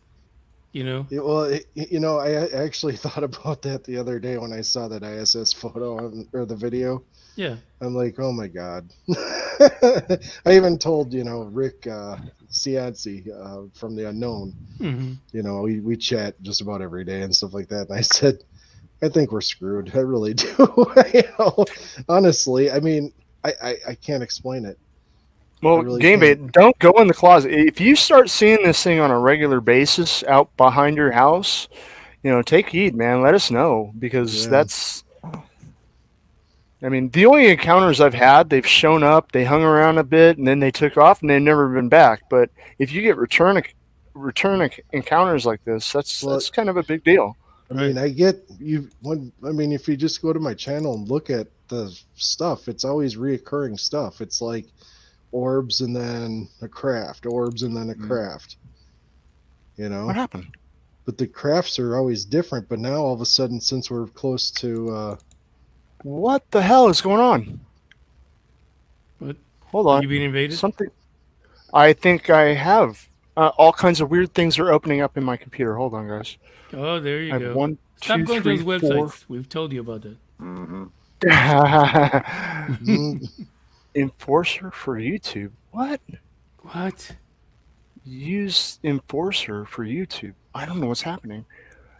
[SPEAKER 8] Yeah, well, I actually thought about that the other day when I saw that ISS photo or the video.
[SPEAKER 6] Yeah.
[SPEAKER 8] I'm like, oh my god. I even told Rick Cianci from the Unknown.
[SPEAKER 6] Mm-hmm.
[SPEAKER 8] We chat just about every day and stuff like that. And I said, I think we're screwed. I really do. Honestly, I mean, I can't explain it.
[SPEAKER 9] Well,
[SPEAKER 8] really
[SPEAKER 9] Game
[SPEAKER 8] can't.
[SPEAKER 9] Bait, don't go in the closet. If you start seeing this thing on a regular basis out behind your house, take heed, man. Let us know because
[SPEAKER 8] Yeah.
[SPEAKER 9] that's. I mean, the only encounters I've had, they've shown up, they hung around a bit, and then they took off, and they've never been back. But if you get return encounters like this, that's kind of a big deal.
[SPEAKER 8] I mean, I get you. If you just go to my channel and look at the stuff, it's always reoccurring stuff. It's like orbs and then a craft, orbs and then a craft.
[SPEAKER 9] What happened?
[SPEAKER 8] But the crafts are always different. But now all of a sudden, since we're close to,
[SPEAKER 9] What the hell is going on?
[SPEAKER 6] What?
[SPEAKER 9] Hold on.
[SPEAKER 6] You being invaded?
[SPEAKER 9] Something. I think I have. All kinds of weird things are opening up in my computer. Hold on, guys.
[SPEAKER 6] Oh, there you
[SPEAKER 9] I
[SPEAKER 6] go.
[SPEAKER 9] have 1,
[SPEAKER 6] Stop
[SPEAKER 9] 2,
[SPEAKER 6] going
[SPEAKER 9] 3,
[SPEAKER 6] to those
[SPEAKER 9] 4.
[SPEAKER 6] websites. We've told you about that.
[SPEAKER 9] Enforcer for YouTube. What?
[SPEAKER 6] What?
[SPEAKER 9] Use Enforcer for YouTube. I don't know what's happening.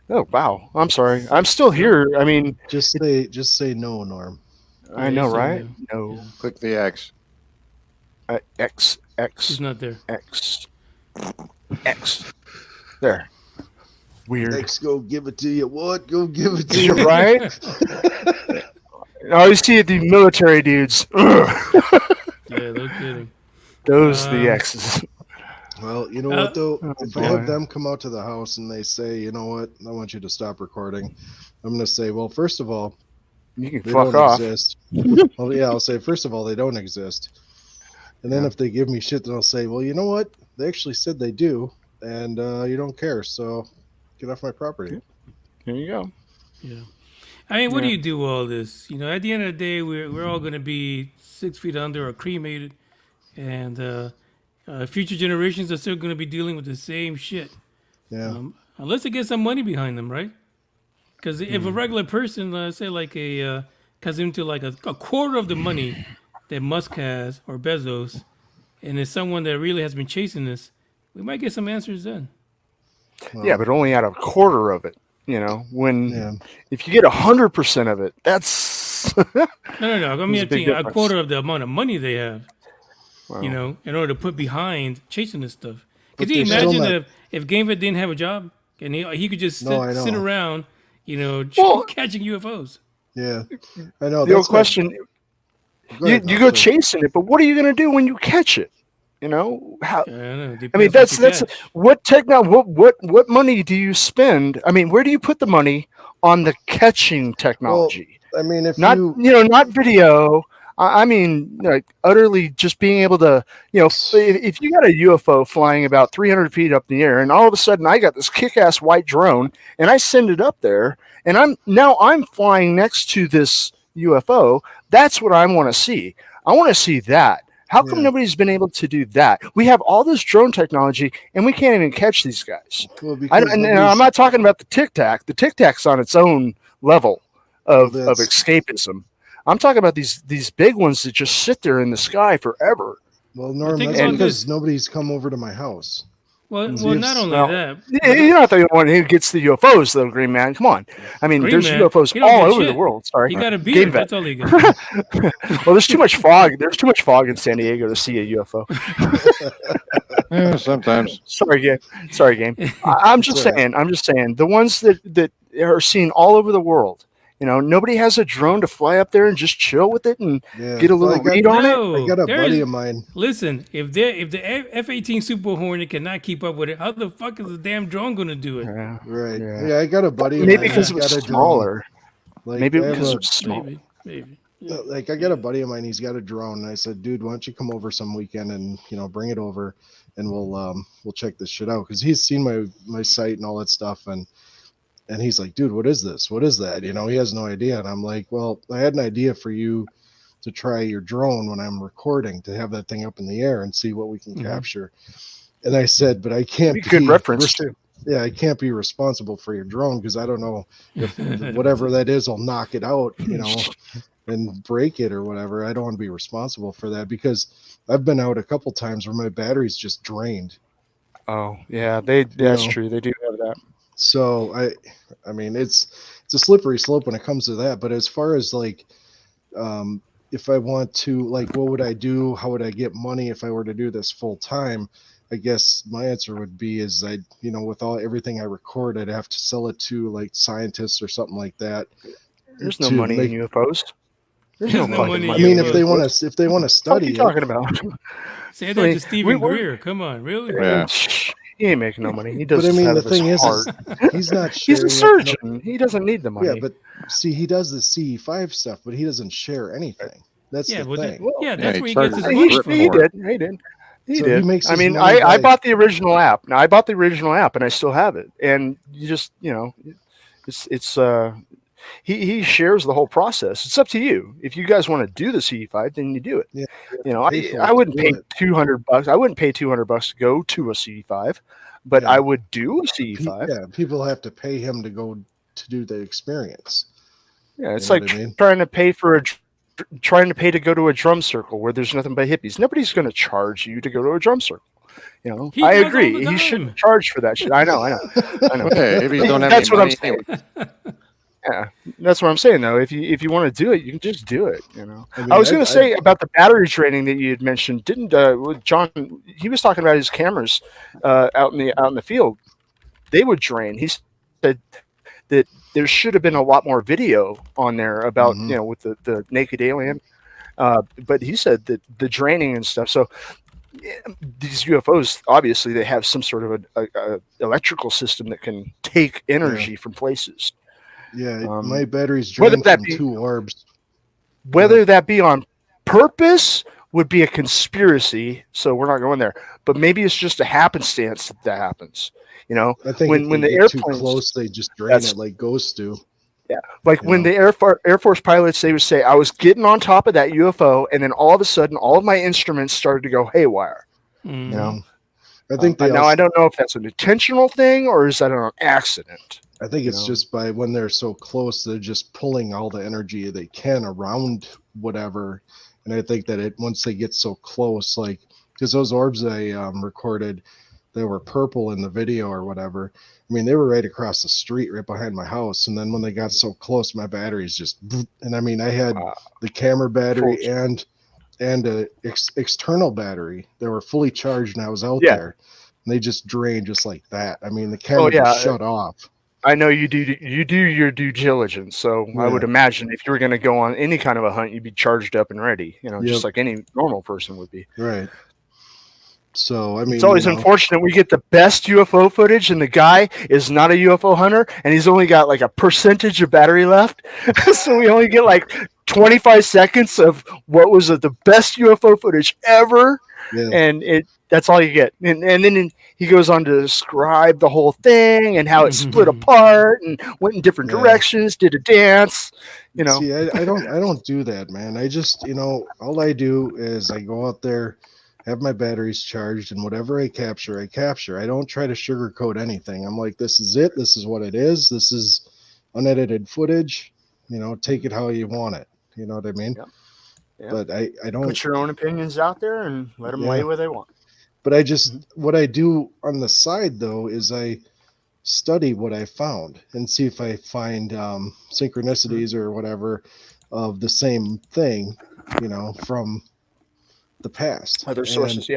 [SPEAKER 9] Oh wow. I'm sorry. I'm still here. I mean,
[SPEAKER 8] just say no, Norm.
[SPEAKER 9] I know,
[SPEAKER 6] you said
[SPEAKER 9] right?
[SPEAKER 6] no.
[SPEAKER 9] No.
[SPEAKER 7] Click the X.
[SPEAKER 9] X.
[SPEAKER 6] She's not there.
[SPEAKER 9] X. There. Weird.
[SPEAKER 8] X, go give it to you. What? Go give it to
[SPEAKER 9] You're
[SPEAKER 8] you.
[SPEAKER 9] right. I always see the military dudes.
[SPEAKER 6] Yeah, no kidding.
[SPEAKER 9] Those the X's.
[SPEAKER 8] Well, you know what though? If I have
[SPEAKER 9] boy.
[SPEAKER 8] them come out to the house and they say, you know what, I want you to stop recording, I'm gonna say, well, first of all,
[SPEAKER 9] You can
[SPEAKER 8] they
[SPEAKER 9] fuck
[SPEAKER 8] don't
[SPEAKER 9] off.
[SPEAKER 8] exist. Well, yeah, I'll say, first of all, they don't exist. And then if they give me shit, then I'll say, well, you know what? They actually said they do. and you don't care. So get off my property.
[SPEAKER 9] There you go.
[SPEAKER 6] Yeah. I mean, what do you do with all this? You know, at the end of the day, we're all going to be 6 feet under or cremated, and future generations are still going to be dealing with the same shit.
[SPEAKER 8] Yeah.
[SPEAKER 6] Unless they get some money behind them, right? Because if a regular person, say like comes into like a quarter of the money that Musk has or Bezos, and is someone that really has been chasing this, we might get some answers then.
[SPEAKER 8] Well,
[SPEAKER 9] Yeah, but only out of a quarter of it. You know,
[SPEAKER 8] Yeah.
[SPEAKER 9] if you get 100% of it, that's
[SPEAKER 6] No. I
[SPEAKER 9] There's a
[SPEAKER 6] mean,
[SPEAKER 9] big
[SPEAKER 6] a
[SPEAKER 9] difference.
[SPEAKER 6] quarter of the amount of money they have.
[SPEAKER 9] Wow.
[SPEAKER 6] You know, in order to put behind chasing this stuff.
[SPEAKER 8] But
[SPEAKER 6] Could you
[SPEAKER 8] they're still
[SPEAKER 6] imagine
[SPEAKER 8] not-
[SPEAKER 6] if Gamefit didn't have a job and he could just
[SPEAKER 8] No, I
[SPEAKER 6] sit
[SPEAKER 8] know.
[SPEAKER 6] around, you know,
[SPEAKER 9] Well-
[SPEAKER 6] catching UFOs?
[SPEAKER 8] Yeah. I know.
[SPEAKER 9] the old
[SPEAKER 8] that's not-
[SPEAKER 9] question.
[SPEAKER 8] Go
[SPEAKER 9] You,
[SPEAKER 8] ahead,
[SPEAKER 9] you go
[SPEAKER 8] Doctor.
[SPEAKER 9] chasing it, but what are you going to do when you catch it? You know how?
[SPEAKER 6] I don't know.
[SPEAKER 9] I mean,
[SPEAKER 6] Depends
[SPEAKER 9] that's
[SPEAKER 6] what you catch.
[SPEAKER 9] what money do you spend? I mean, where do you put the money on the catching technology?
[SPEAKER 8] I mean, if
[SPEAKER 9] Not
[SPEAKER 8] you
[SPEAKER 9] not video. I mean, like utterly just being able to, if you got a UFO flying about 300 feet up in the air, and all of a sudden I got this kick-ass white drone, and I send it up there, and I'm flying next to this UFO. That's what I want to see. I want to see that. How come
[SPEAKER 8] Yeah.
[SPEAKER 9] nobody's been able to do that? We have all this drone technology, and we can't even catch these guys.
[SPEAKER 8] well, because
[SPEAKER 9] And
[SPEAKER 8] nobody's-
[SPEAKER 9] I'm not talking about the Tic Tac. The Tic Tac's on its own level of
[SPEAKER 8] Well, that's-
[SPEAKER 9] escapism. I'm talking about these big ones that just sit there in the sky forever.
[SPEAKER 8] well, Norm,
[SPEAKER 6] think
[SPEAKER 8] that's
[SPEAKER 6] about
[SPEAKER 8] because
[SPEAKER 6] this.
[SPEAKER 8] nobody's come over to my house.
[SPEAKER 6] Well,
[SPEAKER 8] Yes.
[SPEAKER 6] not only
[SPEAKER 9] Well,
[SPEAKER 6] that.
[SPEAKER 9] You're not the only one who gets the UFOs, though, Green Man. Come on. I mean,
[SPEAKER 6] Green
[SPEAKER 9] there's
[SPEAKER 6] Man,
[SPEAKER 9] UFOs
[SPEAKER 6] he don't
[SPEAKER 9] all
[SPEAKER 6] get
[SPEAKER 9] over
[SPEAKER 6] shit.
[SPEAKER 9] the world. Sorry.
[SPEAKER 6] He got a
[SPEAKER 9] Game
[SPEAKER 6] beard.
[SPEAKER 9] vet.
[SPEAKER 6] That's all he got.
[SPEAKER 9] Well, there's too much fog. There's too much fog in San Diego to see a UFO.
[SPEAKER 7] Yeah, sometimes.
[SPEAKER 9] Sorry, game. I'm just saying. The ones that are seen all over the world. You know, nobody has a drone to fly up there and just chill with it and
[SPEAKER 8] Yeah.
[SPEAKER 9] get a
[SPEAKER 8] Well,
[SPEAKER 9] little
[SPEAKER 8] I
[SPEAKER 9] read
[SPEAKER 8] got,
[SPEAKER 9] on it.
[SPEAKER 6] No,
[SPEAKER 8] I got a
[SPEAKER 6] there
[SPEAKER 8] buddy
[SPEAKER 6] is-
[SPEAKER 8] of mine.
[SPEAKER 6] Listen, if the F-18 Super Hornet cannot keep up with it, how the fuck is the damn drone gonna do it?
[SPEAKER 9] Yeah.
[SPEAKER 8] Right.
[SPEAKER 9] Yeah.
[SPEAKER 8] Yeah, I got a buddy of
[SPEAKER 9] Maybe
[SPEAKER 8] mine.
[SPEAKER 9] because
[SPEAKER 8] He's
[SPEAKER 9] it was
[SPEAKER 8] got a drone.
[SPEAKER 9] smaller.
[SPEAKER 8] Like,
[SPEAKER 9] Maybe
[SPEAKER 8] I have
[SPEAKER 9] because
[SPEAKER 8] a-
[SPEAKER 9] it was small.
[SPEAKER 6] Maybe.
[SPEAKER 8] like I got a buddy of mine. He's got a drone, and I said, "Dude, why don't you come over some weekend and bring it over, and we'll check this shit out." Because he's seen my site and all that stuff, and he's like, "Dude, what is this? What is that?" You know, he has no idea, and I'm like, "Well, I had an idea for you to try your drone when I'm recording, to have that thing up in the air and see what we can
[SPEAKER 6] Mhm.
[SPEAKER 8] capture." And I said, "But I can't
[SPEAKER 9] Be good
[SPEAKER 8] be
[SPEAKER 9] reference too.
[SPEAKER 8] Yeah, I can't be responsible for your drone because I don't know if whatever that is will knock it out, and break it or whatever. I don't want to be responsible for that because I've been out a couple times where my battery's just drained.
[SPEAKER 9] Oh yeah, that's
[SPEAKER 8] know.
[SPEAKER 9] true. They do have that.
[SPEAKER 8] So I mean, it's a slippery slope when it comes to that. But as far as like, if I want to, like, what would I do? How would I get money if I were to do this full time? I guess my answer would be is with everything I record, I'd have to sell it to like scientists or something like that.
[SPEAKER 9] There's no
[SPEAKER 8] to
[SPEAKER 9] money
[SPEAKER 8] make-
[SPEAKER 9] in UFOs. There's
[SPEAKER 6] There's
[SPEAKER 9] no
[SPEAKER 6] no
[SPEAKER 9] fucking
[SPEAKER 6] money in
[SPEAKER 8] I
[SPEAKER 9] money.
[SPEAKER 8] mean,
[SPEAKER 6] UFOs.
[SPEAKER 8] if they want to
[SPEAKER 9] What are
[SPEAKER 8] study
[SPEAKER 9] you
[SPEAKER 8] it,
[SPEAKER 9] talking about?
[SPEAKER 6] Say that
[SPEAKER 9] I mean,
[SPEAKER 6] to Stephen
[SPEAKER 9] we're-
[SPEAKER 6] Greer. Come on, really?
[SPEAKER 7] Yeah.
[SPEAKER 9] He ain't making no money. He does
[SPEAKER 8] but I
[SPEAKER 9] this
[SPEAKER 8] mean,
[SPEAKER 9] out
[SPEAKER 8] the
[SPEAKER 9] of his
[SPEAKER 8] thing is
[SPEAKER 9] heart.
[SPEAKER 8] he's not
[SPEAKER 9] He's
[SPEAKER 8] sharing
[SPEAKER 9] a
[SPEAKER 8] it.
[SPEAKER 9] surgeon. He doesn't need the money.
[SPEAKER 8] Yeah, but see, he does the CE5 stuff, but he doesn't share anything. That's
[SPEAKER 6] Yeah,
[SPEAKER 8] the
[SPEAKER 6] well,
[SPEAKER 8] thing.
[SPEAKER 6] that's
[SPEAKER 7] he
[SPEAKER 6] where he gets his
[SPEAKER 7] charges
[SPEAKER 6] money
[SPEAKER 7] for
[SPEAKER 6] from.
[SPEAKER 7] it.
[SPEAKER 9] He
[SPEAKER 7] more.
[SPEAKER 9] did. He did. He
[SPEAKER 8] So he
[SPEAKER 9] did.
[SPEAKER 8] makes
[SPEAKER 9] I
[SPEAKER 8] his
[SPEAKER 9] mean,
[SPEAKER 8] money
[SPEAKER 9] I
[SPEAKER 8] by-
[SPEAKER 9] bought the original app. Now I bought the original app, and I still have it. And you just, it's he shares the whole process. It's up to you. If you guys want to do the CE5, then you do it.
[SPEAKER 8] Yeah, pay for it
[SPEAKER 9] I
[SPEAKER 8] to
[SPEAKER 9] wouldn't
[SPEAKER 8] do
[SPEAKER 9] pay
[SPEAKER 8] it.
[SPEAKER 9] $200. I wouldn't pay $200 to go to a CE5, but
[SPEAKER 8] Yeah.
[SPEAKER 9] I would do a CE5.
[SPEAKER 8] Yeah, people have to pay him to go to do the experience.
[SPEAKER 9] Yeah, it's
[SPEAKER 8] You know
[SPEAKER 9] like
[SPEAKER 8] what I mean?
[SPEAKER 9] trying to pay to go to a drum circle where there's nothing but hippies. Nobody's going to charge you to go to a drum circle.
[SPEAKER 6] He
[SPEAKER 9] I
[SPEAKER 6] does all
[SPEAKER 9] agree.
[SPEAKER 6] the
[SPEAKER 9] He
[SPEAKER 6] time.
[SPEAKER 9] shouldn't charge for that shit. I know.
[SPEAKER 7] Hey, if you don't have
[SPEAKER 9] That's
[SPEAKER 7] any
[SPEAKER 9] what I'm
[SPEAKER 7] money,
[SPEAKER 9] saying. Yeah, that's what I'm saying though. If you want to do it, you can just do it.
[SPEAKER 8] mean,
[SPEAKER 9] I was going to say about the battery training that you had mentioned. Didn't John? He was talking about his cameras out in the field. They would drain. He said that there should have been a lot more video on there about
[SPEAKER 8] Mhm.
[SPEAKER 9] with the naked alien. But he said that the draining and stuff. So these UFOs, obviously, they have some sort of a electrical system that can take energy from places.
[SPEAKER 8] Yeah,
[SPEAKER 9] Um,
[SPEAKER 8] my battery's
[SPEAKER 9] whether
[SPEAKER 8] drained
[SPEAKER 9] that
[SPEAKER 8] from
[SPEAKER 9] be-
[SPEAKER 8] 2 orbs.
[SPEAKER 9] Whether that be on purpose would be a conspiracy. So we're not going there. But maybe it's just a happenstance that happens. You know,
[SPEAKER 8] I think
[SPEAKER 9] when
[SPEAKER 8] if they
[SPEAKER 9] the
[SPEAKER 8] get too
[SPEAKER 9] airplanes
[SPEAKER 8] close, they just drain
[SPEAKER 9] that's-
[SPEAKER 8] it like ghosts do.
[SPEAKER 9] Yeah, like
[SPEAKER 8] You
[SPEAKER 9] when
[SPEAKER 8] know.
[SPEAKER 9] the Air Force pilots, they would say, I was getting on top of that UFO, and then all of a sudden, all of my instruments started to go haywire.
[SPEAKER 6] Mhm.
[SPEAKER 9] You know,
[SPEAKER 8] I think they
[SPEAKER 9] now
[SPEAKER 8] also,
[SPEAKER 9] I don't know if that's an intentional thing or is that an accident.
[SPEAKER 8] I think it's
[SPEAKER 9] know.
[SPEAKER 8] just by when they're so close, they're just pulling all the energy they can around whatever. And I think that once they get so close, like because those orbs I recorded, they were purple in the video or whatever. I mean, they were right across the street, right behind my house. And then when they got so close, my batteries just, and I mean, I had the camera battery and a external battery. They were fully charged, and I was out there. And they just drained just like that. I mean, the camera just shut off.
[SPEAKER 9] I know you do your due diligence, so I would imagine if you were going to go on any kind of a hunt, you'd be charged up and ready, you know, just like any normal person would be.
[SPEAKER 8] Right. So I mean,
[SPEAKER 9] it's always unfortunate we get the best UFO footage, and the guy is not a UFO hunter, and he's only got like a percentage of battery left, so we only get like 25 seconds of what was the best UFO footage ever, and that's all you get. And then he goes on to describe the whole thing and how it split apart and went in different directions, did a dance, you know.
[SPEAKER 8] See, I don't do that, man. I just, you know, all I do is I go out there, have my batteries charged, and whatever I capture, I capture. I don't try to sugarcoat anything. I'm like, this is it. This is what it is. This is unedited footage. You know, take it how you want it. You know what I mean?
[SPEAKER 9] Yeah.
[SPEAKER 8] But I don't
[SPEAKER 9] put your own opinions out there and let them lay where they want.
[SPEAKER 8] But I just, what I do on the side though, is I study what I found and see if I find synchronicities or whatever of the same thing, you know, from the past.
[SPEAKER 9] Other sources,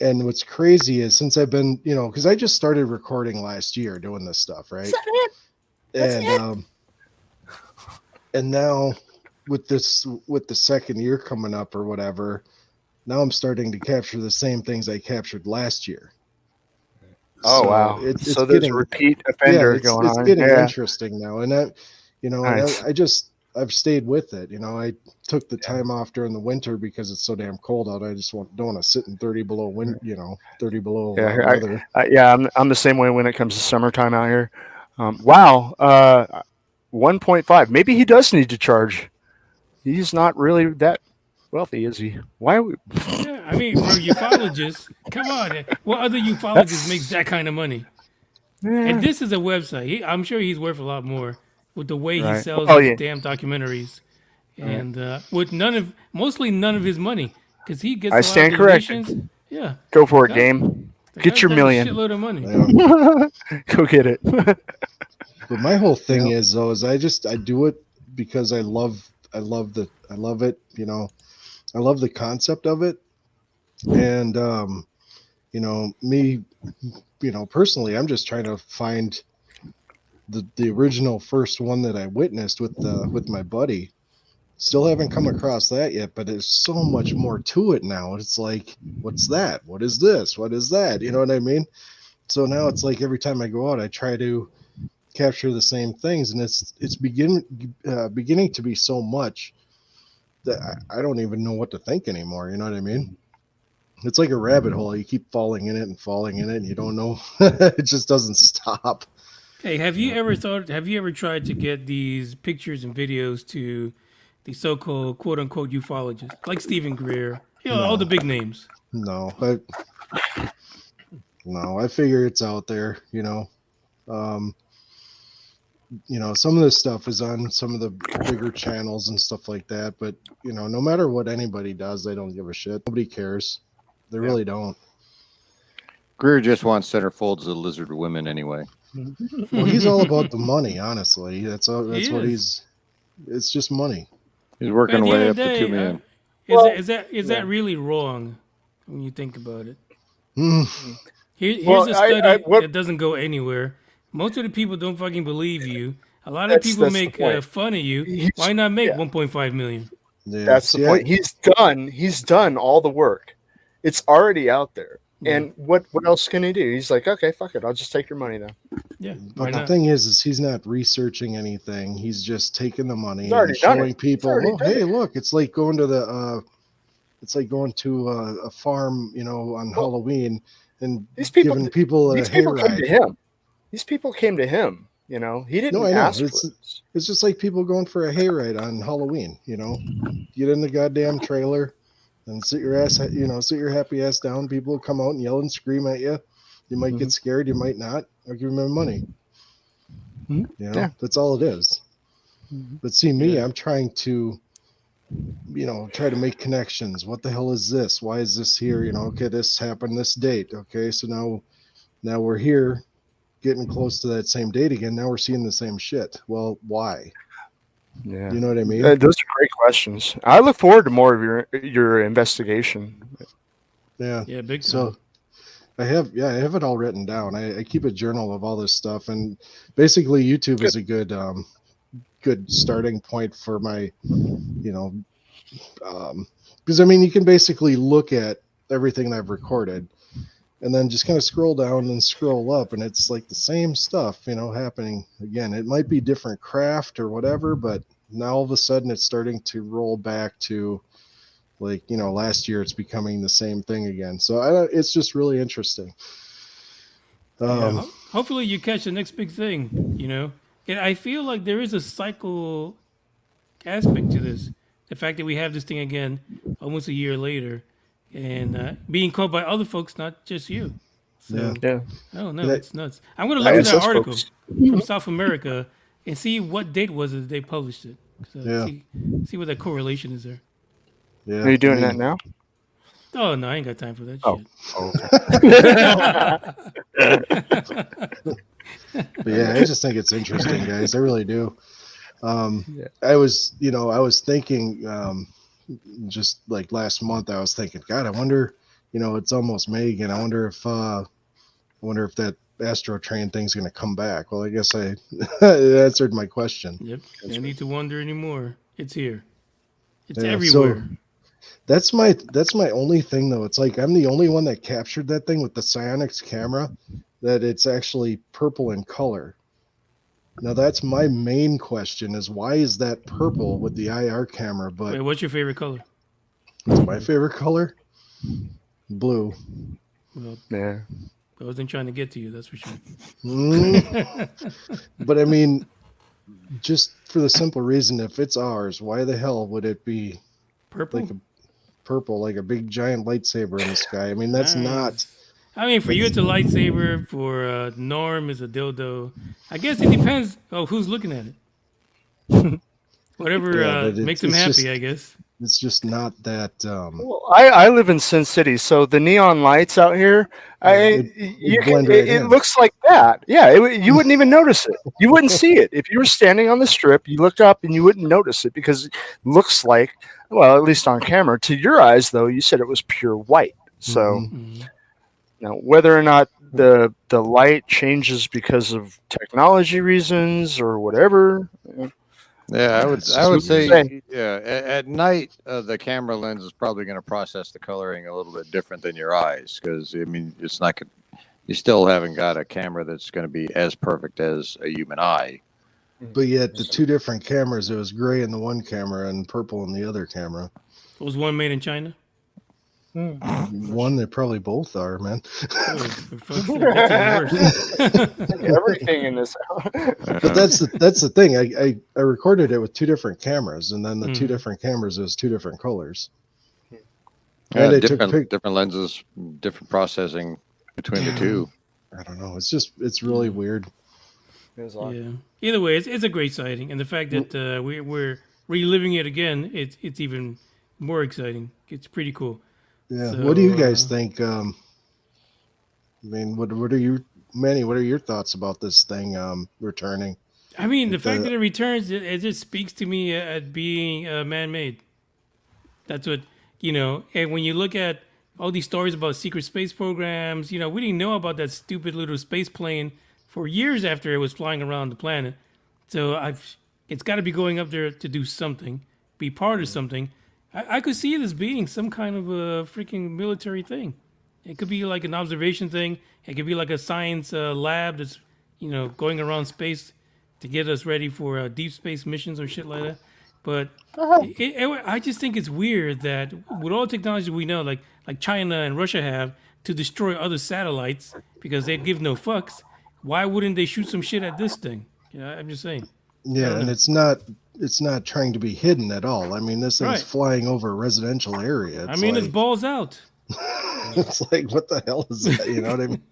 [SPEAKER 8] And what's crazy is since I've been, you know, because I just started recording last year doing this stuff, right? And now with the second year coming up or whatever, now I'm starting to capture the same things I captured last year.
[SPEAKER 9] Oh,
[SPEAKER 8] so
[SPEAKER 9] wow.
[SPEAKER 8] It's
[SPEAKER 9] so there's
[SPEAKER 8] getting,
[SPEAKER 9] a repeat offender going on.
[SPEAKER 8] It's getting interesting now. And I, you know,
[SPEAKER 9] nice.
[SPEAKER 8] and I've stayed with it. You know, I took the time off during the winter because it's so damn cold out. I just don't want to sit in 30 below weather.
[SPEAKER 9] weather. I'm the same way when it comes to summertime out here. 1.5. Maybe he does need to charge. He's not really that wealthy, is he? Why?
[SPEAKER 6] Yeah, I mean, for ufologists, come on. What other ufologist makes that kind of money? And this is a website. I'm sure he's worth a lot more with the way he sells his damn documentaries, and with mostly none of his money, because he gets.
[SPEAKER 9] I stand corrected.
[SPEAKER 6] Yeah,
[SPEAKER 9] go for it, game. Get your million.
[SPEAKER 6] A shitload of money.
[SPEAKER 9] Go get it.
[SPEAKER 8] But my whole thing is I do it because I love it. You know, I love the concept of it, and you know, me, you know, personally, I'm just trying to find the original first one that I witnessed with my buddy. Still haven't come across that yet, but there's so much more to it now. It's like, what's that? What is this? What is that? You know what I mean? So now it's like every time I go out, I try to capture the same things, and it's beginning to be so much that I don't even know what to think anymore. You know what I mean? It's like a rabbit hole. You keep falling in it, and you don't know. It just doesn't stop.
[SPEAKER 6] Hey, have you ever tried to get these pictures and videos to the so-called quote-unquote ufologists, like Stephen Greer, you know, all the big names?
[SPEAKER 8] No, I figure it's out there, you know. You know, some of this stuff is on some of the bigger channels and stuff like that, but you know, no matter what anybody does, they don't give a shit. Nobody cares. They really don't.
[SPEAKER 7] Greer just wants centerfolds of lizard women anyway.
[SPEAKER 8] Well, he's all about the money, honestly. That's what he's. It's just money.
[SPEAKER 7] He's working way up to 2 million.
[SPEAKER 6] Is that really wrong when you think about it? Here's a study that doesn't go anywhere. Most of the people don't fucking believe you. A lot of people make fun of you. Why not make 1.5 million?
[SPEAKER 8] Yeah,
[SPEAKER 9] that's the point. He's done all the work. It's already out there. And what else can he do? He's like, okay, fuck it. I'll just take your money then.
[SPEAKER 6] Yeah.
[SPEAKER 8] But the thing is he's not researching anything. He's just taking the money and showing people, hey, look, it's like going to the It's like going to a farm, on Halloween and
[SPEAKER 9] These people,
[SPEAKER 8] giving people a
[SPEAKER 9] these people came to
[SPEAKER 8] hayride.
[SPEAKER 9] him. These people came to him. He
[SPEAKER 8] No,
[SPEAKER 9] didn't
[SPEAKER 8] I know.
[SPEAKER 9] ask for
[SPEAKER 8] It's
[SPEAKER 9] this.
[SPEAKER 8] it's just like people going for a hayride on Halloween. Get in the goddamn trailer and sit your happy ass down. People will come out and yell and scream at you. You might get scared. You might not. Or give them money.
[SPEAKER 9] Yeah.
[SPEAKER 8] That's all it is. But see, me, I'm trying to, try to make connections. What the hell is this? Why is this here? Okay, this happened this date. Okay, so now we're here, getting close to that same date again. Now we're seeing the same shit. Well, why?
[SPEAKER 9] Yeah.
[SPEAKER 8] You know what I mean?
[SPEAKER 9] Those are great questions. I look forward to more of your investigation.
[SPEAKER 8] Yeah.
[SPEAKER 6] Yeah, big time.
[SPEAKER 8] So I have it all written down. I keep a journal of all this stuff, and basically YouTube is a good starting point for my, because you can basically look at everything that I've recorded, and then just kind of scroll down and scroll up, and it's like the same stuff, happening again. It might be different craft or whatever, but now all of a sudden it's starting to roll back to, like, last year it's becoming the same thing again. So it's just really interesting.
[SPEAKER 6] Hopefully you catch the next big thing, And I feel like there is a cycle aspect to this. The fact that we have this thing again almost a year later and being caught by other folks, not just you. So,
[SPEAKER 9] Yeah.
[SPEAKER 6] I don't know. It's nuts. I'm going to look at that
[SPEAKER 9] Those
[SPEAKER 6] article
[SPEAKER 9] folks.
[SPEAKER 6] from South America and see what date was it they published it. So see what that correlation is there.
[SPEAKER 8] Yeah.
[SPEAKER 9] Are you doing that now?
[SPEAKER 6] Oh, no, I ain't got time for that shit.
[SPEAKER 8] But yeah, I just think it's interesting, guys. I really do. I was thinking, just like last month, I was thinking, God, I wonder, it's almost May again. I wonder if that Astro Train thing's going to come back. Well, I guess I answered my question.
[SPEAKER 6] Yep. No need to wonder anymore. It's here. It's
[SPEAKER 8] Yeah,
[SPEAKER 6] everywhere.
[SPEAKER 8] So that's my only thing, though. It's like I'm the only one that captured that thing with the Psionics camera, that it's actually purple in color. Now that's my main question: is why is that purple with the IR camera? But
[SPEAKER 6] Wait, what's your favorite color?
[SPEAKER 8] what's my favorite color? Blue.
[SPEAKER 6] Well,
[SPEAKER 9] Yeah.
[SPEAKER 6] I wasn't trying to get to you, that's for sure.
[SPEAKER 8] But just for the simple reason, if it's ours, why the hell would it be
[SPEAKER 6] Purple?
[SPEAKER 8] like a big giant lightsaber in the sky? That's not.
[SPEAKER 6] For you, it's a lightsaber. For Norm, it's a dildo. I guess it depends who's looking at it. Whatever makes him happy, I guess.
[SPEAKER 8] It's just not that.
[SPEAKER 9] Well, I live in Sin City, so the neon lights out here, it looks like that. Yeah, you wouldn't even notice it. You wouldn't see it if you were standing on the strip. You looked up and you wouldn't notice it because it looks like, well, at least on camera. To your eyes, though, you said it was pure white. So, now whether or not the light changes because of technology reasons or whatever.
[SPEAKER 7] Yeah, I would say, at night, the camera lens is probably going to process the coloring a little bit different than your eyes, because it's not. You still haven't got a camera that's going to be as perfect as a human eye.
[SPEAKER 8] But yet, the two different cameras, it was gray in the one camera and purple in the other camera.
[SPEAKER 6] Was one made in China?
[SPEAKER 8] One, they probably both are, man.
[SPEAKER 9] Everything in this.
[SPEAKER 8] But that's the thing. I recorded it with two different cameras, and then the two different cameras is two different colors.
[SPEAKER 7] Yeah, different lenses, different processing between the two.
[SPEAKER 8] I don't know. It's really weird.
[SPEAKER 6] Yeah. Either way, it's a great sighting, and the fact that we're reliving it again, it's even more exciting. It's pretty cool.
[SPEAKER 8] Yeah.
[SPEAKER 6] So,
[SPEAKER 8] what do you guys think? What are you, Manny? What are your thoughts about this thing returning?
[SPEAKER 6] The fact that it returns, it just speaks to me at being man-made. That's what And when you look at all these stories about secret space programs, we didn't know about that stupid little space plane for years after it was flying around the planet. So it's got to be going up there to do something, be part of something. I could see this being some kind of a freaking military thing. It could be like an observation thing. It could be like a science lab that's, going around space to get us ready for deep space missions or shit like that. But I just think it's weird that with all the technology we know, like China and Russia have to destroy other satellites because they give no fucks. Why wouldn't they shoot some shit at this thing? You know, I'm just saying.
[SPEAKER 8] Yeah, and it's not trying to be hidden at all. I mean, this thing's
[SPEAKER 6] Right.
[SPEAKER 8] flying over a residential area.
[SPEAKER 6] I mean,
[SPEAKER 8] like,
[SPEAKER 6] it's balls out.
[SPEAKER 8] it's like, what the hell is that? You know what I mean?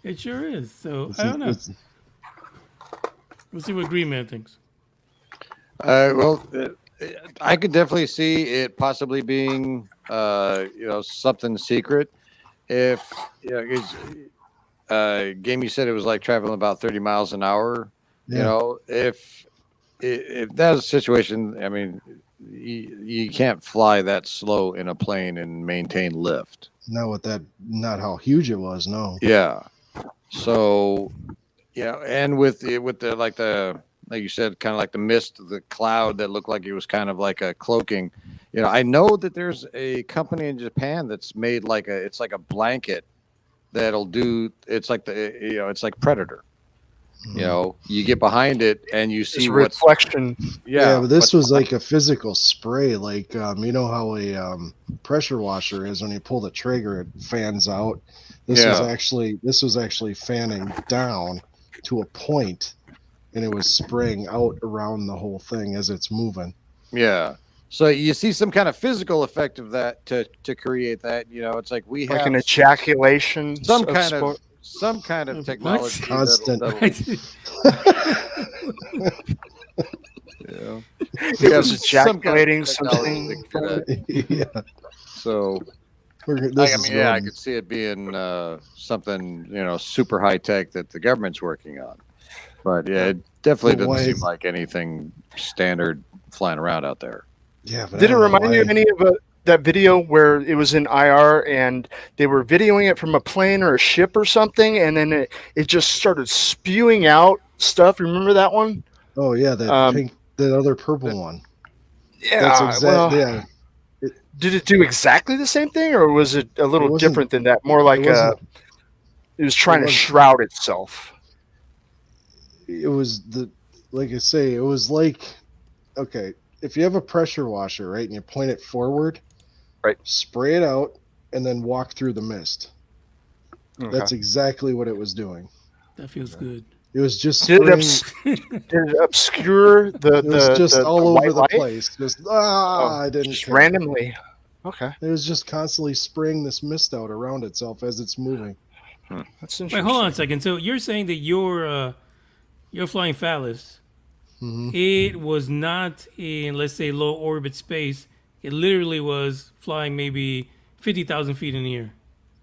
[SPEAKER 6] It sure is. So I don't know. We'll see what Green Man thinks.
[SPEAKER 7] Well, I could definitely see it possibly being, something secret. If Game, you said it was like traveling about 30 miles an hour.
[SPEAKER 8] Yeah.
[SPEAKER 7] You know, if that was a situation, I mean, you can't fly that slow in a plane and maintain lift.
[SPEAKER 8] Not how huge it was. No.
[SPEAKER 7] Yeah. So, and with the like you said, kind of like the mist, the cloud that looked like it was kind of like a cloaking. I know that there's a company in Japan that's made it's like a blanket that'll do. It's like it's like Predator. You get behind it and you see what's
[SPEAKER 9] reflection.
[SPEAKER 8] Yeah, but this was like a physical spray. Like you know how a pressure washer is when you pull the trigger, it fans out. This was actually fanning down to a point, and it was spraying out around the whole thing as it's moving.
[SPEAKER 7] Yeah. So you see some kind of physical effect of that to create that. It's like we
[SPEAKER 9] Like
[SPEAKER 7] have
[SPEAKER 9] an ejaculation.
[SPEAKER 7] some kind of technology.
[SPEAKER 8] Constant.
[SPEAKER 9] It was ejaculating something.
[SPEAKER 8] Yeah.
[SPEAKER 7] So
[SPEAKER 8] This is
[SPEAKER 7] I could see it being something super high tech that the government's working on. But yeah, it definitely doesn't seem like anything standard flying around out there.
[SPEAKER 8] Yeah. But
[SPEAKER 9] Did it remind you of any of that video where it was in IR and they were videoing it from a plane or a ship or something, and then it just started spewing out stuff? Remember that one?
[SPEAKER 8] Oh yeah, that pink, that other purple one.
[SPEAKER 9] Yeah.
[SPEAKER 8] That's exactly.
[SPEAKER 9] Did it do exactly the same thing, or was it a little different than that? More like it was trying to shroud itself.
[SPEAKER 8] It was like I say, it was like, okay, if you have a pressure washer, right, and you point it forward,
[SPEAKER 9] right,
[SPEAKER 8] spray it out, and then walk through the mist. Okay. That's exactly what it was doing.
[SPEAKER 6] That feels good.
[SPEAKER 8] It was just
[SPEAKER 9] did it obscure the
[SPEAKER 8] it was just
[SPEAKER 9] the
[SPEAKER 8] all over the
[SPEAKER 9] light?
[SPEAKER 8] place. Just I didn't
[SPEAKER 9] just
[SPEAKER 8] care.
[SPEAKER 9] randomly. Okay.
[SPEAKER 8] It was just constantly spraying this mist out around itself as it's moving.
[SPEAKER 9] That's interesting.
[SPEAKER 6] Wait, hold on a second. So you're saying that your flying phallus, it was not in, let's say, low orbit space. It literally was flying maybe 50,000 feet in the air.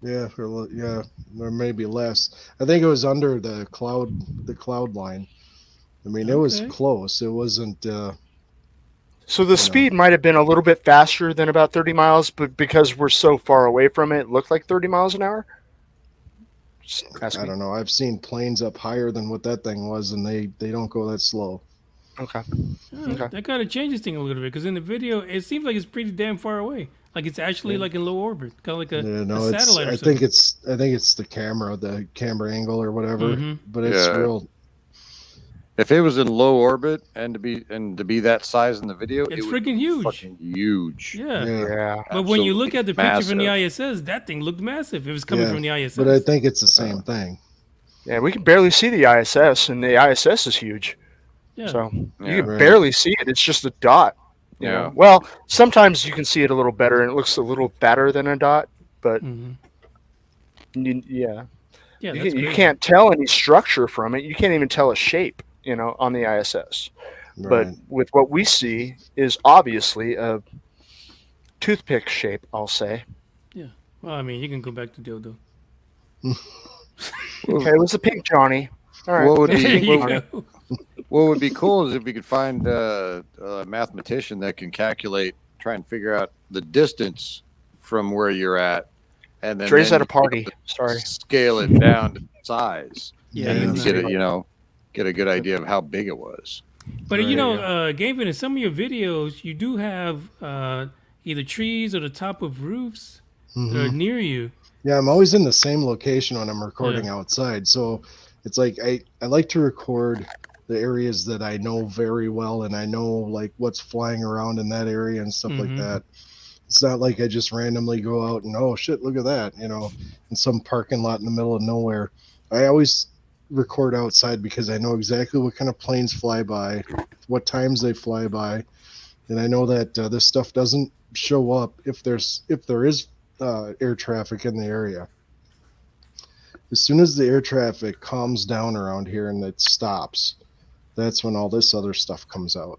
[SPEAKER 8] Yeah, or maybe less. I think it was under the cloud line. I mean, it was close. It wasn't.
[SPEAKER 9] So the speed might have been a little bit faster than about 30 miles, but because we're so far away from it, it looked like 30 miles an hour?
[SPEAKER 8] I don't know. I've seen planes up higher than what that thing was, and they don't go that slow.
[SPEAKER 9] Okay.
[SPEAKER 6] That kind of changes things a little bit, because in the video, it seems like it's pretty damn far away. Like it's actually like in low orbit, kind of like a satellite or something.
[SPEAKER 8] I think it's the camera angle or whatever. But it's real.
[SPEAKER 7] If it was in low orbit and to be that size in the video,
[SPEAKER 6] it's freaking huge.
[SPEAKER 7] Fucking huge.
[SPEAKER 6] Yeah. But when you look at the picture from the ISS, that thing looked massive. It was coming from the ISS.
[SPEAKER 8] But I think it's the same thing.
[SPEAKER 9] Yeah, we can barely see the ISS, and the ISS is huge.
[SPEAKER 6] Yeah.
[SPEAKER 9] So you can barely see it. It's just a dot. You know? Well, sometimes you can see it a little better, and it looks a little better than a dot. But you can't tell any structure from it. You can't even tell a shape, on the ISS. Right. But with what we see is obviously a toothpick shape, I'll say.
[SPEAKER 6] Yeah. Well, I mean, you can go back to dildo.
[SPEAKER 9] Okay, it was a pink Johnny. All right.
[SPEAKER 7] What would be cool is if we could find a mathematician that can try and figure out the distance from where you're at, and then
[SPEAKER 9] Dre's at a party. Sorry,
[SPEAKER 7] scale it down to size.
[SPEAKER 6] Yeah,
[SPEAKER 7] and then you get a good idea of how big it was.
[SPEAKER 6] But Gavin, in some of your videos, you do have either trees or the top of roofs that are near you.
[SPEAKER 8] Yeah, I'm always in the same location when I'm recording outside, so it's like I like to record the areas that I know very well, and I know like what's flying around in that area and stuff like that. It's not like I just randomly go out and, oh shit, look at that, in some parking lot in the middle of nowhere. I always record outside because I know exactly what kind of planes fly by, what times they fly by, and I know that this stuff doesn't show up if there is air traffic in the area. As soon as the air traffic calms down around here and it stops, that's when all this other stuff comes out.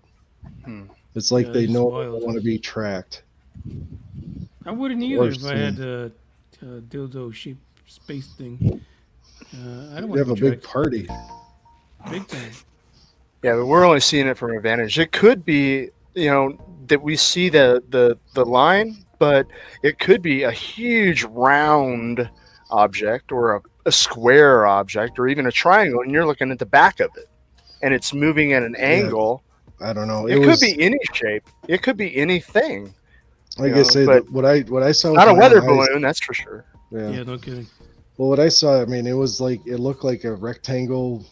[SPEAKER 8] It's like they know they want to be tracked.
[SPEAKER 6] I wouldn't either if I had the dildo shape space thing. I don't want to
[SPEAKER 8] have a big party.
[SPEAKER 6] Big time.
[SPEAKER 9] Yeah, but we're only seeing it from a vantage. It could be, that we see the line, but it could be a huge round object or a square object or even a triangle, and you're looking at the back of it, and it's moving at an angle.
[SPEAKER 8] I don't know.
[SPEAKER 9] It could be any shape. It could be anything.
[SPEAKER 8] Like I say, what I saw.
[SPEAKER 9] Not a weather balloon, that's for sure.
[SPEAKER 6] Yeah, no kidding.
[SPEAKER 8] Well, what I saw, it was like, it looked like a rectangle,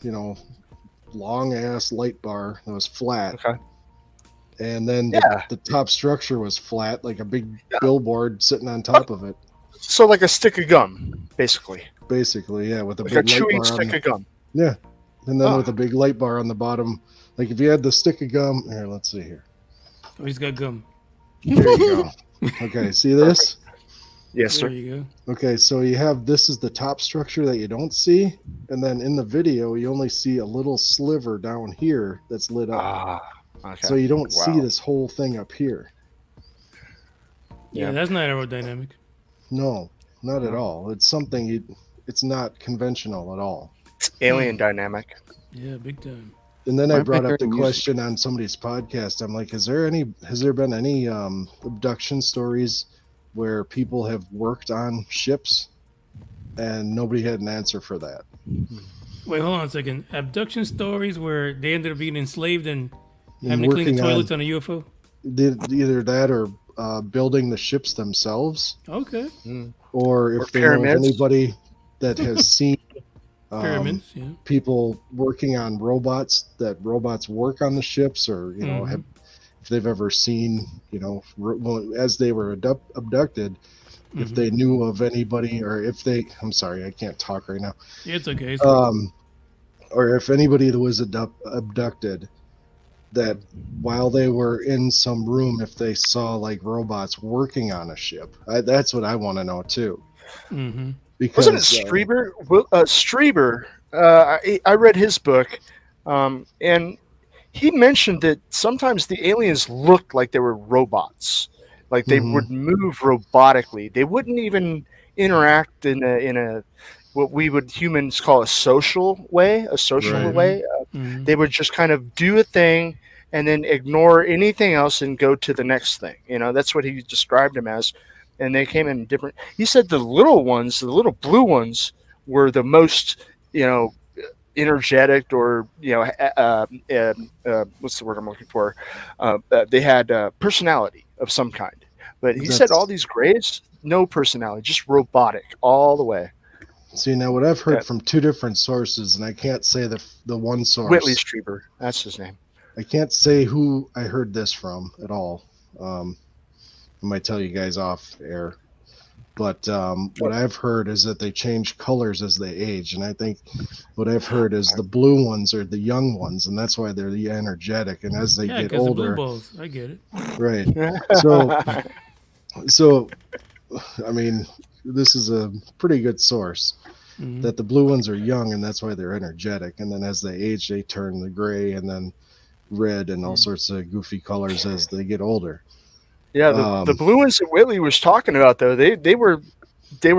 [SPEAKER 8] long ass light bar that was flat.
[SPEAKER 9] Okay.
[SPEAKER 8] And then the top structure was flat, like a big billboard sitting on top of it.
[SPEAKER 9] So like a stick of gum, basically.
[SPEAKER 8] Basically, yeah, with a
[SPEAKER 9] like
[SPEAKER 8] big
[SPEAKER 9] a chewing
[SPEAKER 8] light bar
[SPEAKER 9] stick of gum.
[SPEAKER 8] Yeah, and then with a big light bar on the bottom. Like if you had the stick of gum, here, let's see here.
[SPEAKER 6] Oh, he's got gum.
[SPEAKER 8] There you go. Okay, see this?
[SPEAKER 9] Yes, sir.
[SPEAKER 6] There you
[SPEAKER 8] go. Okay, so you have, this is the top structure that you don't see, and then in the video you only see a little sliver down here that's lit up.
[SPEAKER 9] Okay.
[SPEAKER 8] So you don't see this whole thing up here.
[SPEAKER 6] Yeah, that's not aerodynamic.
[SPEAKER 8] No, not at all. It's something it's not conventional at all.
[SPEAKER 9] It's alien dynamic.
[SPEAKER 6] Yeah, big time.
[SPEAKER 8] And then I brought up the question on somebody's podcast. I'm like, has there been any abduction stories where people have worked on ships and nobody had an answer for that?
[SPEAKER 6] Wait, hold on a second. Abduction stories where they ended up being enslaved and having to clean the toilets on a UFO?
[SPEAKER 8] Either that or building the ships themselves.
[SPEAKER 6] Okay.
[SPEAKER 8] Or if they know of anybody that has seen
[SPEAKER 6] pyramids,
[SPEAKER 8] people working on robots, that robots work on the ships, or if they've ever seen, as they were abducted, if they knew of anybody, or if they, I'm sorry, I can't talk right now.
[SPEAKER 6] It's okay.
[SPEAKER 8] Or if anybody that was abducted, that while they were in some room, if they saw like robots working on a ship. That's what I want to know too. Because,
[SPEAKER 9] wasn't it Strieber? Strieber, I read his book, and he mentioned that sometimes the aliens looked like they were robots, like they would move robotically. They wouldn't even interact in a what we would humans call a social way. They would just kind of do a thing and then ignore anything else and go to the next thing. That's what he described them as. And they came in different. He said the little ones, the little blue ones, were the most, energetic, or what's the word I'm looking for? They had personality of some kind. But he said all these grays, no personality, just robotic all the way.
[SPEAKER 8] See, now what I've heard from two different sources, and I can't say the one source.
[SPEAKER 9] Whitley Strieber, that's his name.
[SPEAKER 8] I can't say who I heard this from at all. I might tell you guys off air, but what I've heard is that they change colors as they age, and I think what I've heard is the blue ones are the young ones, and that's why they're the energetic. And as they get older,
[SPEAKER 6] the blue balls, I get it.
[SPEAKER 8] Right. So, I mean, this is a pretty good source. That the blue ones are young, and that's why they're energetic. And then as they age, they turn the gray and then red and all sorts of goofy colors as they get older.
[SPEAKER 9] Yeah, the blue ones that Whitley was talking about, though, they were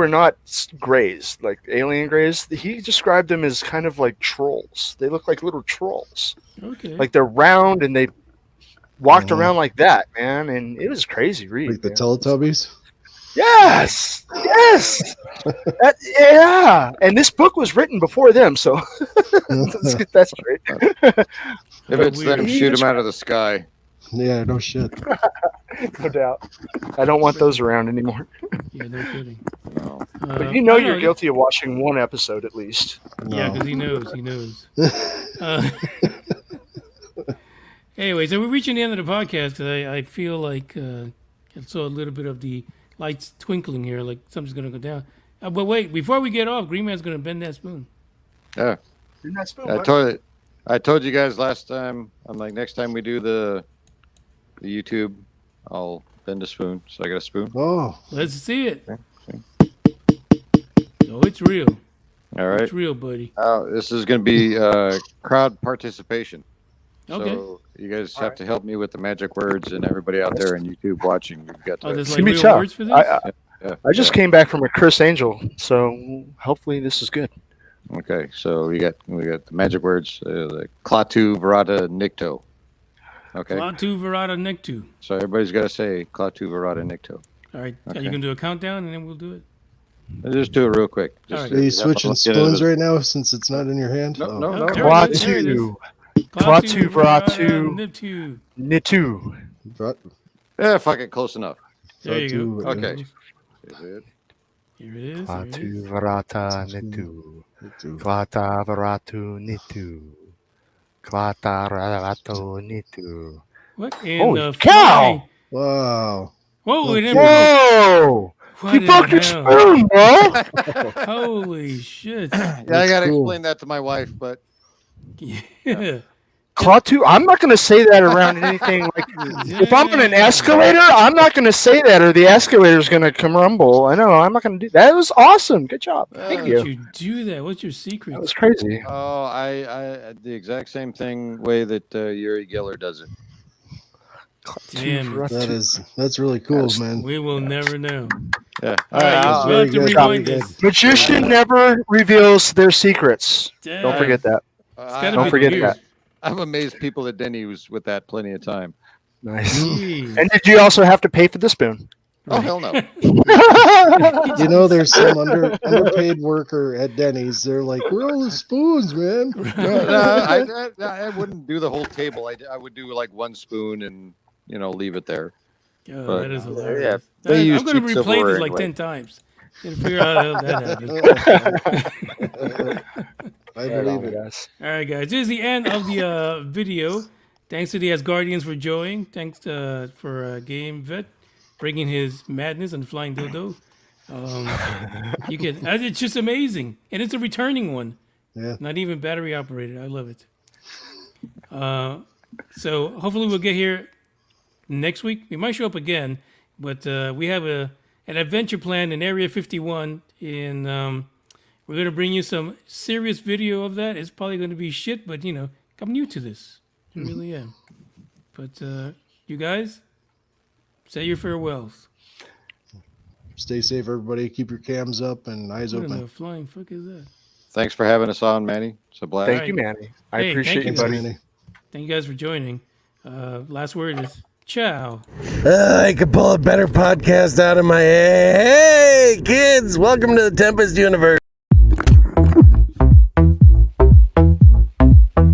[SPEAKER 9] not grays, like alien grays. He described them as kind of like trolls. They look like little trolls.
[SPEAKER 6] Okay.
[SPEAKER 9] Like they're round and they walked around like that, man. And it was crazy reading.
[SPEAKER 8] Like the Teletubbies?
[SPEAKER 9] Yes. Yeah. And this book was written before them, so let's get that straight.
[SPEAKER 7] If it's them, shoot them out of the sky.
[SPEAKER 8] Yeah, no shit.
[SPEAKER 9] No doubt. I don't want those around anymore.
[SPEAKER 6] Yeah, no kidding.
[SPEAKER 9] But you're guilty of watching one episode at least.
[SPEAKER 6] Yeah, because he knows. Anyway, so we're reaching the end of the podcast because I feel like I saw a little bit of the lights twinkling here, like something's going to go down. But wait, before we get off, Green Man's going to bend that spoon.
[SPEAKER 7] Yeah.
[SPEAKER 9] Isn't that spoon,
[SPEAKER 7] I told you guys last time. I'm like, next time we do the YouTube, I'll bend a spoon. So I got a spoon.
[SPEAKER 8] Oh,
[SPEAKER 6] Let's see it.
[SPEAKER 7] Okay.
[SPEAKER 6] Oh, it's real.
[SPEAKER 7] All right.
[SPEAKER 6] It's real, buddy.
[SPEAKER 7] This is going to be crowd participation.
[SPEAKER 6] Okay.
[SPEAKER 7] So you guys have to help me with the magic words, and everybody out there on YouTube watching, you've got to.
[SPEAKER 6] There's
[SPEAKER 9] It's
[SPEAKER 6] like
[SPEAKER 9] gonna be
[SPEAKER 6] real
[SPEAKER 9] tough.
[SPEAKER 6] words for this?
[SPEAKER 9] I just came back from a Chris Angel, so hopefully this is good.
[SPEAKER 7] Okay, so we got the magic words, the Klaatu Verata Nikto. Okay.
[SPEAKER 6] Klaatu Verata Nikto.
[SPEAKER 7] So everybody's got to say Klaatu Verata Nikto.
[SPEAKER 6] All right. Are
[SPEAKER 7] Okay.
[SPEAKER 6] you going to do a countdown and then we'll do it?
[SPEAKER 7] Let's just do it real quick.
[SPEAKER 6] All
[SPEAKER 7] Just
[SPEAKER 6] right.
[SPEAKER 8] are you
[SPEAKER 7] to-
[SPEAKER 8] switching
[SPEAKER 7] get into
[SPEAKER 8] spoons
[SPEAKER 7] the-
[SPEAKER 8] right now since it's not in your hand?
[SPEAKER 7] No,
[SPEAKER 8] Oh.
[SPEAKER 7] no, no.
[SPEAKER 6] There it is, there it is.
[SPEAKER 9] Klaatu Verata
[SPEAKER 6] Nikto.
[SPEAKER 9] Nitu.
[SPEAKER 8] Brought-
[SPEAKER 7] Yeah, fuck it, close enough.
[SPEAKER 6] There you go.
[SPEAKER 7] Okay. Is it?
[SPEAKER 6] Here it is.
[SPEAKER 9] Klaatu Verata Nitu. Klata Veratu Nitu. Klata Veratu Nitu.
[SPEAKER 6] What in
[SPEAKER 9] Holy
[SPEAKER 6] the
[SPEAKER 9] cow!
[SPEAKER 6] flying-
[SPEAKER 8] Wow.
[SPEAKER 6] Whoa, it didn't
[SPEAKER 9] Whoa!
[SPEAKER 6] What
[SPEAKER 9] You
[SPEAKER 6] in
[SPEAKER 9] broke your
[SPEAKER 6] hell?
[SPEAKER 9] spoon, bro!
[SPEAKER 6] Holy shit.
[SPEAKER 7] Yeah, I got to
[SPEAKER 8] cool.
[SPEAKER 7] explain that to my wife, but
[SPEAKER 6] Yeah.
[SPEAKER 9] Klaatu, I'm not going to say that around anything. Like, if I'm on an escalator, I'm not going to say that, or the escalator's going to come rumble. I know, I'm not going to do that. That was awesome. Good job. Thank
[SPEAKER 6] How
[SPEAKER 9] you.
[SPEAKER 6] did you do that? What's your secret?
[SPEAKER 9] That was crazy.
[SPEAKER 7] oh, I the exact same thing way that Yuri Geller does it.
[SPEAKER 6] Damn it.
[SPEAKER 8] That's really cool, man.
[SPEAKER 6] We will never know.
[SPEAKER 7] Yeah.
[SPEAKER 6] All right,
[SPEAKER 7] I'll-
[SPEAKER 6] we'll have to
[SPEAKER 8] very good,
[SPEAKER 6] rewind
[SPEAKER 8] very
[SPEAKER 6] this.
[SPEAKER 9] Magician never reveals their secrets. Don't forget that.
[SPEAKER 6] gotta
[SPEAKER 9] Don't
[SPEAKER 6] be
[SPEAKER 9] forget
[SPEAKER 6] weird.
[SPEAKER 9] that.
[SPEAKER 7] I'm amazed people at Denny was with that plenty of time.
[SPEAKER 9] Nice.
[SPEAKER 6] Jeez.
[SPEAKER 9] And did you also have to pay for the spoon?
[SPEAKER 7] Oh hell no!
[SPEAKER 8] You know, there's some underpaid worker at Denny's. They're like, "Where are all the spoons, man?"
[SPEAKER 7] No, I wouldn't do the whole table. I would do like one spoon and leave it there.
[SPEAKER 6] Oh,
[SPEAKER 7] But,
[SPEAKER 6] that is
[SPEAKER 7] yeah,
[SPEAKER 6] hilarious.
[SPEAKER 7] they
[SPEAKER 6] I'm
[SPEAKER 7] use
[SPEAKER 6] going to
[SPEAKER 7] cheap
[SPEAKER 6] replay
[SPEAKER 7] silverware
[SPEAKER 6] this like
[SPEAKER 7] anyway.
[SPEAKER 6] 10 times. And figure out how that happened.
[SPEAKER 8] I believe it.
[SPEAKER 9] Guys.
[SPEAKER 6] All right, guys. This is the end of the video. Thanks to the Assguardians for joining. Thanks for Game Vet bringing his madness and flying dildo. You can. It's just amazing, and it's a returning one.
[SPEAKER 8] Yeah.
[SPEAKER 6] Not even battery operated. I love it. So hopefully we'll get here next week. We might show up again, but we have an adventure plan in Area 51, and we're gonna bring you some serious video of that. It's probably gonna be shit, but I'm new to this. I really am. But you guys, say your farewells.
[SPEAKER 8] Stay safe, everybody. Keep your cams up and eyes
[SPEAKER 6] What in
[SPEAKER 8] open.
[SPEAKER 6] the flying fuck is that?
[SPEAKER 7] Thanks for having us on, Manny. It's a blast.
[SPEAKER 9] Thank you, Manny. I
[SPEAKER 6] Hey,
[SPEAKER 9] appreciate
[SPEAKER 6] thank
[SPEAKER 9] you,
[SPEAKER 6] you,
[SPEAKER 9] buddy.
[SPEAKER 8] Manny.
[SPEAKER 6] Thank you guys for joining. Last word is ciao.
[SPEAKER 1] I could pull a better podcast out of my head. Hey, kids, welcome to the Tempest universe.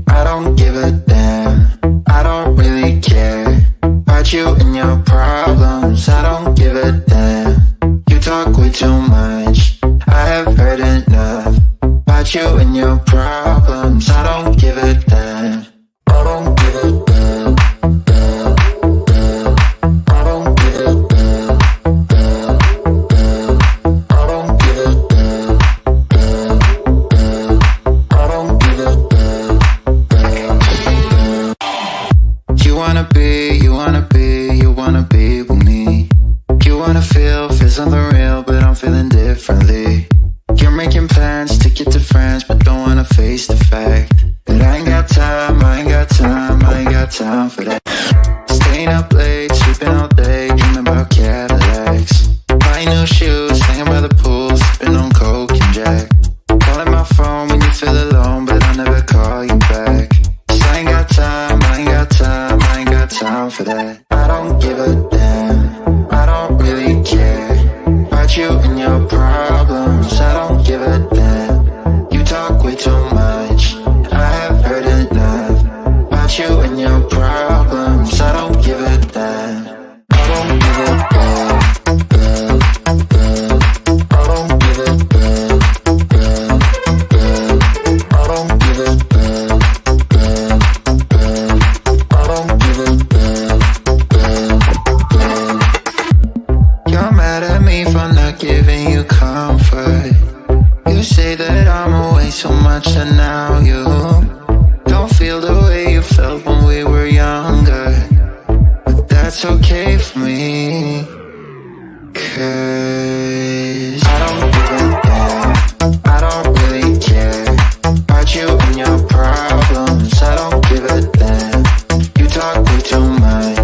[SPEAKER 10] I don't give a damn. I don't really care about you and your problems. I don't give a damn. You talk way too much. I have heard enough about you and your problems. I don't give a damn. I don't give a damn. I don't give a damn. I don't give a damn. I don't give a damn. You wanna be with me. You wanna feel something real, but I'm feeling differently. You're making plans to get to friends, but don't wanna face the fact that I ain't got time, I ain't got time, I ain't got time for that. Staying up late, sleeping all day, dreaming about Cadillacs. Buying new shoes, hanging by the pool, sipping on Coke and Jack. Calling my phone when you feel alone, but I'll never call you back. 'Cause I ain't got time, I ain't got time, I ain't got time for that. I don't give a damn, I don't really care about you and your problems. I don't give a damn. You talk way too much. I have heard enough about you and your problems. I don't give a damn. I don't give a damn. I don't give a damn. I don't give a damn. I don't that's okay for me. 'Cause I don't give a damn, I don't really care about you and your problems. I don't give a damn, you talk way too much.